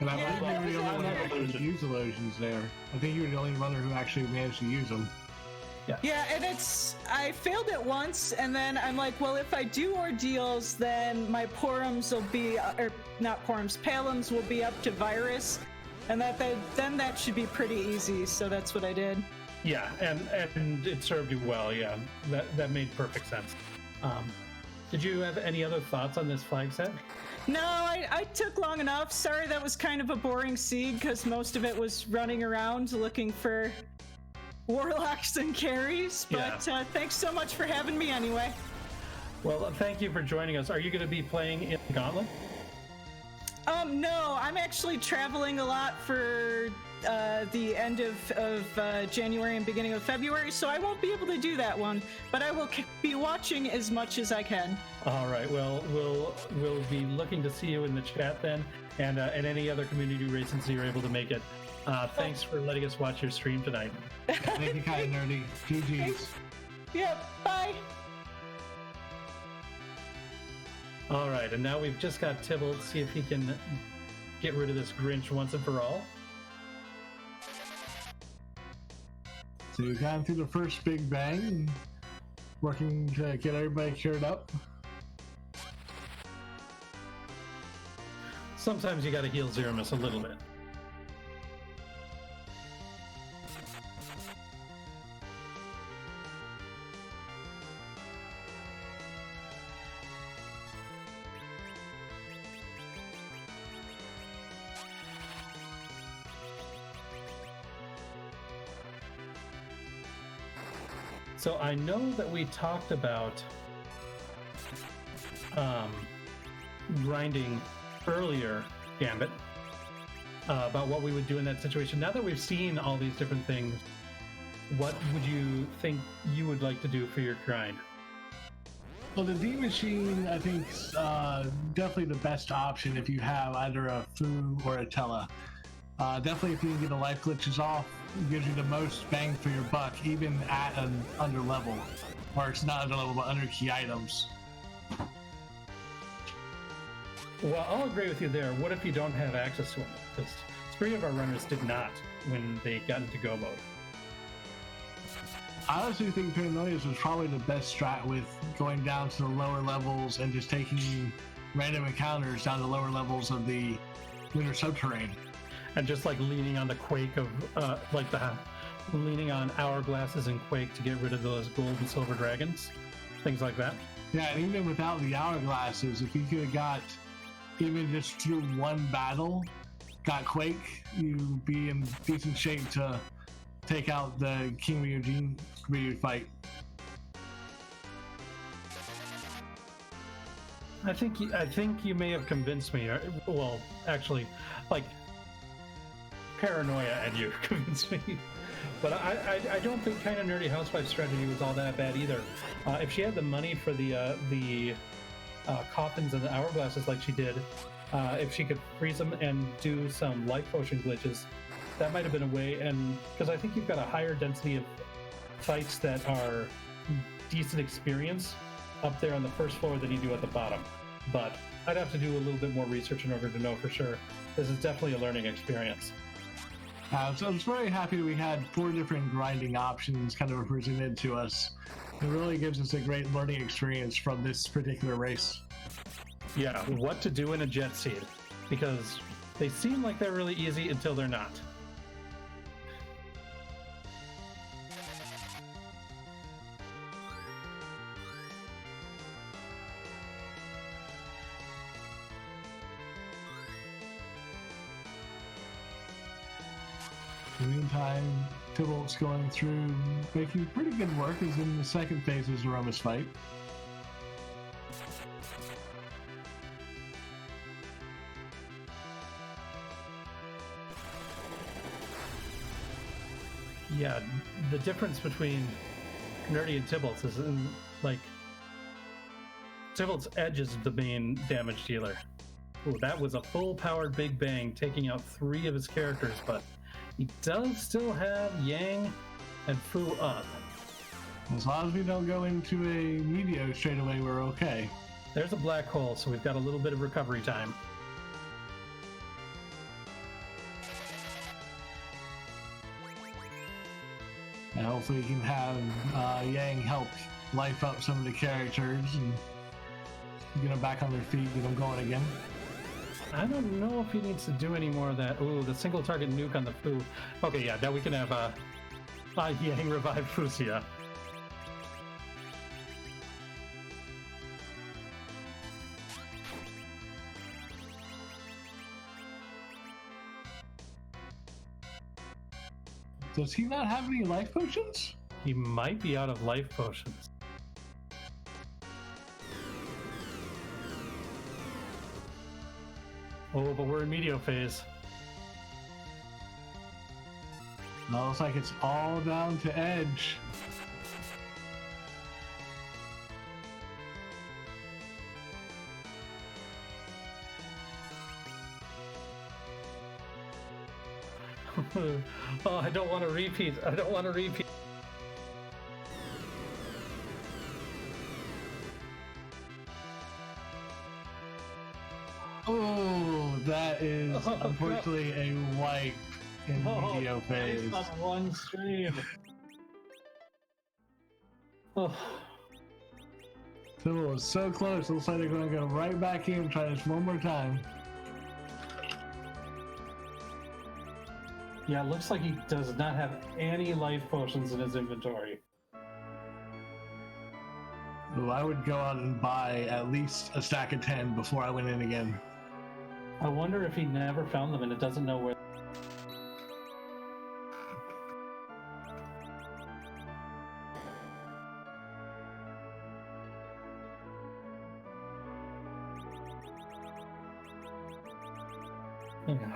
And I believe you were the only one who used illusions there. I think you were the only runner who actually managed to use them. Yeah, and I failed it once, and then I'm like, well, if I do ordeals, then my Porums will be, or not Porums, Palums will be up to Virus, and then that should be pretty easy, so that's what I did. Yeah, and it served you well, yeah. That made perfect sense. Did you have any other thoughts on this flag set? No, I took long enough. Sorry that was kind of a boring seed, because most of it was running around looking for warlocks and carries, but thanks so much for having me anyway. Well, thank you for joining us. Are you going to be playing in Gauntlet? No, I'm actually traveling a lot for the end of January and beginning of February, so I won't be able to do that one, but I will be watching as much as I can. All right, well, we'll be looking to see you in the chat then, and any other community races you're able to make it. Thanks for letting us watch your stream tonight. Thank you, Kai Nerdy. GG's. Yep, bye. All right, and now we've just got Tibble. See if he can get rid of this Grinch once and for all. So we've gotten through the first big bang, working to get everybody cured up. Sometimes you got to heal Zeramus a little bit. So I know that we talked about grinding earlier, Gambit, about what we would do in that situation. Now that we've seen all these different things, what would you think you would like to do for your grind? Well, the D Machine, I think, is definitely the best option if you have either a Fu or a Tella. Definitely if you can get the life glitches off, it gives you the most bang for your buck, even at an under level. Or it's not under level, but under key items. Well, I'll agree with you there. What if you don't have access to them? Because 3 of our runners did not when they got into go mode. I honestly think Paranoias was probably the best strat with going down to the lower levels and just taking random encounters down to lower levels of the lunar subterranean. And just like leaning on the Quake of, leaning on Hourglasses and Quake to get rid of those gold and silver dragons, things like that. Yeah, and even without the Hourglasses, if you could have got, even just through one battle, got Quake, you'd be in decent shape to take out the King Ryujin fight. I think you may have convinced me. Well, actually, like, Paranoia and you convinced me. But I don't think kind of nerdy housewife strategy was all that bad either. If she had the money for the coffins and the hourglasses like she did, if she could freeze them and do some life potion glitches, that might have been a way. And because I think you've got a higher density of fights that are decent experience up there on the first floor than you do at the bottom. But I'd have to do a little bit more research in order to know for sure. This is definitely a learning experience. So I was very happy we had 4 different grinding options kind of presented to us. It really gives us a great learning experience from this particular race. Yeah, what to do in a jet seed, because they seem like they're really easy until they're not. In the meantime, Tybalt's going through, making pretty good work, is in the second phase of Zeroma's fight. Yeah, the difference between Nerdy and Tybalt's is in, like, Tybalt's Edge is the main damage dealer. Ooh, that was a full-powered Big Bang, taking out 3 of his characters, but he does still have Yang and Fu up. As long as we don't go into a Meteor straight away, we're okay. There's a black hole, so we've got a little bit of recovery time. And hopefully we can have Yang help life up some of the characters and get them back on their feet, get them going again. I don't know if he needs to do any more of that. Ooh, the single target nuke on the Fu. Okay, yeah, now we can have Yang revive Fuxia. Does he not have any life potions? He might be out of life potions. Oh, but we're in Meteor phase. No, looks like it's all down to Edge. Oh, I don't want to repeat. I don't want to repeat. Oh, that is unfortunately a wipe in Meteor phase. On one stream. Oh. Tybalt's so close, it looks like they're going to go right back in and try this one more time. Yeah, it looks like he does not have any life potions in his inventory. Ooh, I would go out and buy at least a stack of 10 before I went in again. I wonder if he never found them and it doesn't know where.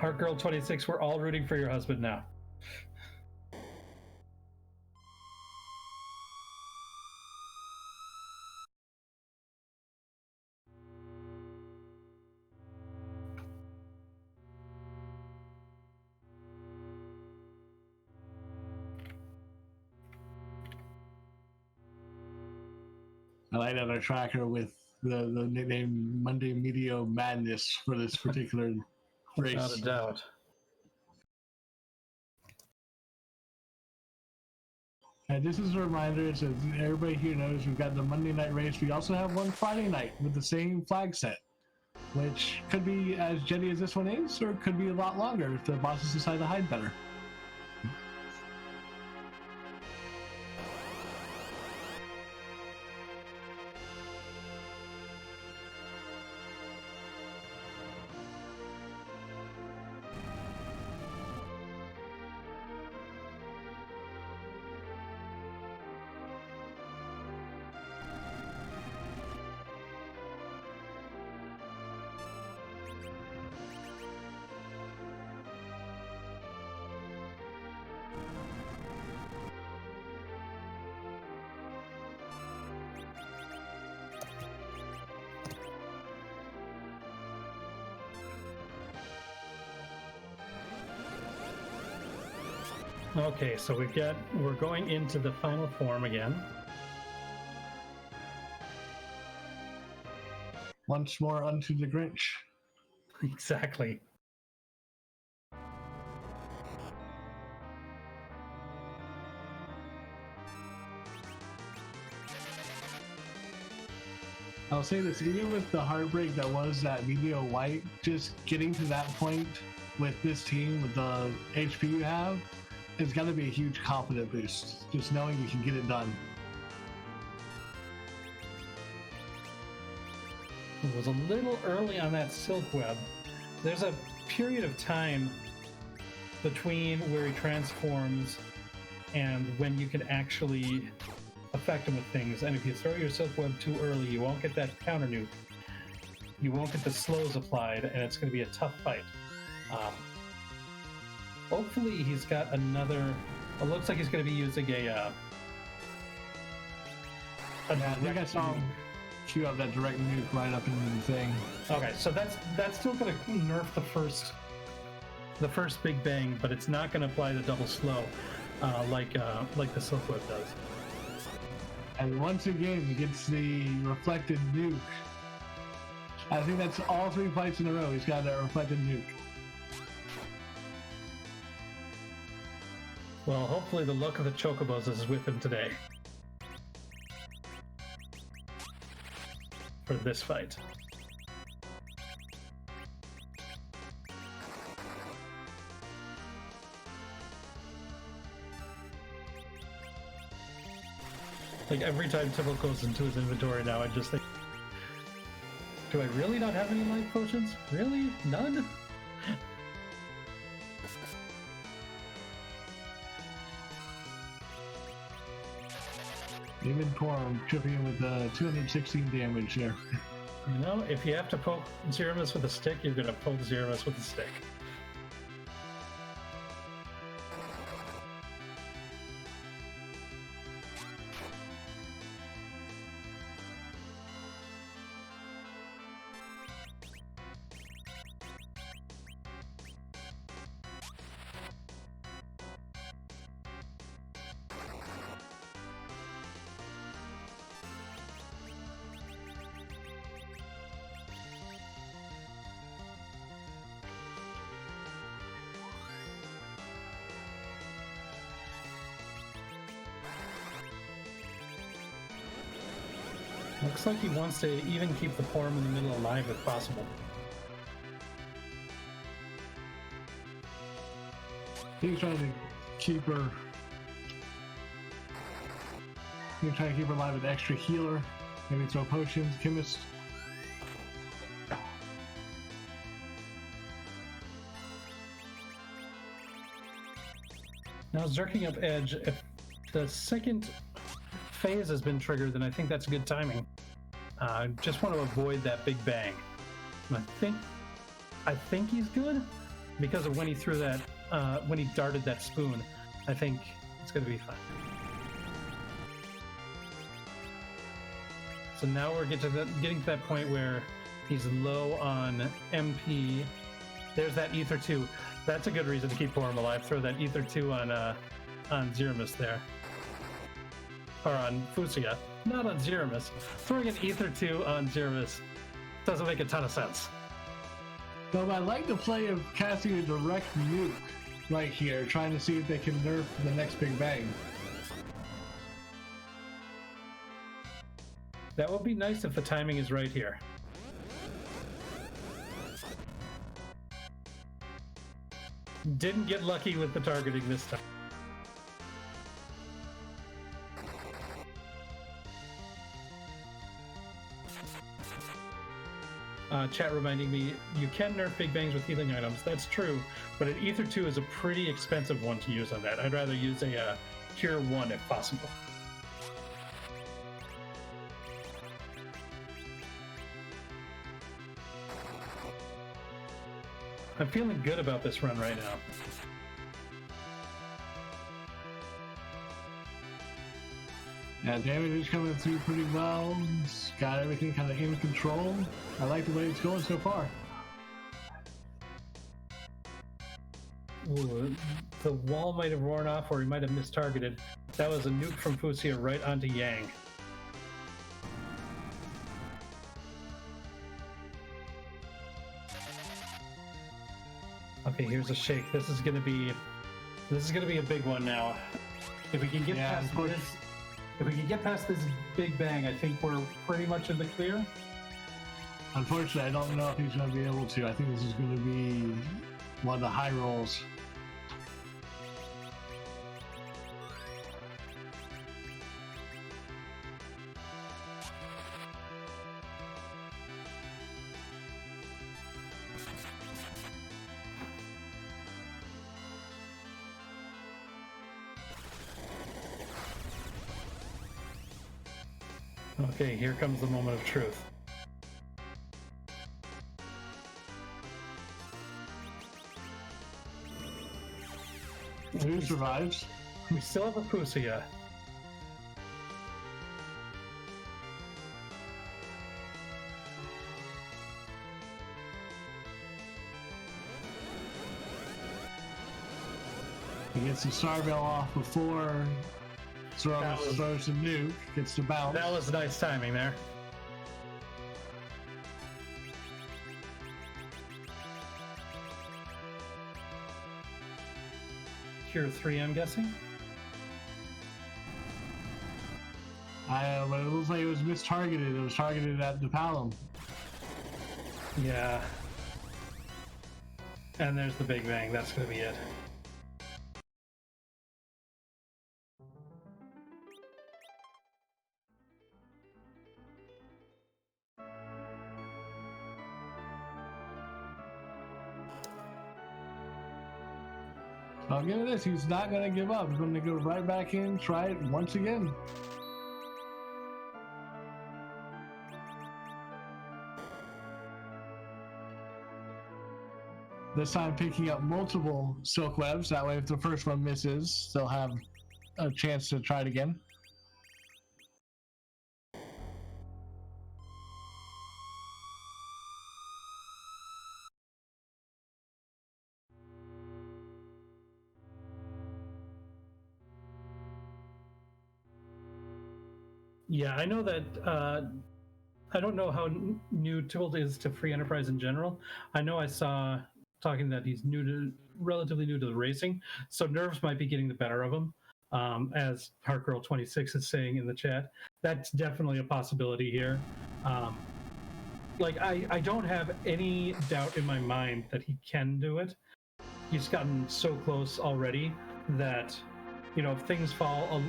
Heart Girl 26, we're all rooting for your husband now. I like that our tracker with the nickname Monday Meteor Madness for this particular race. Without a doubt. And this is a reminder, so everybody here knows we've got the Monday night race. We also have one Friday night with the same flag set, which could be as jetty as this one is, or it could be a lot longer if the bosses decide to hide better. Okay, so we're going into the final form again. Once more unto the Grinch. Exactly. I'll say this, even with the heartbreak that was that Meteor White, just getting to that point with this team, with the HP you have, it's got to be a huge confidence boost. Just knowing you can get it done. It was a little early on that Silk Web. There's a period of time between where he transforms and when you can actually affect him with things. And if you throw your Silk Web too early, you won't get that counter nuke. You won't get the slows applied, and it's going to be a tough fight. Hopefully he's got another... It looks like he's going to be using a I think I saw him queue up that direct nuke right up into the thing. Okay, so that's still going to nerf the first Big Bang, but it's not going to apply the double slow like the Silk Web does. And once again, he gets the reflected nuke. I think that's all 3 fights in a row. He's got a reflected nuke. Well, hopefully the luck of the Chocobos is with him today. For this fight. Like every time Tibble goes into his inventory now, I just think, do I really not have any life potions? Really? None? Even Torm tripping him with 216 damage there. You know, if you have to poke Zeramus with a stick, you're gonna poke Zeramus with a stick. Looks like he wants to even keep the form in the middle alive if possible. He's trying to keep her. He's trying to keep her alive with extra healer. Maybe throw potions, chemist. Now, zerking up Edge, if the second phase has been triggered, then I think that's good timing. Just want to avoid that Big Bang. And I think he's good because of when he threw that, when he darted that spoon. I think it's going to be fine. So now we're getting to that point where he's low on MP. There's that Ether 2. That's a good reason to keep Forum alive. Throw that Ether 2 on Zeramus there. Or on Fusia. Not on Zeramus. Throwing an Ether 2 on Zeramus doesn't make a ton of sense. Though I like the play of casting a direct nuke right here, trying to see if they can nerf the next Big Bang. That would be nice if the timing is right here. Didn't get lucky with the targeting this time. Chat reminding me, you can nerf Big Bangs with healing items. That's true, but an Ether 2 is a pretty expensive one to use on that. I'd rather use a Cure 1 if possible. I'm feeling good about this run right now. Yeah, damage is coming through pretty well. It's got everything kind of in control. I like the way it's going so far. Ooh, the wall might have worn off, or he might have mistargeted. That was a nuke from Fusia right onto Yang. Okay, here's a shake. This is gonna be a big one now. If we can get past this, if we can get past this Big Bang, I think we're pretty much in the clear. Unfortunately, I don't know if he's going to be able to. I think this is going to be one of the high rolls. Okay, here comes the moment of truth. Who survives? We still have a Fusia. He gets the Starveil off before throws the nuke, gets the bounce. That was nice timing there. Cure 3, I'm guessing? But it looks like it was mistargeted. It was targeted at the Palom. Yeah. And there's the Big Bang. That's going to be it. I'll give it this. He's not going to give up. He's going to go right back in, try it once again. This time picking up multiple silk webs. That way if the first one misses, they'll have a chance to try it again. Yeah, I know that. I don't know how new Tilt is to free enterprise in general. I know I saw talking that he's relatively new to the racing, so nerves might be getting the better of him. As Heartgirl26 is saying in the chat, that's definitely a possibility here. I don't have any doubt in my mind that he can do it. He's gotten so close already that, you know, if things fall,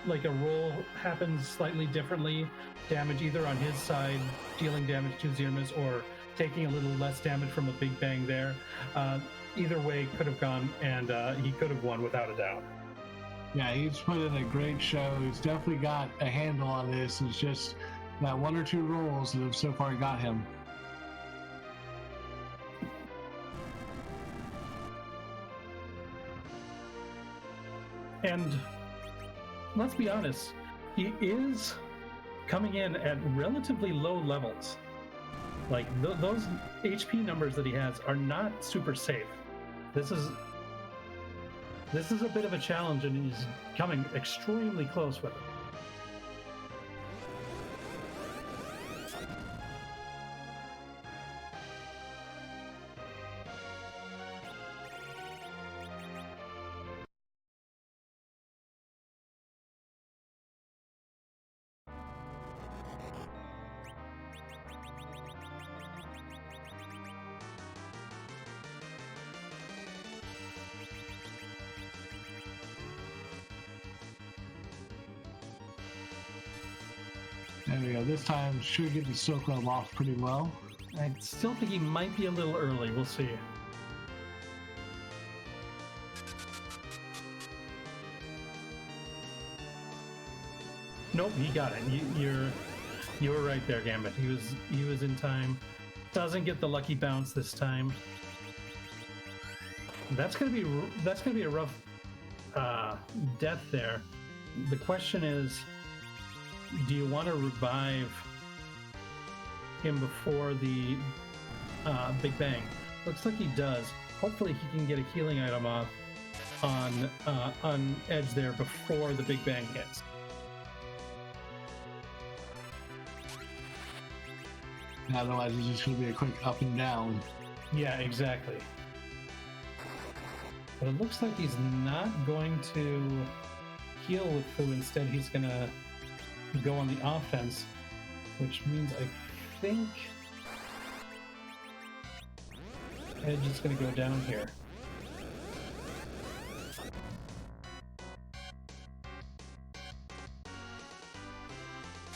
like a roll happens slightly differently, damage either on his side, dealing damage to Zirmis, or taking a little less damage from a Big Bang there. Either way could have gone, and he could have won without a doubt. Yeah, he's put in a great show. He's definitely got a handle on this. It's just that one or two rolls that have so far got him. And let's be honest, he is coming in at relatively low levels. Like those HP numbers that he has are not super safe. This is a bit of a challenge, and he's coming extremely close with it. There we go. This time should get the silk web off pretty well. I still think he might be a little early. We'll see. Nope, he got it. You were right there, Gambit. He was in time. Doesn't get the lucky bounce this time. That's gonna be a rough death there. The question is, do you want to revive him before the Big Bang? Looks like he does. hopefully he can get a healing item off on Edge there before the Big Bang hits. Otherwise, it's just going to be a quick up and down. Yeah, exactly. But it looks like he's not going to heal with Fu. Instead, he's going to go on the offense, which means I think Edge is going to go down here.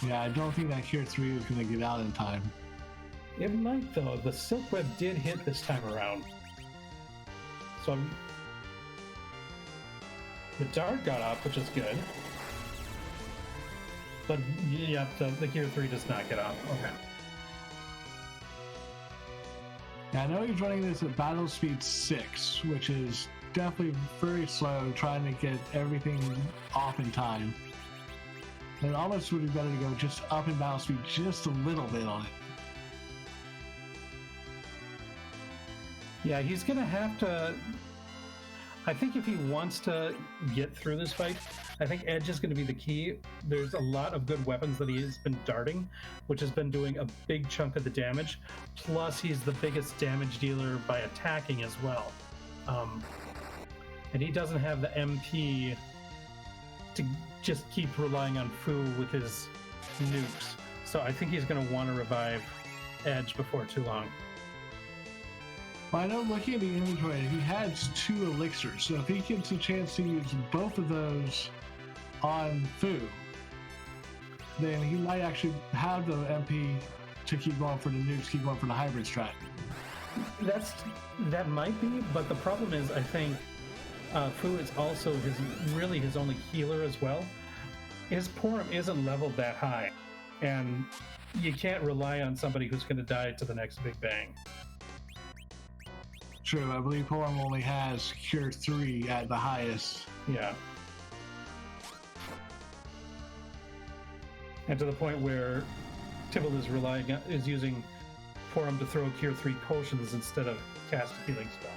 Yeah, I don't think that Cure 3 is going to get out in time. It might, though. The Silk Web did hit this time around. So the Dart got off, which is good. But yeah, the Gear 3 does not get off. Okay. Yeah, I know he's running this at battle speed 6, which is definitely very slow, trying to get everything off in time. But it almost would be better to go just up in battle speed just a little bit on it. Yeah, he's going to have to... I think if he wants to get through this fight, I think Edge is going to be the key. There's a lot of good weapons that he has been darting, which has been doing a big chunk of the damage. Plus, he's the biggest damage dealer by attacking as well. And he doesn't have the MP to just keep relying on Fu with his nukes. So I think he's going to want to revive Edge before too long. Well, I know looking at the inventory, he has 2 elixirs, so if he gets a chance to use both of those on Fu, then he might actually have the MP to keep going for the nukes, keep going for the hybrid strat. That might be, but the problem is I think Fu is also his only healer as well. His Porum isn't leveled that high, and you can't rely on somebody who's going to die to the next Big Bang. True, I believe Porum only has Cure 3 at the highest. Yeah. And to the point where Tibble is using Porum to throw Cure 3 potions instead of cast a healing spell.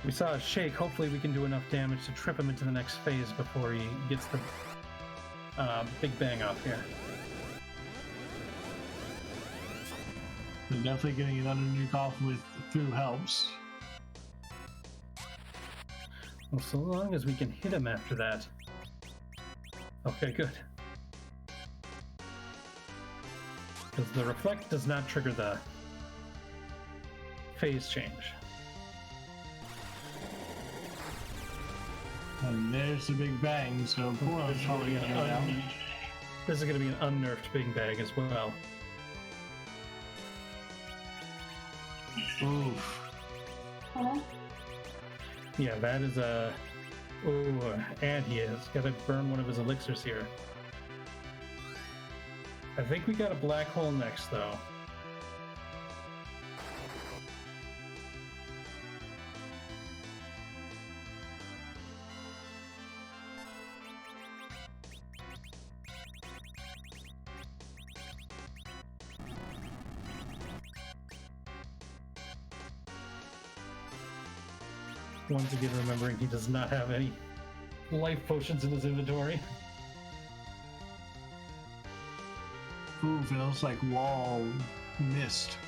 We saw a shake. Hopefully we can do enough damage to trip him into the next phase before he gets the Big Bang off here. But definitely getting another nuke off with Fu helps. Well, so long as we can hit him after that. Okay, good. Because the Reflect does not trigger the phase change. And there's the Big Bang, so Porum's probably going to go down. This is going to be an unnerfed Big Bang as well. Oof. Yeah, that is a... Ooh, and he has got to burn one of his elixirs here. I think we got a black hole next, though. Once again, remembering he does not have any life potions in his inventory. Ooh, feels like wall missed.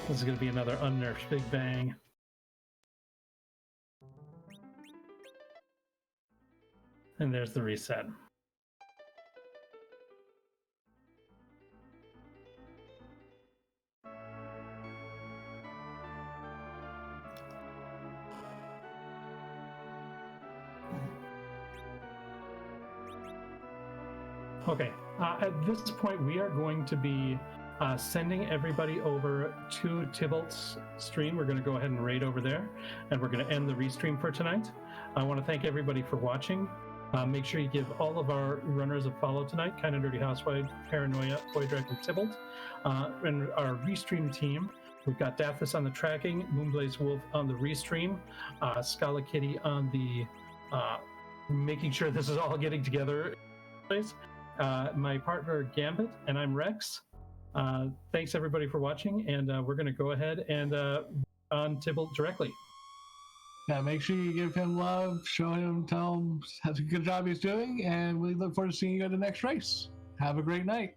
This is going to be another unnerfed Big Bang. And there's the reset. Okay, at this point we are going to be sending everybody over to Tybalt's stream. We're going to go ahead and raid over there, and we're going to end the restream for tonight. I want to thank everybody for watching. Make sure you give all of our runners a follow tonight. Kinda Dirty Housewife, Paranoia, Poydrak, and Tybalt. And our restream team, we've got Daphnis on the tracking, Moonblaze Wolf on the restream, Scala Kitty on the making sure this is all getting together. My partner Gambit, and I'm Rex. Thanks everybody for watching, and we're going to go ahead and on Tybalt directly. Yeah, make sure you give him love, show him, tell him that's a good job he's doing, and we look forward to seeing you at the next race. Have a great night.